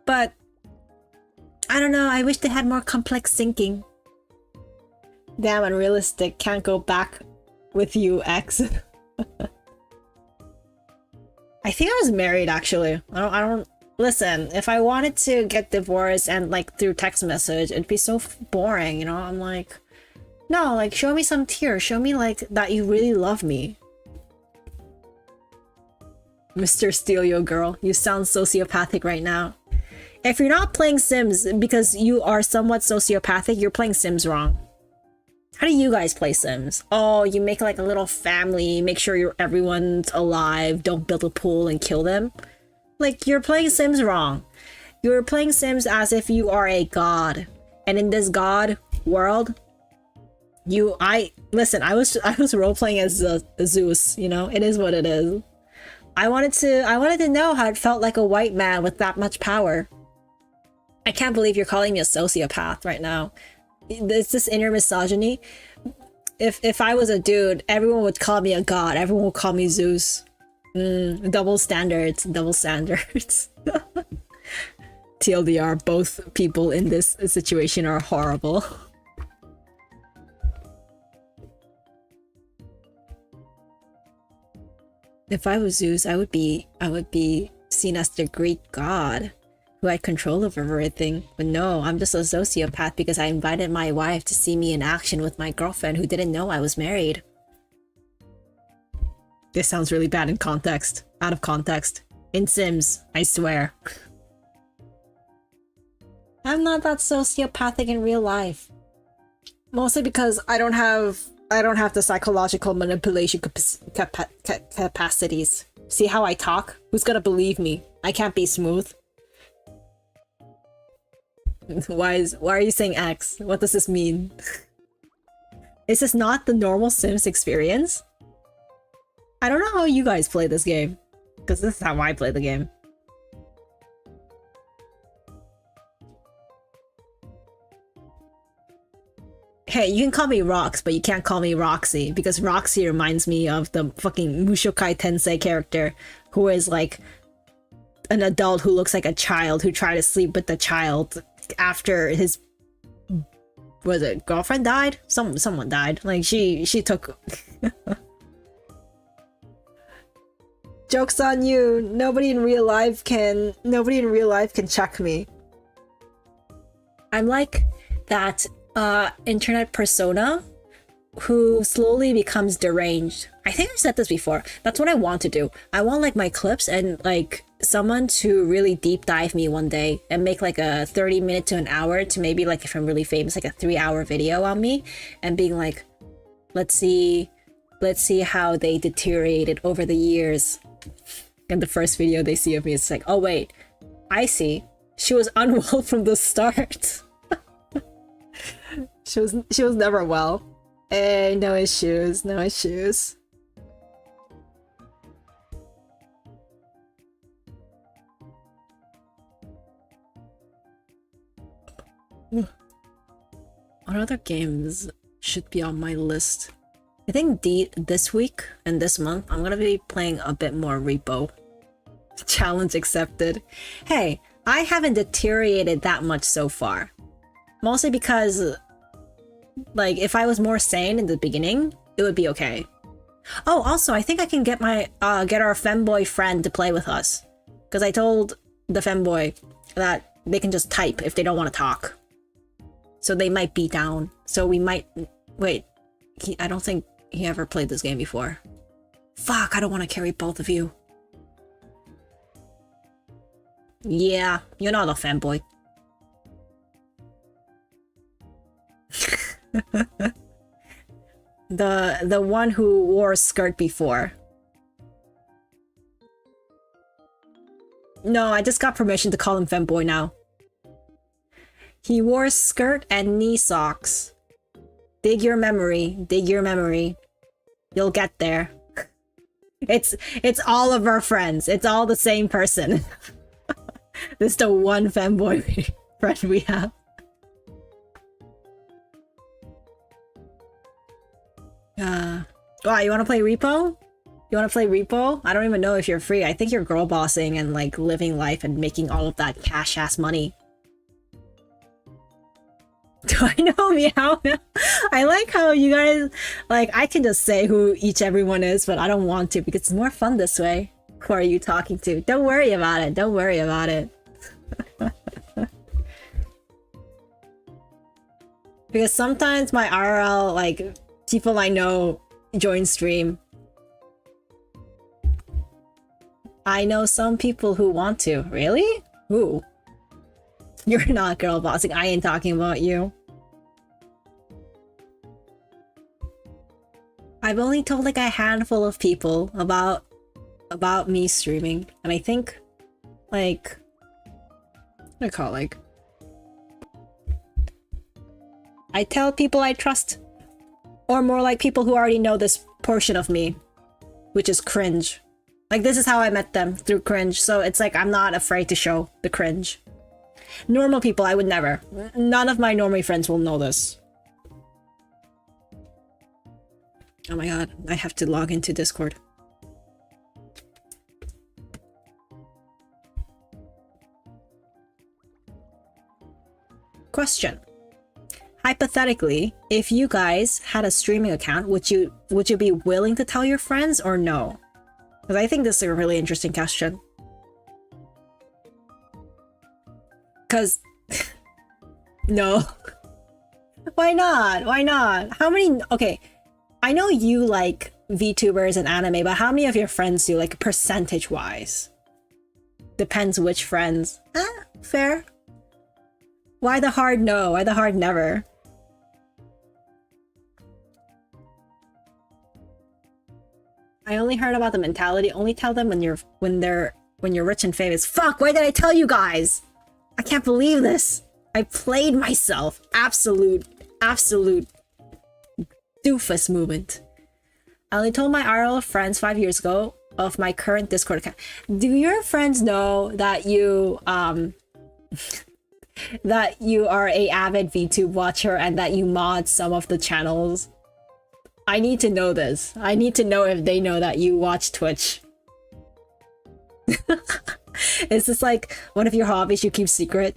Speaker 1: But I don't know, I wish they had more complex thinking. Damn unrealistic, can't go back with you, ex. I think I was married actually. I don't listen, if I wanted to get divorced and like through text message, it'd be so boring, you know? I'm like, no, like show me some tears, show me like that you really love me. Mr. Steelio girl, you sound sociopathic right now. If you're not playing Sims because you are somewhat sociopathic, you're playing Sims wrong. How do you guys play Sims? Oh, you make like a little family, make sure everyone's alive, don't build a pool and kill them. Like, you're playing Sims wrong. You're playing Sims as if you are a god. And in this god world, listen, I was role-playing as Zeus, you know? It is what it is. I wanted to know how it felt like a white man with that much power. I can't believe you're calling me a sociopath right now. It's this inner misogyny. If I was a dude, everyone would call me a god. Everyone would call me Zeus. Double standards. Double standards. TLDR, both people in this situation are horrible. If I was Zeus, I would be seen as the Greek god who had control over everything. But no, I'm just a sociopath because I invited my wife to see me in action with my girlfriend who didn't know I was married. This sounds really bad in context. Out of context. In Sims, I swear. I'm not that sociopathic in real life. Mostly because I don't have the psychological manipulation capacities. See how I talk? Who's gonna believe me? I can't be smooth. Why are you saying X? What does this mean? Is this not the normal Sims experience? I don't know how you guys play this game, because this is how I play the game. Hey, you can call me Rox, but you can't call me Roxy, because Roxy reminds me of the fucking Mushokai Tensei character, who is like an adult who looks like a child who tried to sleep with the child after his girlfriend died? Someone died. Like she took Joke's on you. Nobody in real life can check me. I'm like that internet persona who slowly becomes deranged. I think I've said this before. That's what I want to do. I want like my clips and like someone to really deep dive me one day and make like a 30-minute to an hour to maybe like, if I'm really famous, like a 3-hour video on me and being like, let's see how they deteriorated over the years. And the first video they see of me is like, oh wait, I see. She was unwell from the start. She was never well. Hey, no issues, no issues. What other games should be on my list? I think this week and this month, I'm gonna be playing a bit more Repo. Challenge accepted. Hey, I haven't deteriorated that much so far. Mostly because, like, if I was more sane in the beginning, it would be okay. Oh, also, I think I can get our femboy friend to play with us. Because I told the femboy that they can just type if they don't want to talk. So they might be down. So we might... Wait, I don't think he ever played this game before. Fuck, I don't want to carry both of you. Yeah, you're not a fanboy. The one who wore a skirt before. No, I just got permission to call him femboy now. He wore a skirt and knee socks. Dig your memory, dig your memory. You'll get there. It's all of our friends. It's all the same person. This is the one femboy friend we have. Wow, you want to play Repo? You want to play Repo? I don't even know if you're free. I think you're girl bossing and like living life and making all of that cash ass money. Do I know Meow? I like how you guys, like, I can just say who everyone is, but I don't want to because it's more fun this way. Who are you talking to? Don't worry about it. Don't worry about it. Because sometimes my IRL, like, people I know join stream. I know some people who want to. Really? Who? You're not girl bossing. I ain't talking about you. I've only told like a handful of people about me streaming, and I think like what do I call it? Like I tell people I trust, or more like people who already know this portion of me, which is cringe. Like this is how I met them, through cringe, so it's like I'm not afraid to show the cringe. Normal people, I would never. None of my normie friends will know this. Oh my god, I have to log into Discord. Question. Hypothetically, if you guys had a streaming account, would you be willing to tell your friends or no? Because I think this is a really interesting question. Because no. Why not? Why not? How many? Okay, I know you like VTubers and anime, but how many of your friends do, like percentage wise? Depends which friends. Fair. Why the hard no? Why the hard never? I only heard about the mentality. Only tell them when you're rich and famous. Fuck, why did I tell you guys? I can't believe this. I played myself. Absolute doofus movement. I only told my IRL friends 5 years ago of my current Discord account. Do your friends know that you that you are a avid VTube watcher and that you mod some of the channels? I need to know this. I need to know if they know that you watch Twitch. Is this like one of your hobbies you keep secret?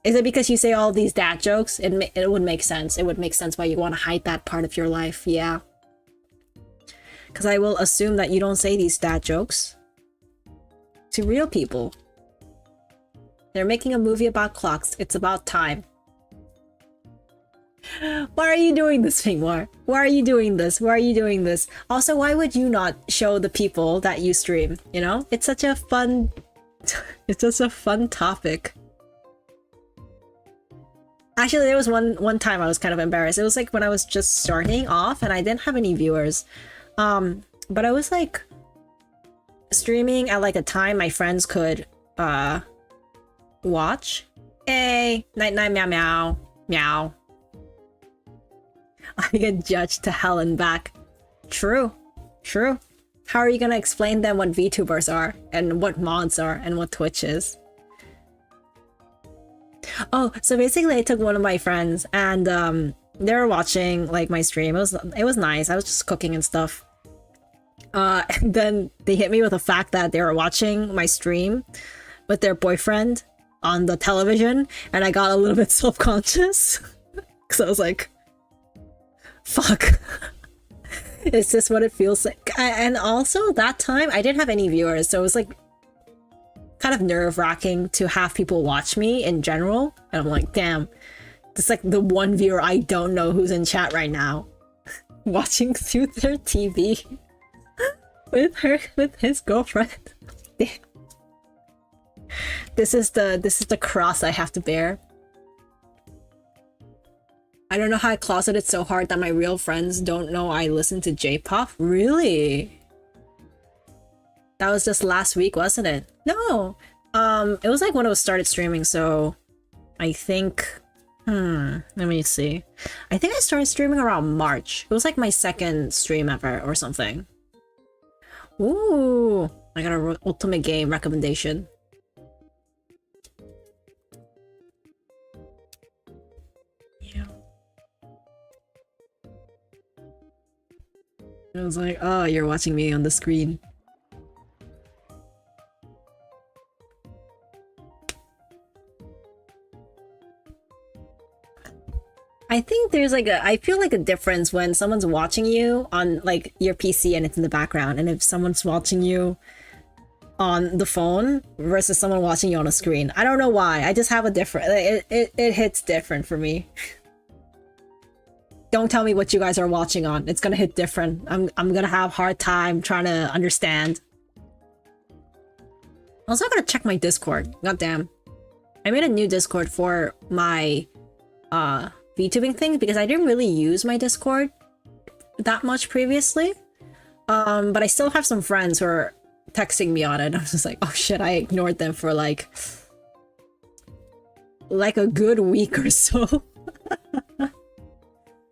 Speaker 1: Is it because you say all these dad jokes? It would make sense. It would make sense why you want to hide that part of your life. Yeah. Because I will assume that you don't say these dad jokes to real people. They're making a movie about clocks. It's about time. Why are you doing this, Fingwar? Why are you doing this? Why are you doing this? Also, why would you not show the people that you stream? You know? It's such a fun... it's just a fun topic. Actually, there was one time I was kind of embarrassed. It was like when I was just starting off and I didn't have any viewers. But I was like streaming at like a time my friends could watch. Hey, night night meow meow meow. I get judged to hell and back. True. True. How are you gonna explain them what VTubers are and what mods are and what Twitch is? Oh, so basically I took one of my friends and they were watching like my stream. It was nice. I was just cooking and stuff. And then they hit me with the fact that they were watching my stream with their boyfriend on the television, and I got a little bit self-conscious because I was like, fuck. Is this what it feels like? And also that time I didn't have any viewers, so it was like kind of nerve-wracking to have people watch me in general. And I'm like, damn, it's like the one viewer I don't know who's in chat right now watching through their TV with his girlfriend. This is the cross I have to bear. I don't know how I closeted so hard that my real friends don't know I listen to J-pop. Really? That was just last week, wasn't it? No. It was like when I was started streaming, so I think let me see. I think I started streaming around March. It was like my second stream ever or something. Ooh, I got an ultimate game recommendation. I was like, oh, you're watching me on the screen. I think there's like I feel like a difference when someone's watching you on like your PC and it's in the background, and if someone's watching you on the phone versus someone watching you on a screen. I don't know why. I just have a different, it hits different for me. Don't tell me what you guys are watching on. It's gonna hit different. I'm gonna have a hard time trying to understand. I was not gonna check my Discord. Goddamn. I made a new Discord for my VTubing thing because I didn't really use my Discord that much previously. But I still have some friends who are texting me on it. I was just like, oh shit, I ignored them for like a good week or so.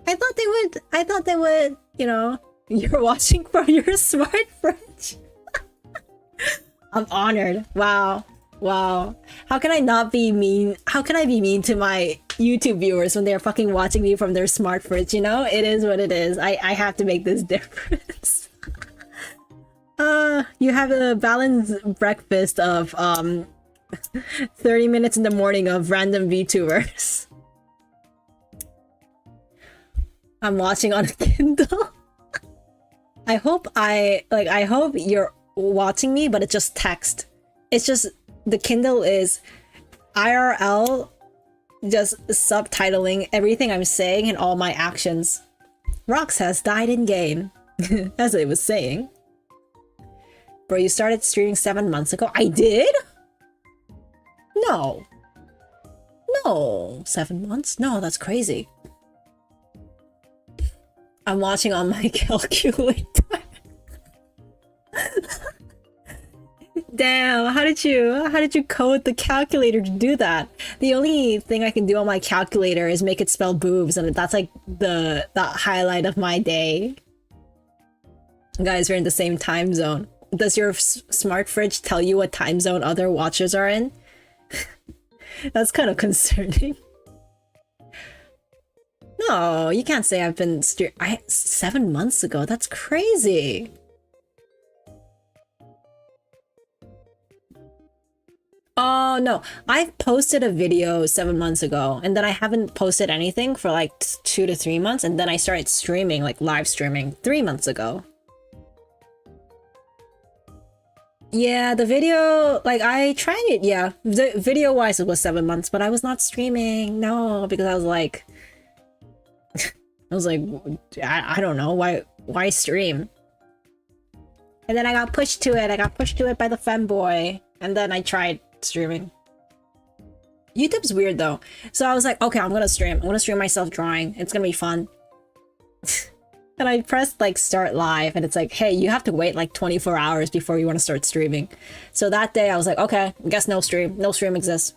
Speaker 1: I thought they would, you know, you're watching from your smart fridge. I'm honored. Wow. Wow. How can I not be mean? How can I be mean to my YouTube viewers when they're fucking watching me from their smart fridge, you know? It is what it is. I have to make this difference. You have a balanced breakfast of 30 minutes in the morning of random VTubers. I'm watching on a Kindle. I hope you're watching me, but it's just text. It's just the Kindle is IRL, just subtitling everything I'm saying and all my actions. Rox has died in game, as I was saying. Bro, you started streaming 7 months ago? I did? No. No. 7 months? No, that's crazy. I'm watching on my calculator. Damn, how did you code the calculator to do that? The only thing I can do on my calculator is make it spell boobs, and that's like the highlight of my day. Guys, we're in the same time zone. Does your smart fridge tell you what time zone other watchers are in? That's kind of concerning. No, you can't say I've been 7 months ago. That's crazy. Oh no, I've posted a video 7 months ago, and then I haven't posted anything for like 2 to 3 months, and then I started streaming, like live streaming 3 months ago. Yeah, the video, like I tried it, yeah. The video wise it was 7 months, but I was not streaming. No, because I was like I don't know, why stream? And then I got pushed to it. I got pushed to it by the femboy, and then I tried streaming. YouTube's weird though. So I was like, okay, I'm gonna stream myself drawing. It's gonna be fun. And I pressed like start live, and it's like, hey, you have to wait like 24 hours before you want to start streaming. So that day I was like, okay, I guess no stream exists.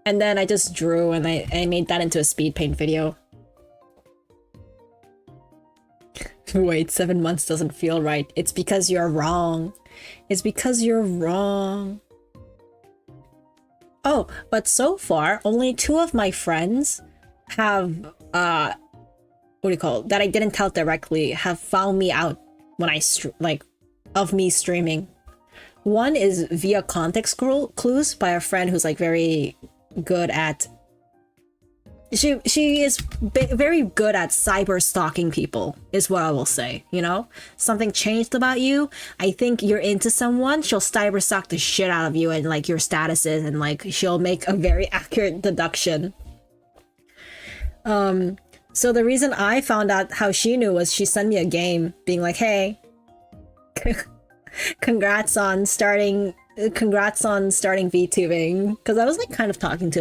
Speaker 1: And then I just drew, and I made that into a speed paint video. Wait, 7 months doesn't feel right. It's because you're wrong. It's because you're wrong. Oh, but so far, only 2 of my friends have, what do you call it? That I didn't tell directly, have found me out when I, of me streaming. One is via context clues by a friend who's like very good at, she is very good at cyber stalking people, is what I will say, you know? Something changed about you, I think you're into someone, she'll cyber stalk the shit out of you and like your statuses, and like she'll make a very accurate deduction. So the reason I found out how she knew was she sent me a game being like, hey, congrats on starting VTubing, because I was like kind of talking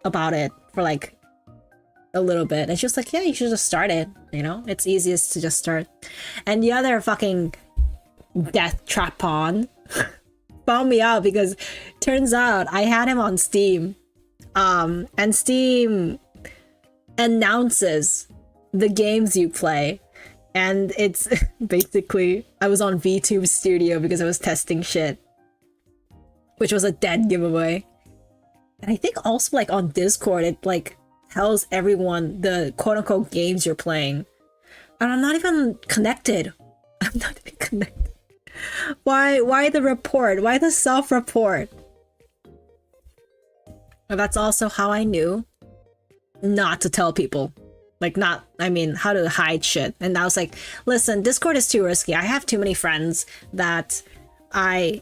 Speaker 1: about it for like a little bit, and she was like, yeah, you should just start it, you know, it's easiest to just start. And the other fucking death trap pawn found me out because turns out I had him on Steam, and Steam announces the games you play, and it's basically, I was on VTube Studio because I was testing shit, which was a dead giveaway. And I think also like on Discord it like tells everyone the quote-unquote games you're playing, and I'm not even connected. I'm not even connected. Why the report? Why the self-report? Well, that's also how I knew not to tell people. Like how to hide shit. And I was like, listen, Discord is too risky. I have too many friends that I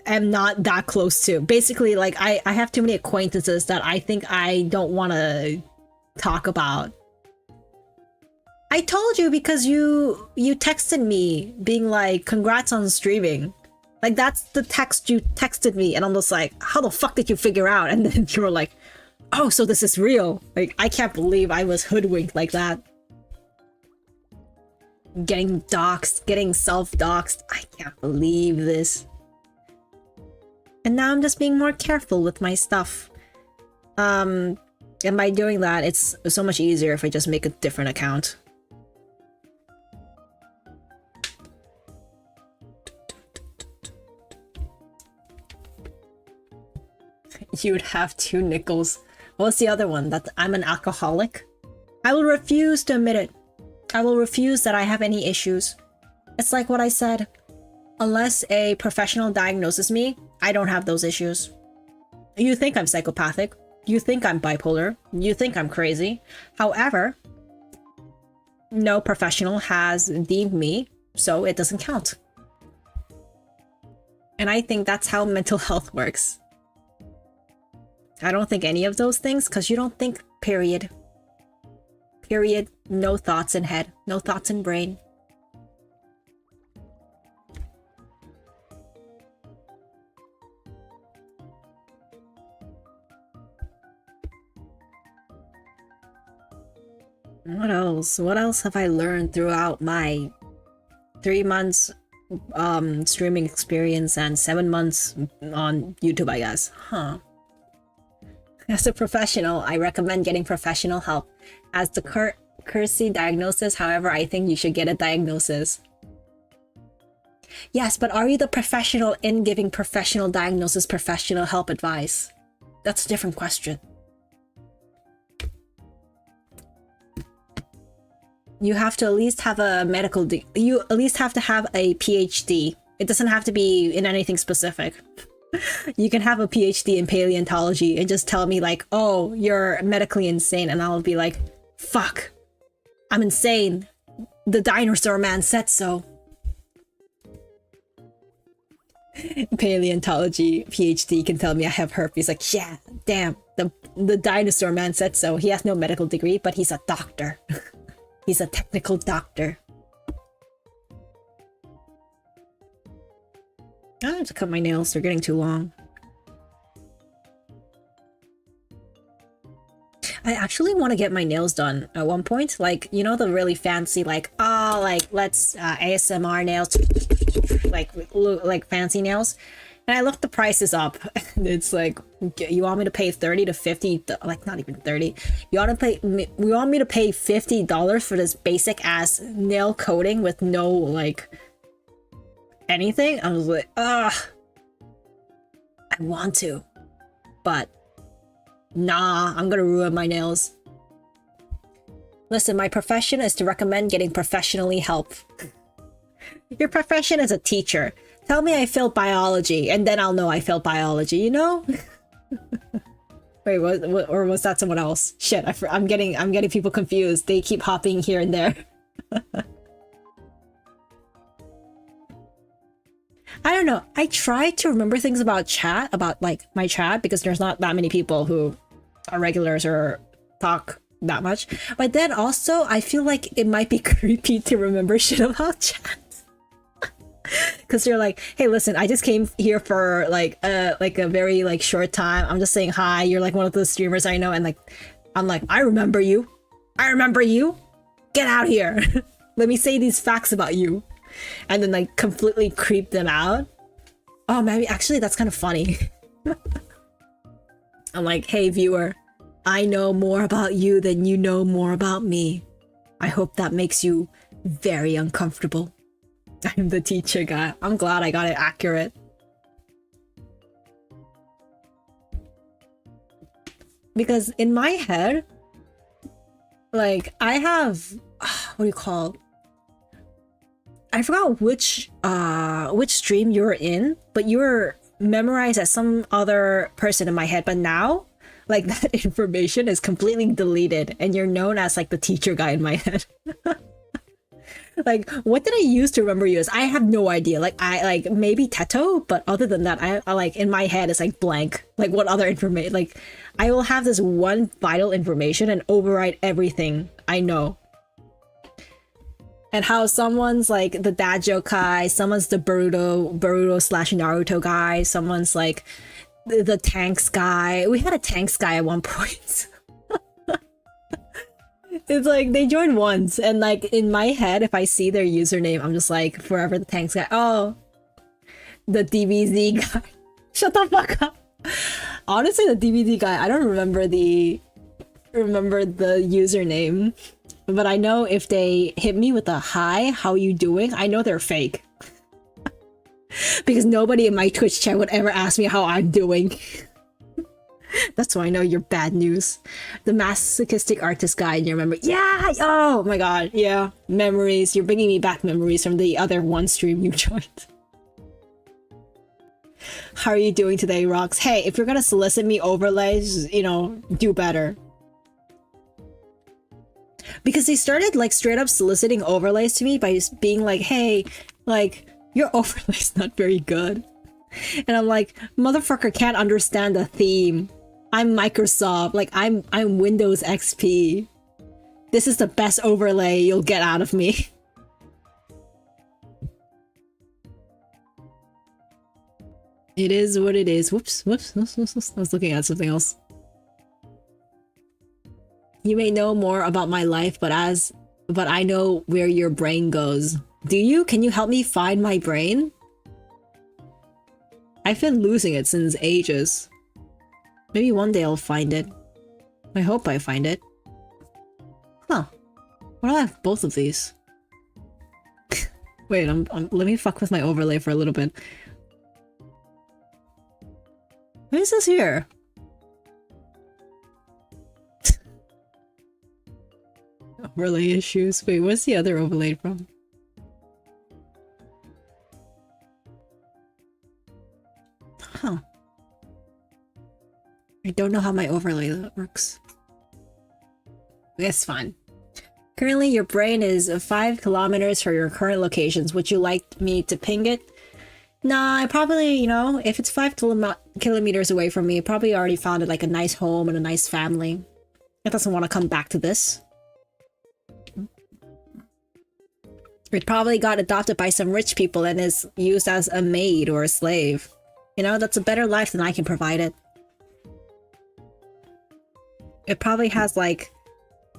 Speaker 1: am not that close to. Basically, like I have too many acquaintances that I think I don't want to talk about. I told you because you texted me being like, congrats on streaming. Like that's the text you texted me, and I'm just like, how the fuck did you figure out? And then you were like, oh, so this is real. Like I can't believe I was hoodwinked like that. Getting doxxed, getting self-doxxed. I can't believe this. And now I'm just being more careful with my stuff. And by doing that, it's so much easier if I just make a different account. You would have 2 nickels. What's the other one? That I'm an alcoholic? I will refuse to admit it. I will refuse that I have any issues. It's like what I said. Unless a professional diagnoses me, I don't have those issues. You think I'm psychopathic. You think I'm bipolar. You think I'm crazy. However, no professional has deemed me, so it doesn't count. And I think that's how mental health works. I don't think any of those things, because you don't think, period. Period. No thoughts in head. No thoughts in brain. What else? What else have I learned throughout my 3 months streaming experience and 7 months on YouTube, I guess? Huh. As a professional, I recommend getting professional help. As the cursey diagnosis, however, I think you should get a diagnosis. Yes, but are you the professional in giving professional diagnosis, professional help advice? That's a different question. You have to at least have a medical you at least have to have a PhD. It doesn't have to be in anything specific. You can have a PhD in paleontology and just tell me like, oh, you're medically insane, and I'll be like, fuck, I'm insane. The dinosaur man said so. Paleontology PhD can tell me I have herpes. Like, yeah, damn, the dinosaur man said so. He has no medical degree, but he's a doctor. He's a technical doctor. I have to cut my nails, they're getting too long. I actually want to get my nails done at one point. Like, you know, the really fancy, like, oh, like, let's ASMR nails, like fancy nails. And I looked the prices up. It's like, you want me to pay 30 to 50, like not even 30. You want me to pay $50 for this basic ass nail coating with no like anything? I was like, ugh. I want to, but nah, I'm gonna ruin my nails. Listen, my profession is to recommend getting professionally help. Your profession is a teacher. Tell me I failed biology, and then I'll know I failed biology, you know? Wait, what, or was that someone else? Shit, I'm getting people confused. They keep hopping here and there. I don't know. I try to remember things about chat, about like my chat, because there's not that many people who are regulars or talk that much. But then also, I feel like it might be creepy to remember shit about chat. Because you're like, hey, listen, I just came here for like a very like short time. I'm just saying hi. You're like one of those streamers I know, and like, I'm like, I remember you. I remember you. Get out here. Let me say these facts about you, and then like completely creep them out. Oh, maybe actually that's kind of funny. I'm like, hey viewer, I know more about you than you know more about me. I hope that makes you very uncomfortable. I'm the teacher guy. I'm glad I got it accurate. Because in my head, like, I have, what do you call? I forgot which stream you were in, but you were memorized as some other person in my head. But now, like, that information is completely deleted, and you're known as like the teacher guy in my head. Like, what did I use to remember you as? I have no idea. Like, I like maybe Teto, but other than that, I like in my head it's like blank. Like, what other information? Like, I will have this one vital information and override everything I know. And how someone's like the dad joke guy, someone's the Boruto slash Naruto guy, someone's like the tanks guy. We had a tanks guy at one point. It's like they joined once, and like in my head, if I see their username, I'm just like forever the tanks guy. Oh, the DBZ guy. Shut the fuck up. Honestly, the DBZ guy, I don't remember the username, but I know if they hit me with a hi, how you doing? I know they're fake. Because nobody in my Twitch chat would ever ask me how I'm doing. That's why I know you're bad news. The masochistic artist guide, you remember? Yeah! Oh my god, yeah. Memories. You're bringing me back memories from the other one stream you joined. How are you doing today, Rox? Hey, if you're gonna solicit me overlays, you know, do better. Because they started like straight up soliciting overlays to me by just being like, hey, like, your overlay's not very good. And I'm like, motherfucker can't understand the theme. I'm Microsoft, like I'm Windows XP. This is the best overlay you'll get out of me. It is what it is. Whoops. I was looking at something else. You may know more about my life, but I know where your brain goes. Do you? Can you help me find my brain? I've been losing it since ages. Maybe one day I'll find it. I hope I find it. Huh. Why do I have both of these? Wait, let me fuck with my overlay for a little bit. What is this here? Overlay issues. Wait, what's the other overlay from? Huh. I don't know how my overlay works. It's fine. Currently, your brain is 5 kilometers from your current locations. Would you like me to ping it? Nah, I probably, you know, if it's 5 kilometers away from me, I probably already found it like a nice home and a nice family. It doesn't want to come back to this. It probably got adopted by some rich people and is used as a maid or a slave. You know, that's a better life than I can provide it. It probably has like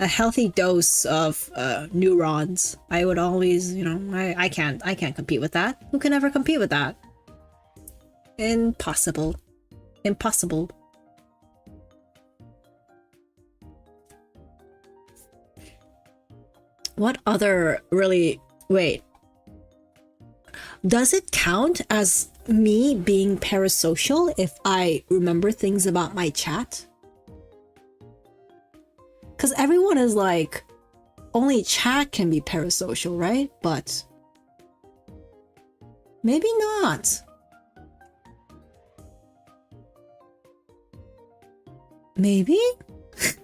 Speaker 1: a healthy dose of neurons. I would always, you know, I can't compete with that. Who can ever compete with that? Impossible. Impossible. What other really... Wait. Does it count as me being parasocial if I remember things about my chat? Because everyone is like, only chat can be parasocial, right? But maybe not. Maybe?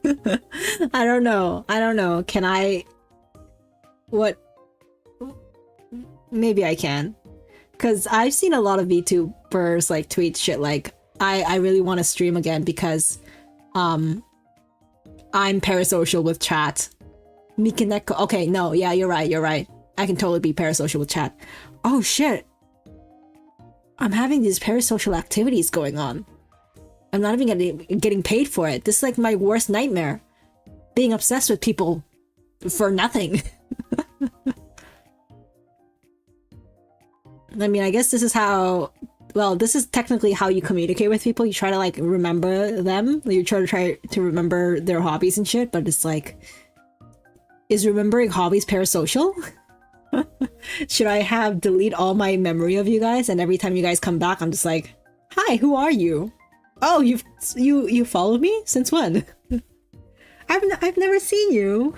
Speaker 1: I don't know. I don't know. Can I... What? Maybe I can. Because I've seen a lot of VTubers like tweet shit like, I really want to stream again because I'm parasocial with chat. Mikaneko. Okay, no, yeah, you're right. I can totally be parasocial with chat. Oh shit. I'm having these parasocial activities going on. I'm not even getting paid for it. This is like my worst nightmare. Being obsessed with people for nothing. I mean, I guess this is how... Well, this is technically how you communicate with people. You try to, like, remember them. You try to remember their hobbies and shit, but it's like... Is remembering hobbies parasocial? Should I have delete all my memory of you guys, and every time you guys come back, I'm just like, hi, who are you? Oh, you follow me? Since when? I've never seen you.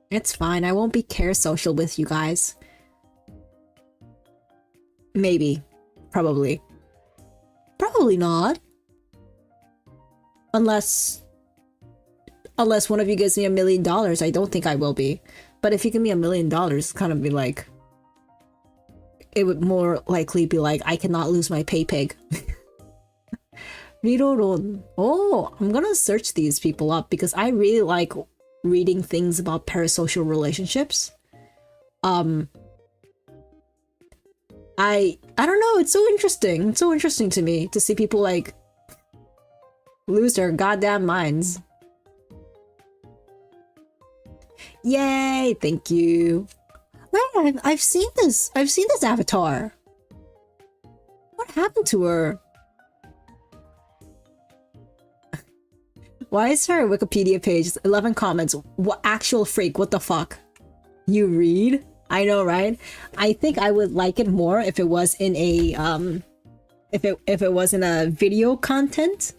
Speaker 1: It's fine. I won't be parasocial with you guys. Maybe. Probably. Probably not. Unless one of you gives me $1 million, I don't think I will be. But if you give me $1 million, it's kind of be like... It would more likely be like, I cannot lose my pay pig. Riroron. Oh, I'm gonna search these people up because I really like reading things about parasocial relationships. I don't know, it's so interesting. It's so interesting to me to see people like lose their goddamn minds. Yay! Thank you. Wait, I've seen this. I've seen this avatar. What happened to her? Why is her Wikipedia page 11 comments? What actual freak? What the fuck? You read? I know, right? I think I would like it more if it was in a if it was in a video content.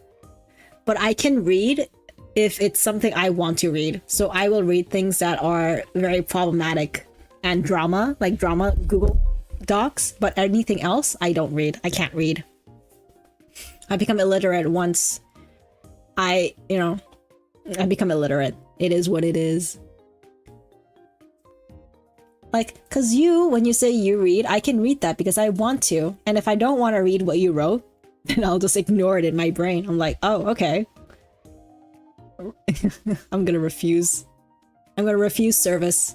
Speaker 1: But I can read if it's something I want to read. So I will read things that are very problematic and drama, like drama Google Docs, but anything else I don't read. I can't read. I become illiterate once I become illiterate. It is what it is. Like, cause when you say you read, I can read that because I want to. And if I don't want to read what you wrote, then I'll just ignore it in my brain. I'm like, oh, okay. I'm gonna refuse. I'm gonna refuse service.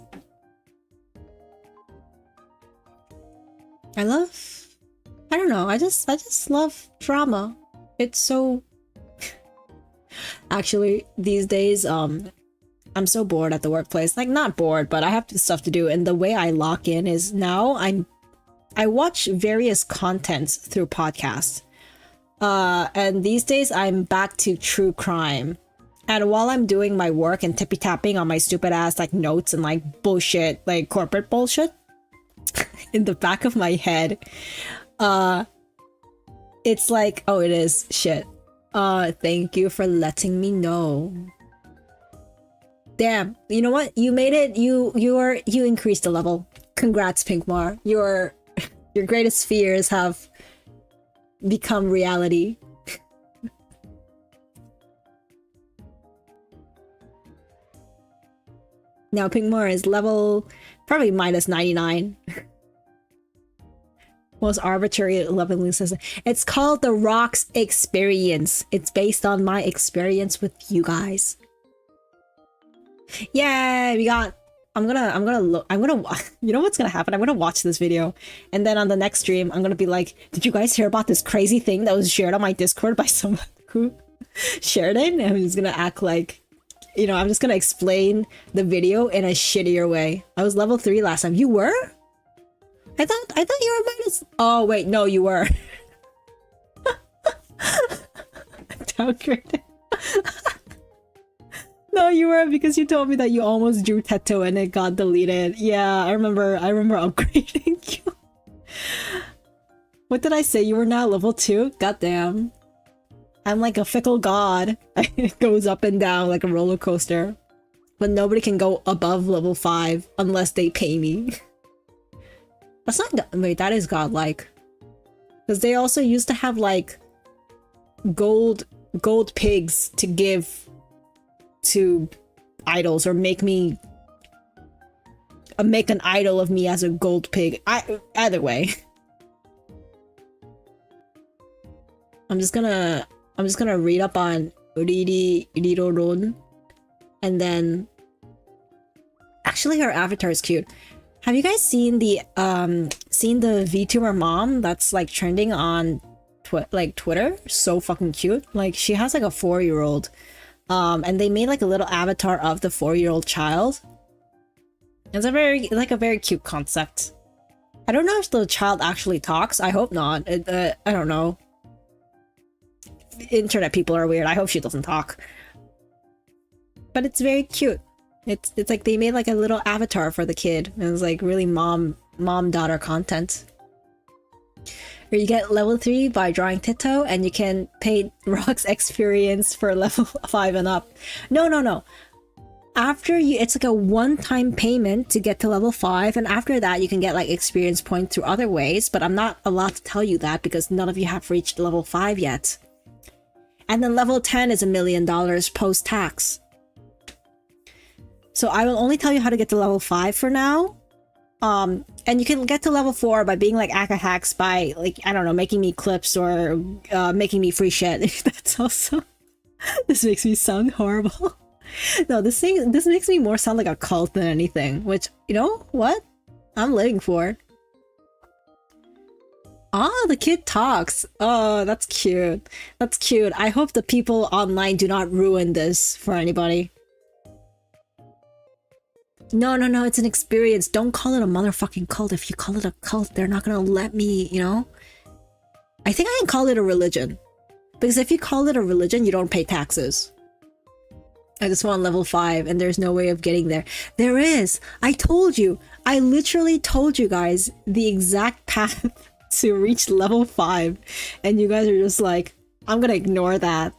Speaker 1: I don't know, I just love drama. It's so... Actually, these days, I'm so bored at the workplace. Like, not bored, but I have stuff to do. And the way I lock in is now I watch various contents through podcasts. And these days I'm back to true crime. And while I'm doing my work and tippy-tapping on my stupid ass like notes and like bullshit, like corporate bullshit, in the back of my head, it's like, oh, it is shit. Thank you for letting me know. Damn, you know what? You made it. You increased the level. Congrats, Pinkmar. Your greatest fears have become reality. Now Pinkmar is level probably minus 99. Most arbitrary leveling system. It's called the Rox experience. It's based on my experience with you guys. Yeah, we got... I'm gonna look... You know what's gonna happen? I'm gonna watch this video. And then on the next stream, I'm gonna be like, did you guys hear about this crazy thing that was shared on my Discord by someone who shared it? And I'm just gonna act like... You know, I'm just gonna explain the video in a shittier way. I was level 3 last time. You were? I thought you were minus... Oh, wait, no, you were. Downgraded. No, you were, because you told me that you almost drew Teto and it got deleted. Yeah, I remember upgrading you. What did I say? You were now level 2? Goddamn. I'm like a fickle god. It goes up and down like a roller coaster. But nobody can go above level 5 unless they pay me. That's not... Wait, that is godlike. Because they also used to have like gold pigs to give to idols, or make an idol of me as a gold pig. Either way. I'm just gonna read up on Uriroron, and then actually her avatar is cute. Have you guys seen the VTuber mom that's like trending on Twitter? So fucking cute. Like, she has like a 4-year-old, and they made like a little avatar of the 4-year-old child. It's a very cute concept. I don't know if the child actually talks. I hope not. I don't know. Internet people are weird. I hope she doesn't talk. But it's very cute. It's like they made like a little avatar for the kid. It was like really mom-daughter content. Or you get level 3 by drawing Tito, and you can pay Rox experience for level 5 and up. No. After it's like a one-time payment to get to level 5, and after that you can get like experience points through other ways, but I'm not allowed to tell you that because none of you have reached level 5 yet. And then level 10 is $1 million post-tax. So I will only tell you how to get to level 5 for now. And you can get to level 4 by being like Aka hacks by like, I don't know, making me clips or making me free shit. That's also... This makes me sound horrible. No, this makes me more sound like a cult than anything, which, you know what? I'm living for. Ah, the kid talks. Oh, that's cute. That's cute. I hope the people online do not ruin this for anybody. No, no, no, it's an experience. Don't call it a motherfucking cult. If you call it a cult, they're not gonna let me, you know? I think I can call it a religion. Because if you call it a religion, you don't pay taxes. I just want level 5 and there's no way of getting there. There is! I told you! I literally told you guys the exact path to reach level 5. And you guys are just like, I'm gonna ignore that.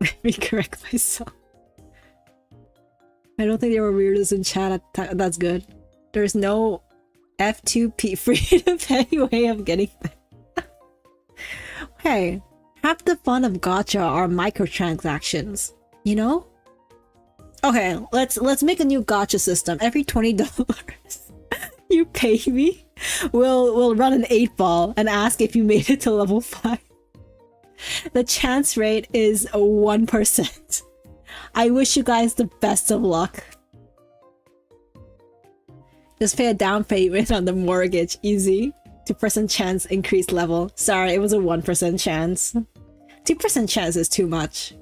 Speaker 1: Let me correct myself. I don't think there were weirdos in chat. That's good. There's no F2P free to pay way of getting there. Hey, half the fun of gacha are microtransactions, you know? Okay, let's make a new gacha system. Every $20 you pay me, we'll run an 8-ball and ask if you made it to level 5. The chance rate is 1%. I wish you guys the best of luck. Just pay a down payment on the mortgage. Easy. 2% chance increased level. Sorry, it was a 1% chance. 2% chance is too much.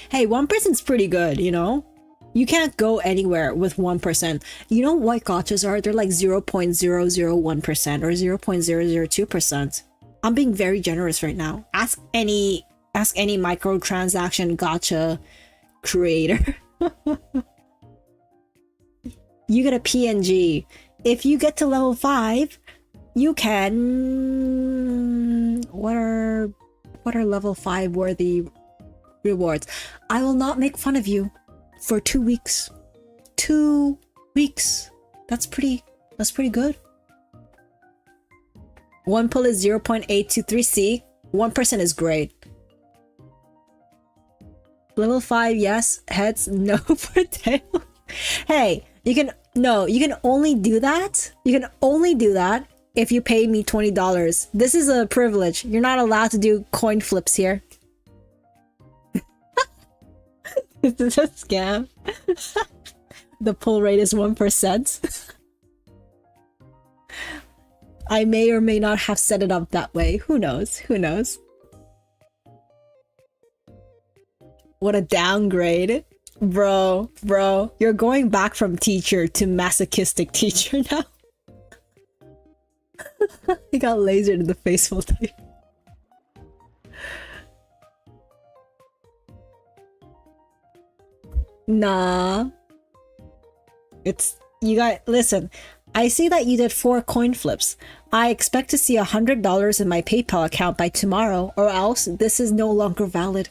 Speaker 1: Hey, 1% is pretty good, you know? You can't go anywhere with 1%. You know what gachas are? They're like 0.001% or 0.002%. I'm being very generous right now. Ask any microtransaction gacha creator. You get a PNG. If you get to level 5, you can... What are level 5 worthy rewards? I will not make fun of you for 2 weeks. 2 weeks. That's pretty good. One pull is 0.823C. 1% is great. Level 5, yes. Heads, no for tail. Hey, you can only do that. You can only do that if you pay me $20. This is a privilege. You're not allowed to do coin flips here. This is a scam. The pull rate is 1%. I may or may not have set it up that way. Who knows? Who knows? What a downgrade. Bro, you're going back from teacher to masochistic teacher now. He got lasered in the face full time. Nah. You guys, listen. I see that you did 4 coin flips. I expect to see $100 in my PayPal account by tomorrow, or else this is no longer valid.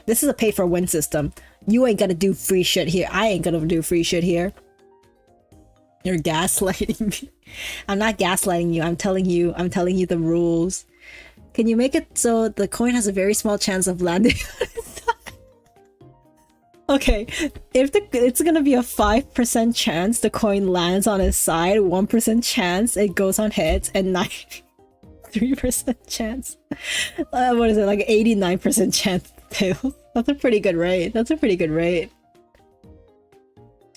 Speaker 1: This is a pay-for-win system. You ain't gonna do free shit here. I ain't gonna do free shit here. You're gaslighting me. I'm not gaslighting you. I'm telling you the rules. Can you make it so the coin has a very small chance of landing on its side? Okay, it's gonna be a 5% chance the coin lands on its side, 1% chance it goes on hits, and 3% chance. What is it, like 89% chance tails? That's a pretty good rate. That's a pretty good rate.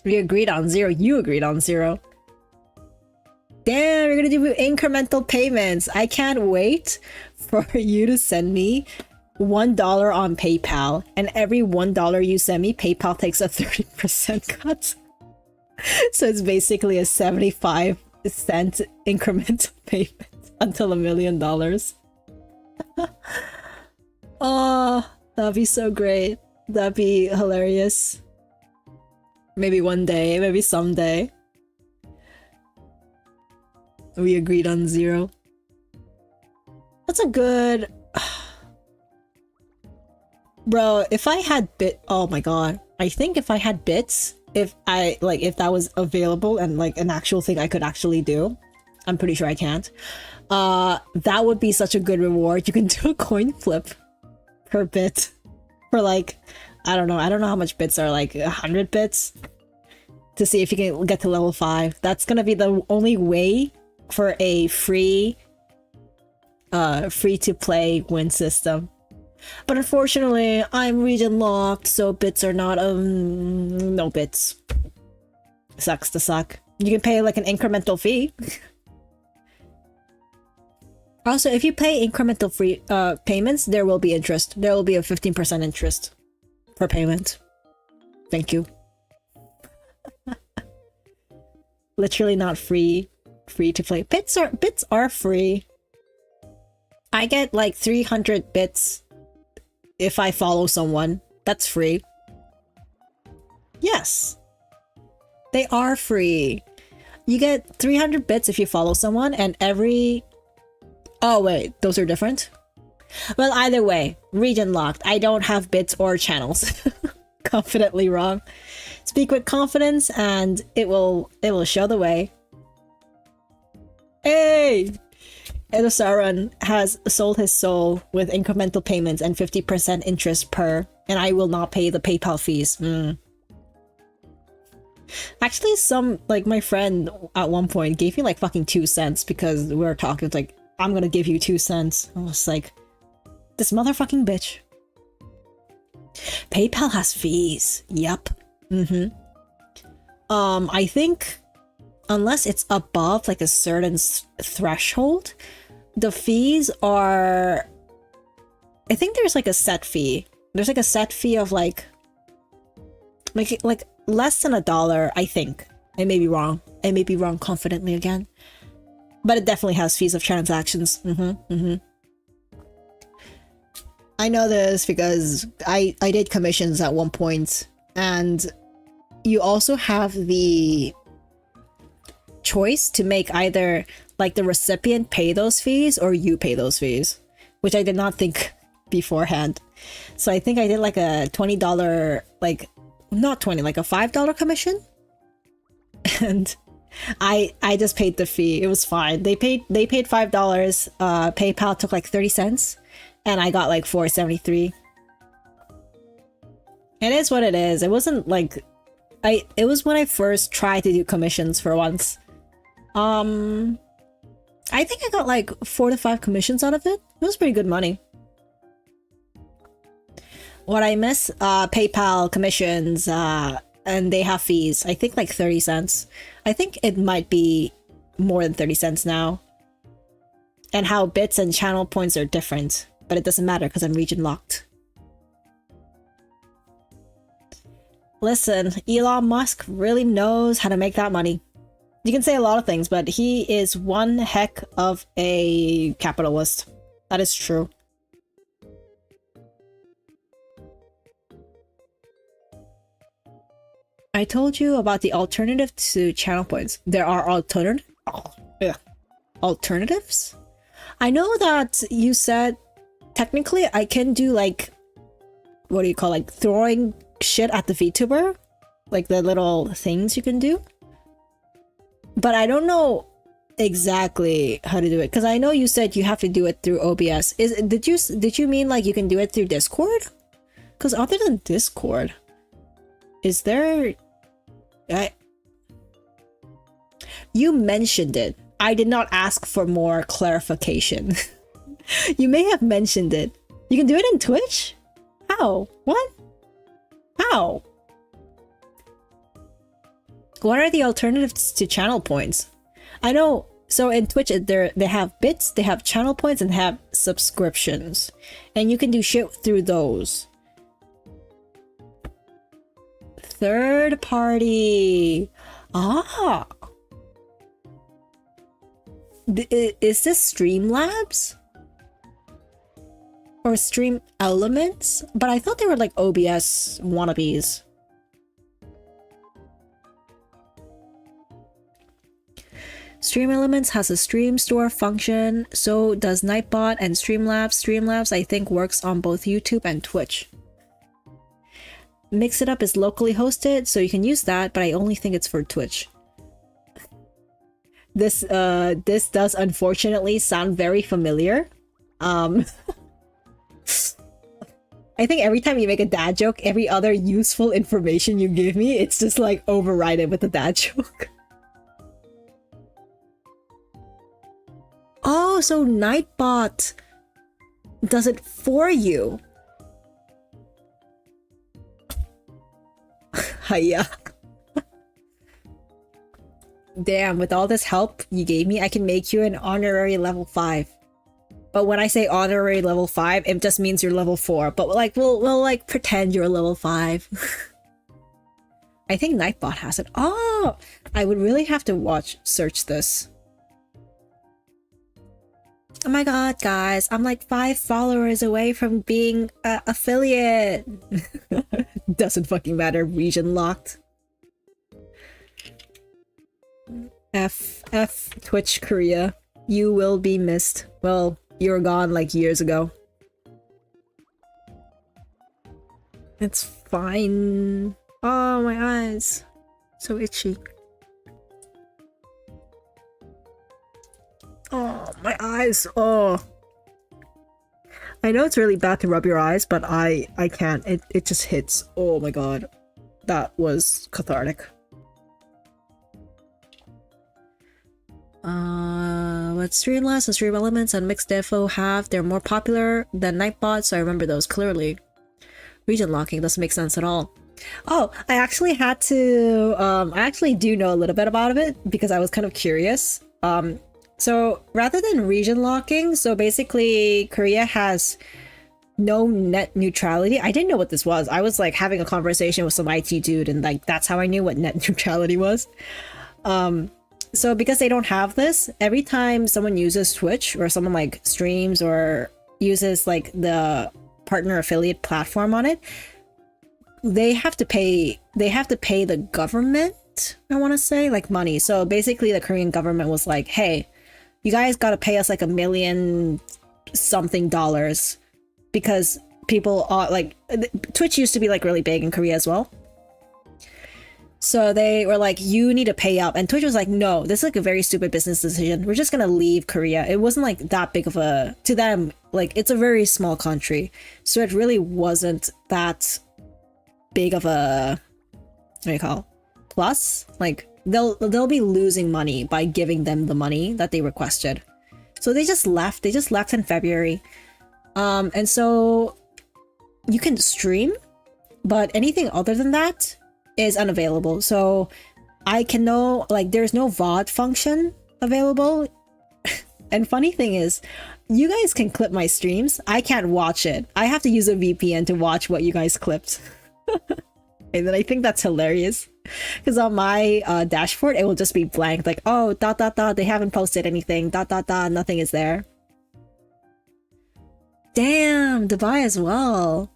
Speaker 1: We agreed on 0. You agreed on 0. Damn, you're gonna do incremental payments. I can't wait for you to send me $1 on PayPal, and every $1 you send me, PayPal takes a 30% cut. So it's basically a 75-cent incremental payment until $1 million. Oh, that'd be so great. That'd be hilarious. Maybe one day, maybe someday. We agreed on 0. That's a good... Bro, if I had oh my god. I think if I had bits, if that was available and like an actual thing I could actually do, I'm pretty sure I can't. That would be such a good reward. You can do a coin flip per bit for like, I don't know how much bits are, like 100 bits to see if you can get to level 5. That's gonna be the only way for a free to play win system. But unfortunately, I'm region locked, so bits are not no bits. Sucks to suck. You can pay like an incremental fee. Also, if you pay incremental free payments, there will be interest. There will be a 15% interest per payment. Thank you. Literally not free to play. Bits are free. I get like 300 bits if I follow someone. That's free. Yes. They are free. You get 300 bits if you follow someone, and every... Oh wait, those are different? Well, either way, region locked. I don't have bits or channels. Confidently wrong. Speak with confidence and it will show the way. Hey! Edosaran has sold his soul with incremental payments and 50% interest per, and I will not pay the PayPal fees. Actually, like my friend at one point gave me like fucking 2 cents because we were talking. It's like, I'm gonna give you 2 cents. I was like, this motherfucking bitch. PayPal has fees. Yep. I think unless it's above like a certain threshold, the fees are... I think there's like a set fee. There's like a set fee of like less than $1, I think. I may be wrong. I may be wrong confidently again. But it definitely has fees of transactions. I know this because I did commissions at one point, and you also have the choice to make either like the recipient pay those fees or you pay those fees, which I did not think beforehand. So I think I did like a $20, like not 20, like a $5 commission, and I just paid the fee. It was fine. They paid $5. PayPal took like 30 cents, and I got like $4.73. It is what it is. It wasn't like it was when I first tried to do commissions for once. I think I got like 4 to 5 commissions out of it. It was pretty good money. What I miss, PayPal commissions, and they have fees. I think like 30 cents. I think it might be more than 30 cents now. And how bits and channel points are different. But it doesn't matter because I'm region locked. Listen, Elon Musk really knows how to make that money. You can say a lot of things, but he is one heck of a capitalist. That is true. I told you about the alternative to channel points. There are alternatives? I know that you said technically I can do like, what do you call, like throwing shit at the VTuber? Like the little things you can do? But I don't know exactly how to do it, because I know you said you have to do it through OBS. Did you mean like you can do it through Discord? Because other than Discord, is there... You mentioned it. I did not ask for more clarification. You may have mentioned it. You can do it in Twitch? How? What? How? What are the alternatives to channel points? I know, so in Twitch they have bits, they have channel points, and have subscriptions. And you can do shit through those. Third party. Ah. Is this Streamlabs? Or Stream Elements? But I thought they were like OBS wannabes. Stream Elements has a stream store function, so does Nightbot and Streamlabs. Streamlabs, I think, works on both YouTube and Twitch. Mix It Up is locally hosted, so you can use that, but I only think it's for Twitch. This does unfortunately sound very familiar. I think every time you make a dad joke, every other useful information you give me, it's just like overridden with a dad joke. Oh, so Nightbot does it for you. Hiya. Damn, with all this help you gave me, I can make you an honorary level 5. But when I say honorary level 5, it just means you're level 4. But like we'll like pretend you're level 5. I think Nightbot has it. Oh, I would really have to search this. Oh my god, guys, I'm like 5 followers away from being an affiliate. Doesn't fucking matter, region locked. F Twitch Korea. You will be missed. Well, you were gone like years ago. It's fine. Oh, my eyes. So itchy. Oh, my eyes. Oh. I know it's really bad to rub your eyes, but I can't. It just hits. Oh my god. That was cathartic. What Streamlabs and Stream Elements and Mixed Defo have, they're more popular than Nightbot, so I remember those clearly. Region locking doesn't make sense at all. Oh, I actually had to, I actually do know a little bit about it because I was kind of curious. So rather than region locking, so basically Korea has no net neutrality. I didn't know what this was. I was like having a conversation with some IT dude and like that's how I knew what net neutrality was. So because they don't have this, every time someone uses Twitch or someone like streams or uses like the partner affiliate platform on it, they have to pay the government, I want to say, like money. So basically the Korean government was like, hey, you guys got to pay us like $1 million something because people are like, Twitch used to be like really big in Korea as well. So they were like, you need to pay up. And Twitch was like, no, this is like a very stupid business decision. We're just going to leave Korea. It wasn't like that big of a, to them, like it's a very small country. So it really wasn't that big of a, what do you call, plus? Like they'll be losing money by giving them the money that they requested. So they just left. They just left in February. And so you can stream, but anything other than that is unavailable. So I can know, like, there's no VOD function available. And funny thing is, you guys can clip my streams. I can't watch it. I have to use a VPN to watch what you guys clipped. And then I think that's hilarious. Because on my dashboard, it will just be blank. Like, oh, ... they haven't posted anything. ... nothing is there. Damn, Dubai as well.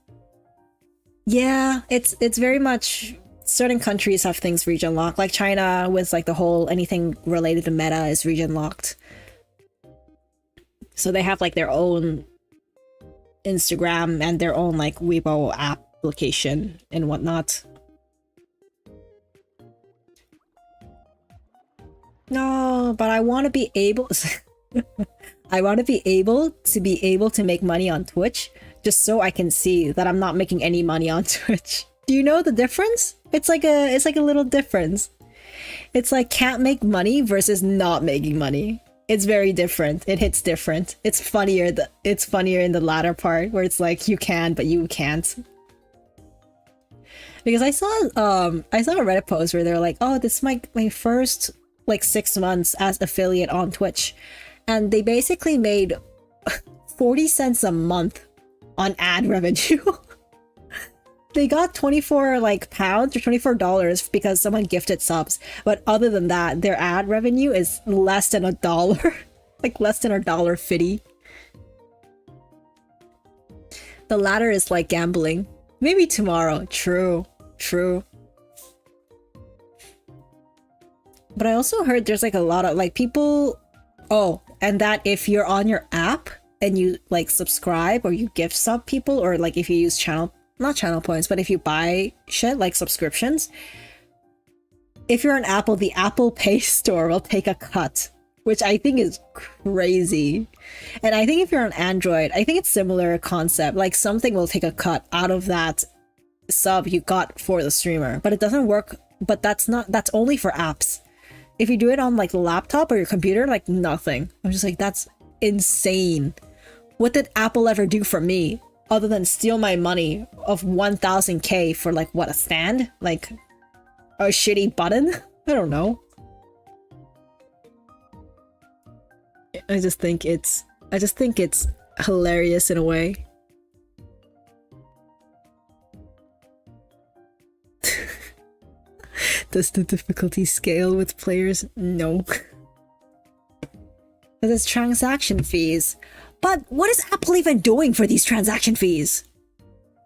Speaker 1: Yeah, it's very much... Certain countries have things region locked, like China with like the whole anything related to Meta is region locked. So they have like their own Instagram and their own like Weibo application and whatnot. No, but I want to be able I want to be able to make money on Twitch just so I can see that I'm not making any money on Twitch. Do you know the difference? It's like a little difference. It's like can't make money versus not making money. It's very different. It hits different. It's funnier in the latter part where it's like you can but you can't. Because I saw a Reddit post where they're like, "Oh, this is my first like 6 months as affiliate on Twitch." And they basically made 40 cents a month on ad revenue. They got 24 like pounds or $24 because someone gifted subs. But other than that, their ad revenue is less than $1. Like less than $1.50. The latter is like gambling. Maybe tomorrow. True. True. But I also heard there's like a lot of like people... Oh, and that if you're on your app and you like subscribe or you gift sub people or like if you use not channel points, but if you buy shit like subscriptions, if you're on Apple, the Apple Pay Store will take a cut, which I think is crazy. And I think if you're on Android, I think it's similar concept. Like something will take a cut out of that sub you got for the streamer, but it doesn't work. But that's only for apps. If you do it on like the laptop or your computer, like nothing. I'm just like, that's insane. What did Apple ever do for me? Other than steal my money of 1000K for like what, a stand? Like a shitty button? I don't know. I just think it's hilarious in a way. Does the difficulty scale with players? No. There's transaction fees. But what is Apple even doing for these transaction fees?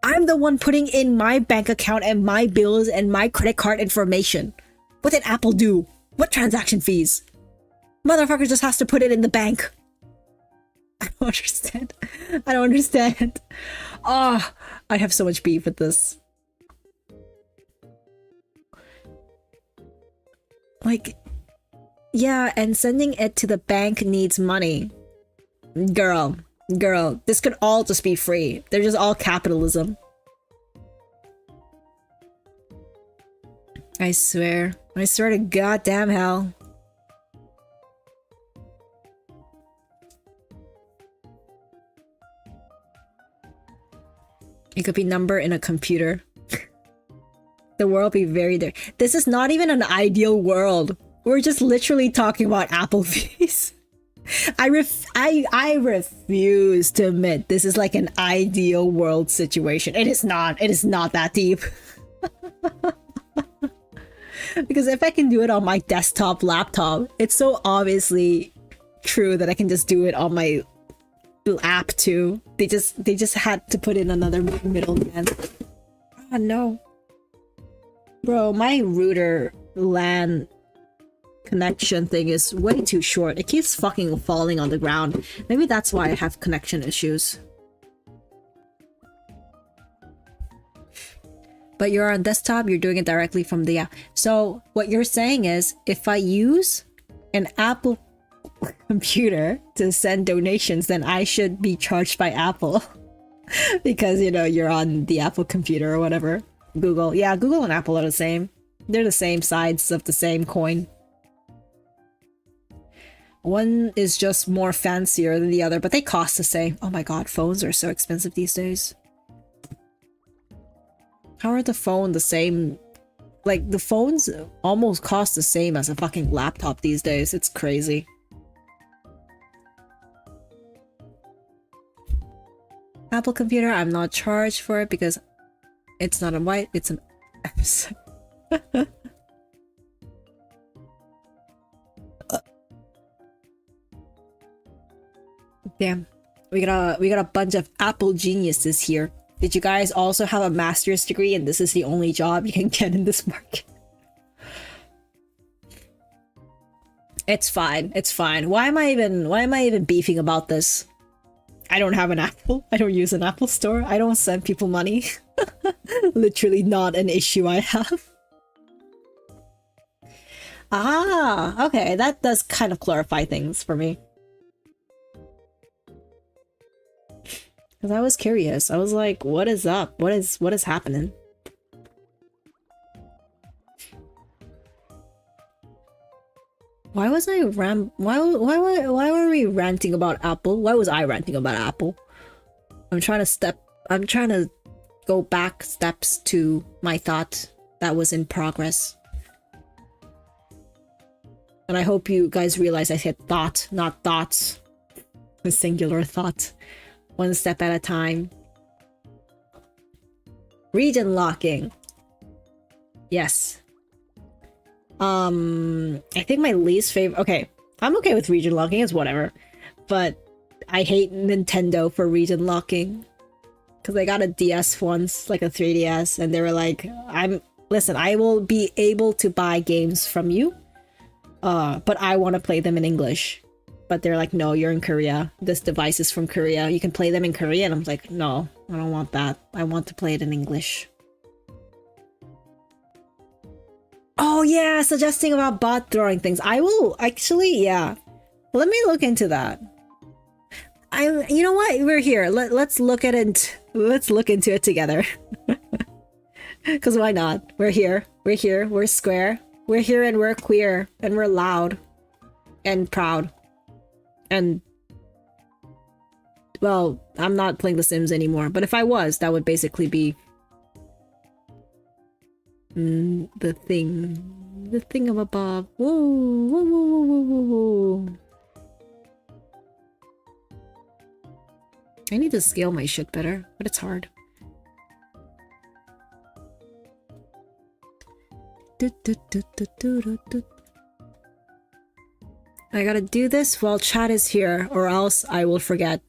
Speaker 1: I'm the one putting in my bank account and my bills and my credit card information. What did Apple do? What transaction fees? Motherfucker just has to put it in the bank. I don't understand. I don't understand. Ah, oh, I have so much beef with this. Like, yeah, and sending it to the bank needs money. Girl, this could all just be free. They're just all capitalism. I swear to goddamn hell. It could be number in a computer. The world be very there. This is not even an ideal world. We're just literally talking about Apple fees. I refuse to admit this is like an ideal world situation. It is not. It is not that deep. Because if I can do it on my desktop laptop, it's so obviously true that I can just do it on my app too. They just had to put in another middleman. Oh no. Bro, my router LAN connection thing is way too short. It keeps fucking falling on the ground. Maybe that's why I have connection issues. But you're on desktop, you're doing it directly from the app. So what you're saying is, if I use an Apple computer to send donations, then I should be charged by Apple. Because, you know, you're on the Apple computer or whatever. Google. Yeah, Google and Apple are the same. They're the same sides of the same coin. One is just more fancier than the other, but they cost the same. Oh my god, phones are so expensive these days. How are the phone the same? Like, the phones almost cost the same as a fucking laptop these days. It's crazy. Apple computer, I'm not charged for it because it's not a white, it's an X. Damn. We got a bunch of Apple geniuses here. Did you guys also have a master's degree and this is the only job you can get in this market? It's fine. It's fine. Why am I even beefing about this? I don't have an Apple. I don't use an Apple store. I don't send people money. Literally not an issue I have. Ah, okay. That does kind of clarify things for me. Because I was curious. I was like, what is up? What is happening? Why was I why were we ranting about Apple? Why was I ranting about Apple? I'm trying to go back steps to my thought that was in progress. And I hope you guys realize I said thought, not thoughts. A singular thought. One step at a time. Region locking. Yes. I think my least favorite... Okay, I'm okay with region locking, it's whatever. But I hate Nintendo for region locking. Because I got a DS once, like a 3DS, and they were like, listen, I will be able to buy games from you, but I want to play them in English. But they're like, no, you're in Korea. This device is from Korea. You can play them in Korean. I'm like, no, I don't want that. I want to play it in English. Oh yeah, suggesting about bot throwing things. I will actually, yeah. Let me look into that. You know what? We're here. Let's look at it. Let's look into it together. Because why not? We're here. We're here. We're square. We're here and we're queer. And we're loud. And proud. And... well, I'm not playing The Sims anymore. But if I was, that would basically be... the thing. The thing of above. Whoa, whoa, whoa, whoa, whoa, whoa. I need to scale my shit better, but it's hard. I gotta do this while chat is here, or else I will forget.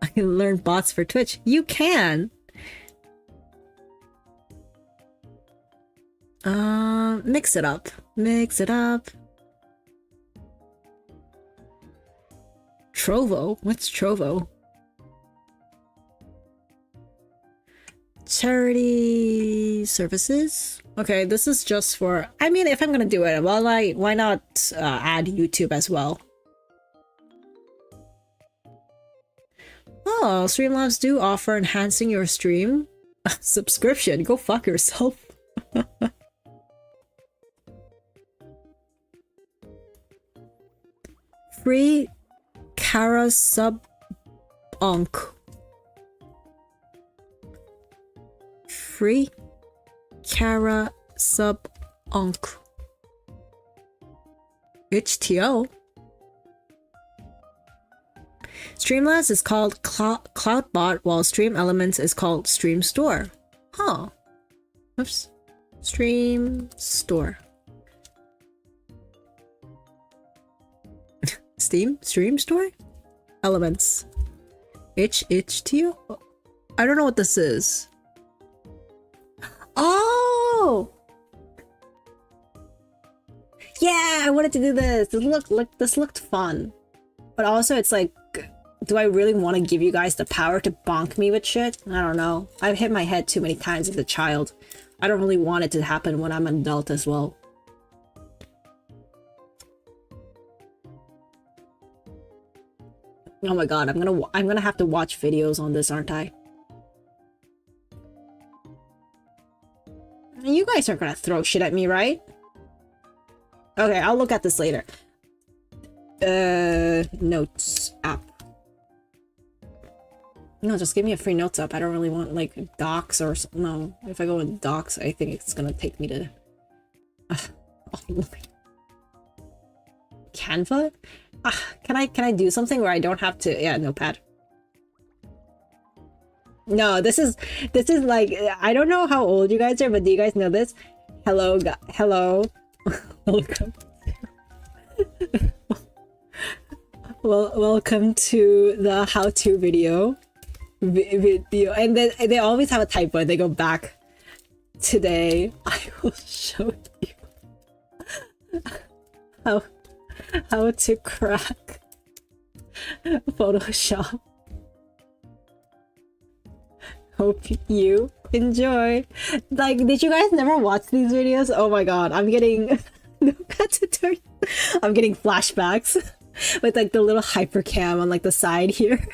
Speaker 1: I can learn bots for Twitch. You can! Mix it up. Mix it up. Trovo? What's Trovo? Charity services? Okay, this is just for... I mean, if I'm gonna do it, well, why not add YouTube as well? Oh, Streamlabs do offer enhancing your stream subscription. Go fuck yourself. Free Kara sub onk. Free Kara sub onk. HTO. Streamlabs is called Cloudbot, while Stream Elements is called Stream Store. Huh. Oops. Stream Store. Steam? Stream Store? Elements. HTO? I don't know what this is. Oh! Yeah, I wanted to do this. This looked fun. But also it's like, do I really want to give you guys the power to bonk me with shit? I don't know. I've hit my head too many times as a child. I don't really want it to happen when I'm an adult as well. Oh my god, I'm gonna have to watch videos on this, aren't I? You guys aren't gonna throw shit at me, right? Okay, I'll look at this later. Notes app. No, just give me a free notes app. I don't really want like docs or no. If I go in docs, I think it's gonna take me to Canva. Can I do something where I don't have to? Yeah, notepad. No, this is like, I don't know how old you guys are, but do you guys know this? Hello, hello. Welcome. Well, welcome to the how-to video. And then they always have a typo. They go back. Today, I will show you how to crack Photoshop. Hope you enjoy. Like, did you guys never watch these videos? Oh my god, I'm getting I'm getting flashbacks with like the little hypercam on like the side here.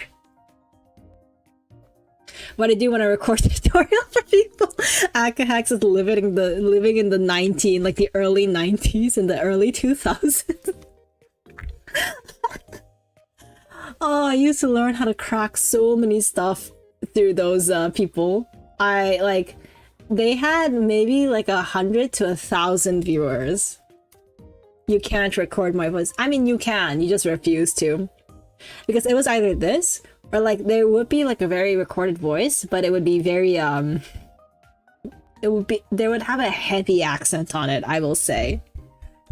Speaker 1: What I do when I record tutorials for people. Akahacks is living in the early 90s and the early 2000s. Oh, I used to learn how to crack so many stuff through those people. They had maybe like 100 to 1,000 viewers. You can't record my voice. I mean, you can, you just refuse to. Because it was either this, or like there would be like a very recorded voice, but it would be very they would have a heavy accent on it, I will say.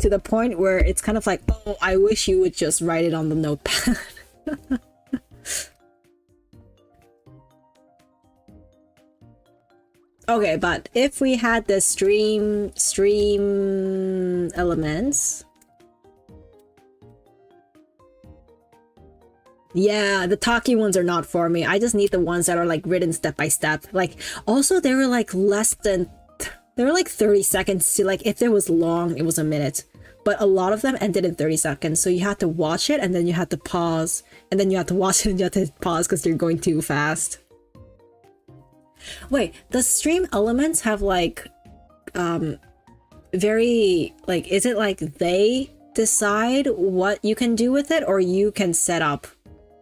Speaker 1: To the point where it's kind of like, oh, I wish you would just write it on the notepad. Okay, but if we had the stream elements. Yeah, the talky ones are not for me. I just need the ones that are like written step by step. Like, also they were like they were like 30 seconds to, like, if there was long, it was a minute. But a lot of them ended in 30 seconds. So you had to watch it and then you had to pause. And then you had to watch it and you had to pause because you're going too fast. Wait, does stream elements have like, very, like, is it like they decide what you can do with it, or you can set up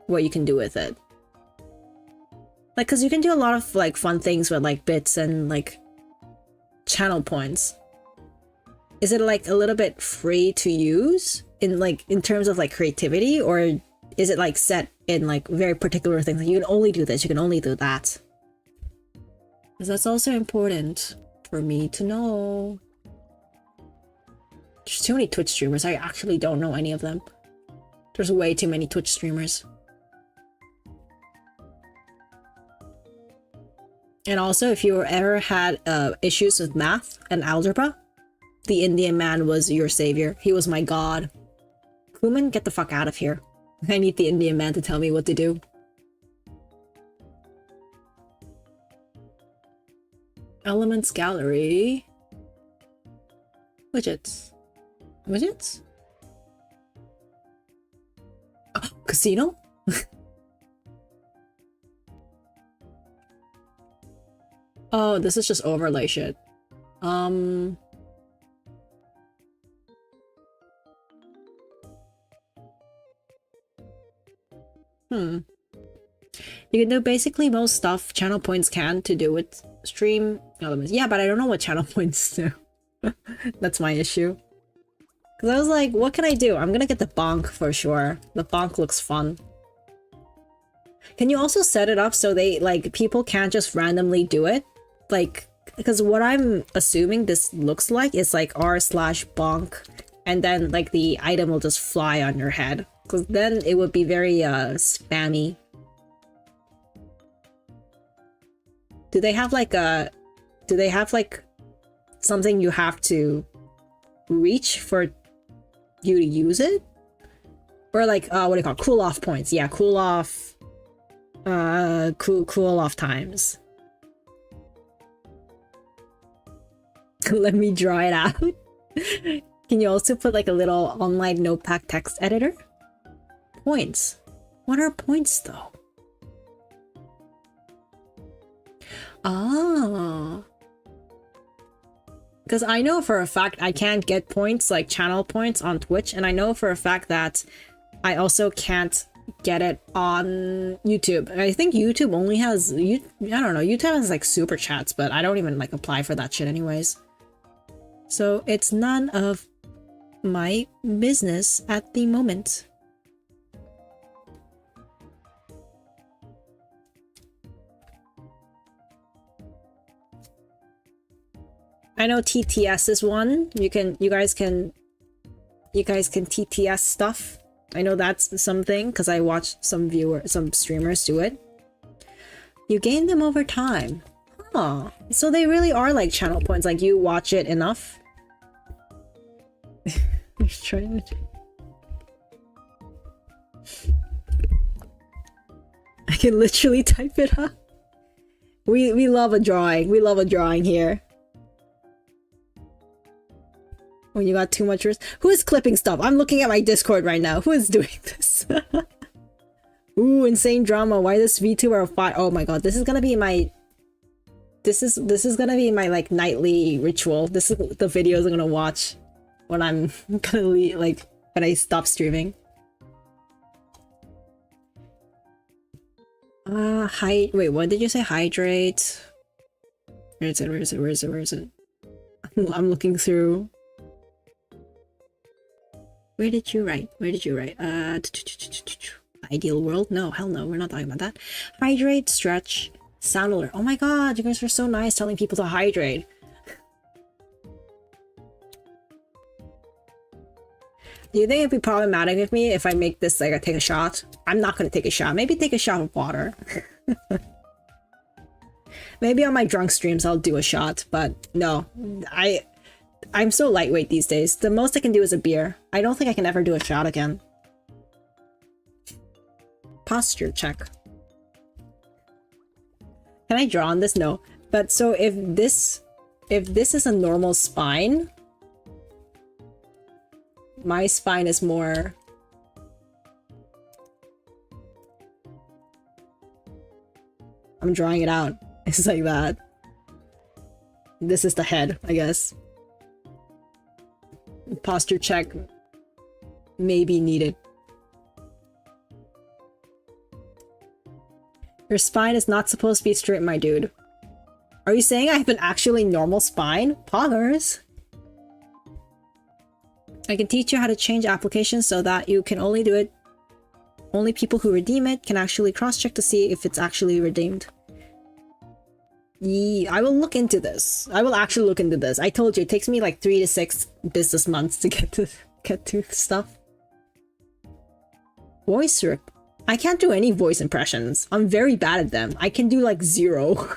Speaker 1: what you can do with it? Like, because you can do a lot of like fun things with like bits and like channel points. Is it like a little bit free to use in terms of like creativity, or is it like set in like very particular things? Like you can only do this, you can only do that. Because that's also important for me to know. There's too many Twitch streamers. I actually don't know any of them. There's way too many Twitch streamers. And also, if you ever had issues with math and algebra, the Indian man was your savior. He was my god. Kuman, get the fuck out of here. I need the Indian man to tell me what to do. Elements gallery. Widgets. Widgets? Oh, casino? Oh, this is just overlay shit. You can do basically most stuff channel points can to do with stream elements. Yeah, but I don't know what channel points do. That's my issue. Because I was like, what can I do? I'm gonna get the bonk for sure. The bonk looks fun. Can you also set it up so they, like, people can't just randomly do it? Like, because what I'm assuming this looks like is like r/bonk, and then like the item will just fly on your head. Because then it would be very spammy. Do they have like a... Do they have like something you have to reach for you to use it? Or like, what do you call it? Cool off points. Yeah, cool off... cool off times. Let me draw it out. Can you also put like a little online notepad text editor? Points. What are points though? Ah. Because I know for a fact I can't get points, like channel points on Twitch, and I know for a fact that I also can't get it on YouTube. I think YouTube only has, I don't know, YouTube has like super chats, but I don't even like apply for that shit anyways. So it's none of my business at the moment. I know TTS is one. You guys can TTS stuff. I know that's something because I watched some streamers do it. You gain them over time. Huh. So they really are like channel points, like you watch it enough. Just trying to... I can literally type it up. We love a drawing. We love a drawing here. When you got too much risk. Who is clipping stuff? I'm looking at my Discord right now. Who is doing this? Ooh, insane drama. Why this VTuber of 5? Oh my god, this is gonna be my... This is gonna be my like nightly ritual. This is the videos I'm gonna watch when I'm gonna leave, like when I stop streaming. Wait, what did you say? Hydrate. Where is it? I'm looking through. Where did you write? Ideal world? No, hell no, we're not talking about that. Hydrate, stretch, sound alert. Oh my god, you guys are so nice telling people to hydrate. Do you think it'd be problematic with me if I make this like I take a shot? I'm not gonna take a shot. Maybe take a shot of water. Maybe on my drunk streams I'll do a shot, but no. I'm so lightweight these days. The most I can do is a beer. I don't think I can ever do a shot again. Posture check. Can I draw on this? No. But so if this is a normal spine, my spine is more... I'm drawing it out. It's like that. This is the head, I guess. Posture check may be needed. Your spine is not supposed to be straight, my dude. Are you saying I have an actually normal spine? Poggers! I can teach you how to change applications so that you can only only people who redeem it can actually cross-check to see if it's actually redeemed. I will look into this. I will actually look into this. I told you, it takes me like 3 to 6 business months to get to stuff. Voice rip. I can't do any voice impressions. I'm very bad at them. I can do like 0.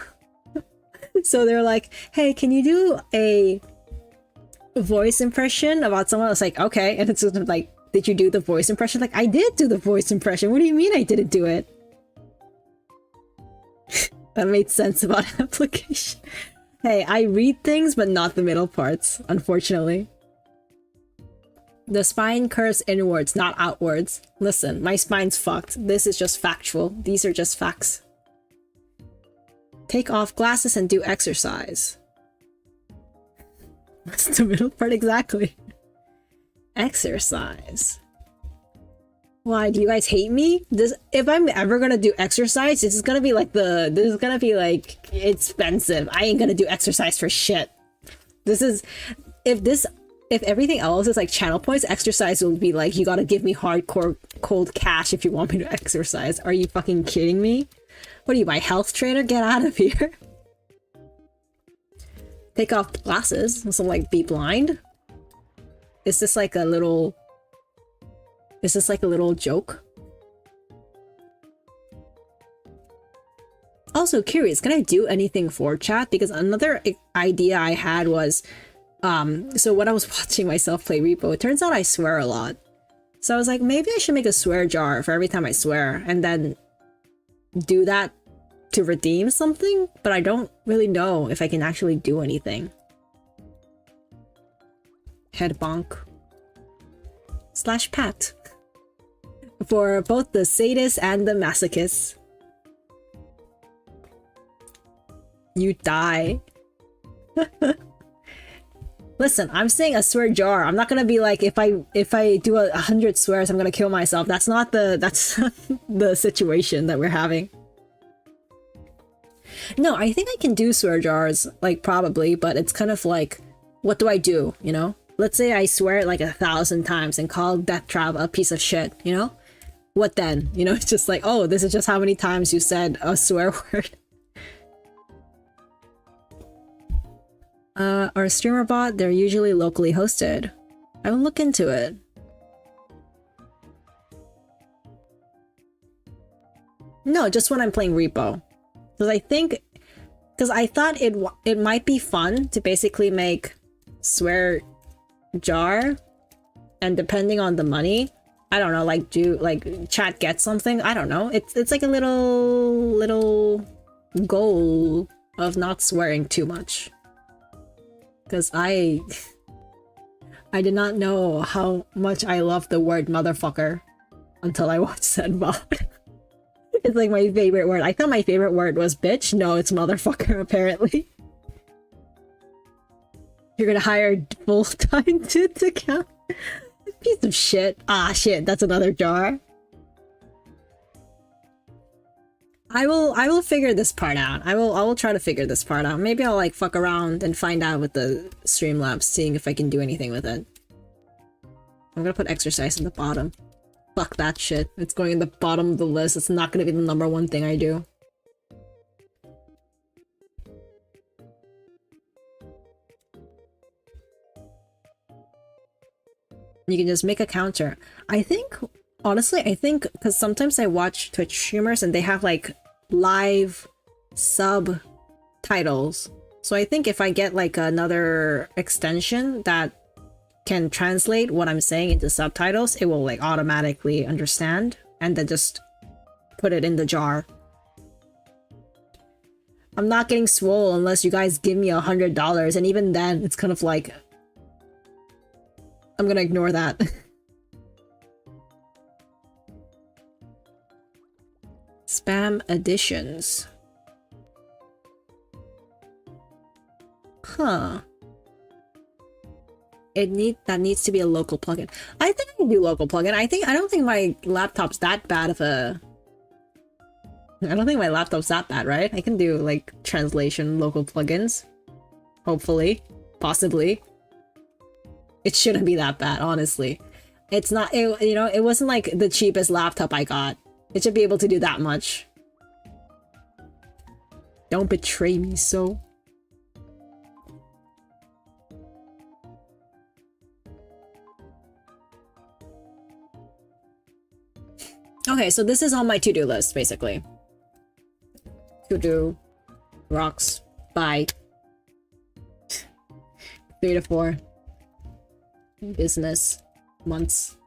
Speaker 1: So they're like, hey, can you do a voice impression about someone? I was like, okay. And it's like, did you do the voice impression? Like, I did do the voice impression. What do you mean I didn't do it? That made sense about application. Hey, I read things, but not the middle parts, unfortunately. The spine curves inwards, not outwards. Listen, my spine's fucked. This is just factual. These are just facts. Take off glasses and do exercise. What's the middle part exactly? Exercise. Why, do you guys hate me? If I'm ever gonna do exercise, this is gonna be like expensive. I ain't gonna do exercise for shit. If everything else is like channel points, exercise will be like, you gotta give me hardcore cold cash if you want me to exercise. Are you fucking kidding me? What are you, my health trainer? Get out of here. Take off glasses. So like, be blind? Is this like a little joke? Also curious, can I do anything for chat? Because another idea I had was, so when I was watching myself play Repo, it turns out I swear a lot. So I was like, maybe I should make a swear jar for every time I swear, and then do that to redeem something, but I don't really know if I can actually do anything. Head bonk. / pat. For both the sadists and the masochists. You die. Listen, I'm saying a swear jar. I'm not gonna be like, if I do 100 swears, I'm gonna kill myself. That's not the situation that we're having. No, I think I can do swear jars, like, probably, but it's kind of like, what do I do, you know? Let's say I swear it like 1,000 times and call Death Trap a piece of shit, you know? What then? You know, it's just like, oh, this is just how many times you said a swear word. Our streamer bot, they're usually locally hosted. I will look into it. No, just when I'm playing Repo. Because I thought it might be fun to basically make swear jar, and depending on the money, I don't know, like do like chat get something, I don't know. It's like a little goal of not swearing too much. Because I did not know how much I love the word motherfucker until I watched said bot. It's like my favorite word. I thought my favorite word was bitch. No, it's motherfucker, apparently. You're gonna hire full-time to count? Piece of shit. Ah, shit, that's another jar. I will figure this part out. I will try to figure this part out. Maybe I'll like fuck around and find out with the Streamlabs, seeing if I can do anything with it. I'm gonna put exercise in the bottom. Fuck that shit. It's going in the bottom of the list. It's not gonna be the #1 thing I do. You can just make a counter. I think, honestly, because sometimes I watch Twitch streamers and they have like live subtitles. So I think if I get like another extension that can translate what I'm saying into subtitles, it will like automatically understand and then just put it in the jar. I'm not getting swole unless you guys give me $100, and even then it's kind of like, I'm gonna ignore that. Spam additions. Huh. That needs to be a local plugin. I think I can do local plugin. I don't think my laptop's that bad of a... I don't think my laptop's that bad, right? I can do like translation local plugins. Hopefully. Possibly. It shouldn't be that bad, honestly. It's not, you know, it wasn't like the cheapest laptop I got. It should be able to do that much. Don't betray me so. Okay, so this is on my to-do list, basically. To-do, rocks, buy. 3 to 4 business months.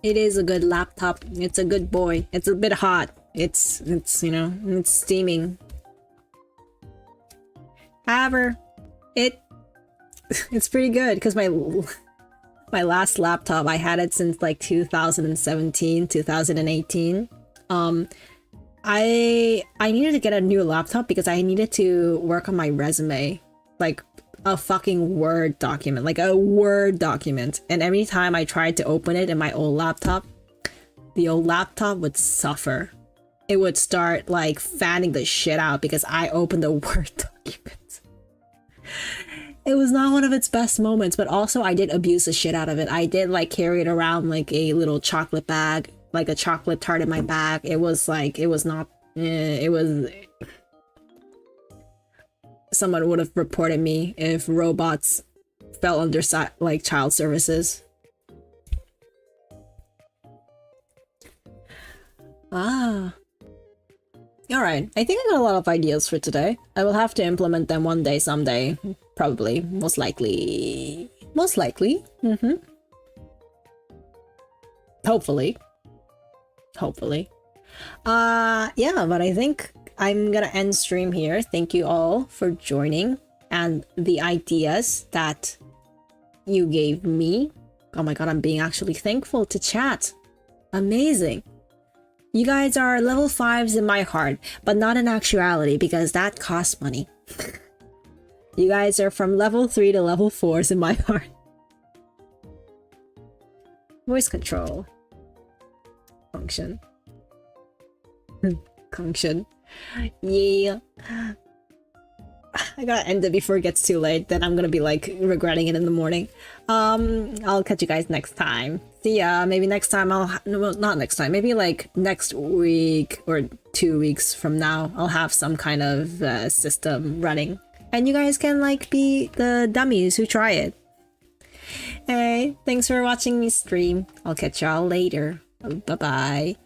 Speaker 1: It is a good laptop. It's a good boy. It's a bit hot. It's you know, it's steaming. However, it's pretty good because my last laptop, I had it since like 2017, 2018. I needed to get a new laptop because I needed to work on my resume, like a fucking Word document, like a Word document. And every time I tried to open it in my old laptop, the old laptop would suffer. It would start like fanning the shit out because I opened the Word document. It was not one of its best moments, but also I did abuse the shit out of it. I did like carry it around like a little chocolate bag, like a chocolate tart in my bag. It was like, it was not, it was... Someone would have reported me if robots fell under like child services. Ah. Alright, I think I got a lot of ideas for today. I will have to implement them one day, someday. Probably. Most likely. Most likely. Hopefully. Hopefully. Yeah, but I think I'm gonna end stream here. Thank you all for joining and the ideas that you gave me. Oh my god, I'm being actually thankful to chat. Amazing. You guys are level 5s in my heart, but not in actuality because that costs money. You guys are from level 3 to level 4s in my heart. Voice control. Function. Function. Yeah. I gotta end it before it gets too late. Then I'm gonna be like regretting it in the morning. I'll catch you guys next time. See ya. Maybe next time no, not next time. Maybe like next week or 2 weeks from now, I'll have some kind of system running, and you guys can like be the dummies who try it. Hey, thanks for watching me stream. I'll catch y'all later. Bye bye.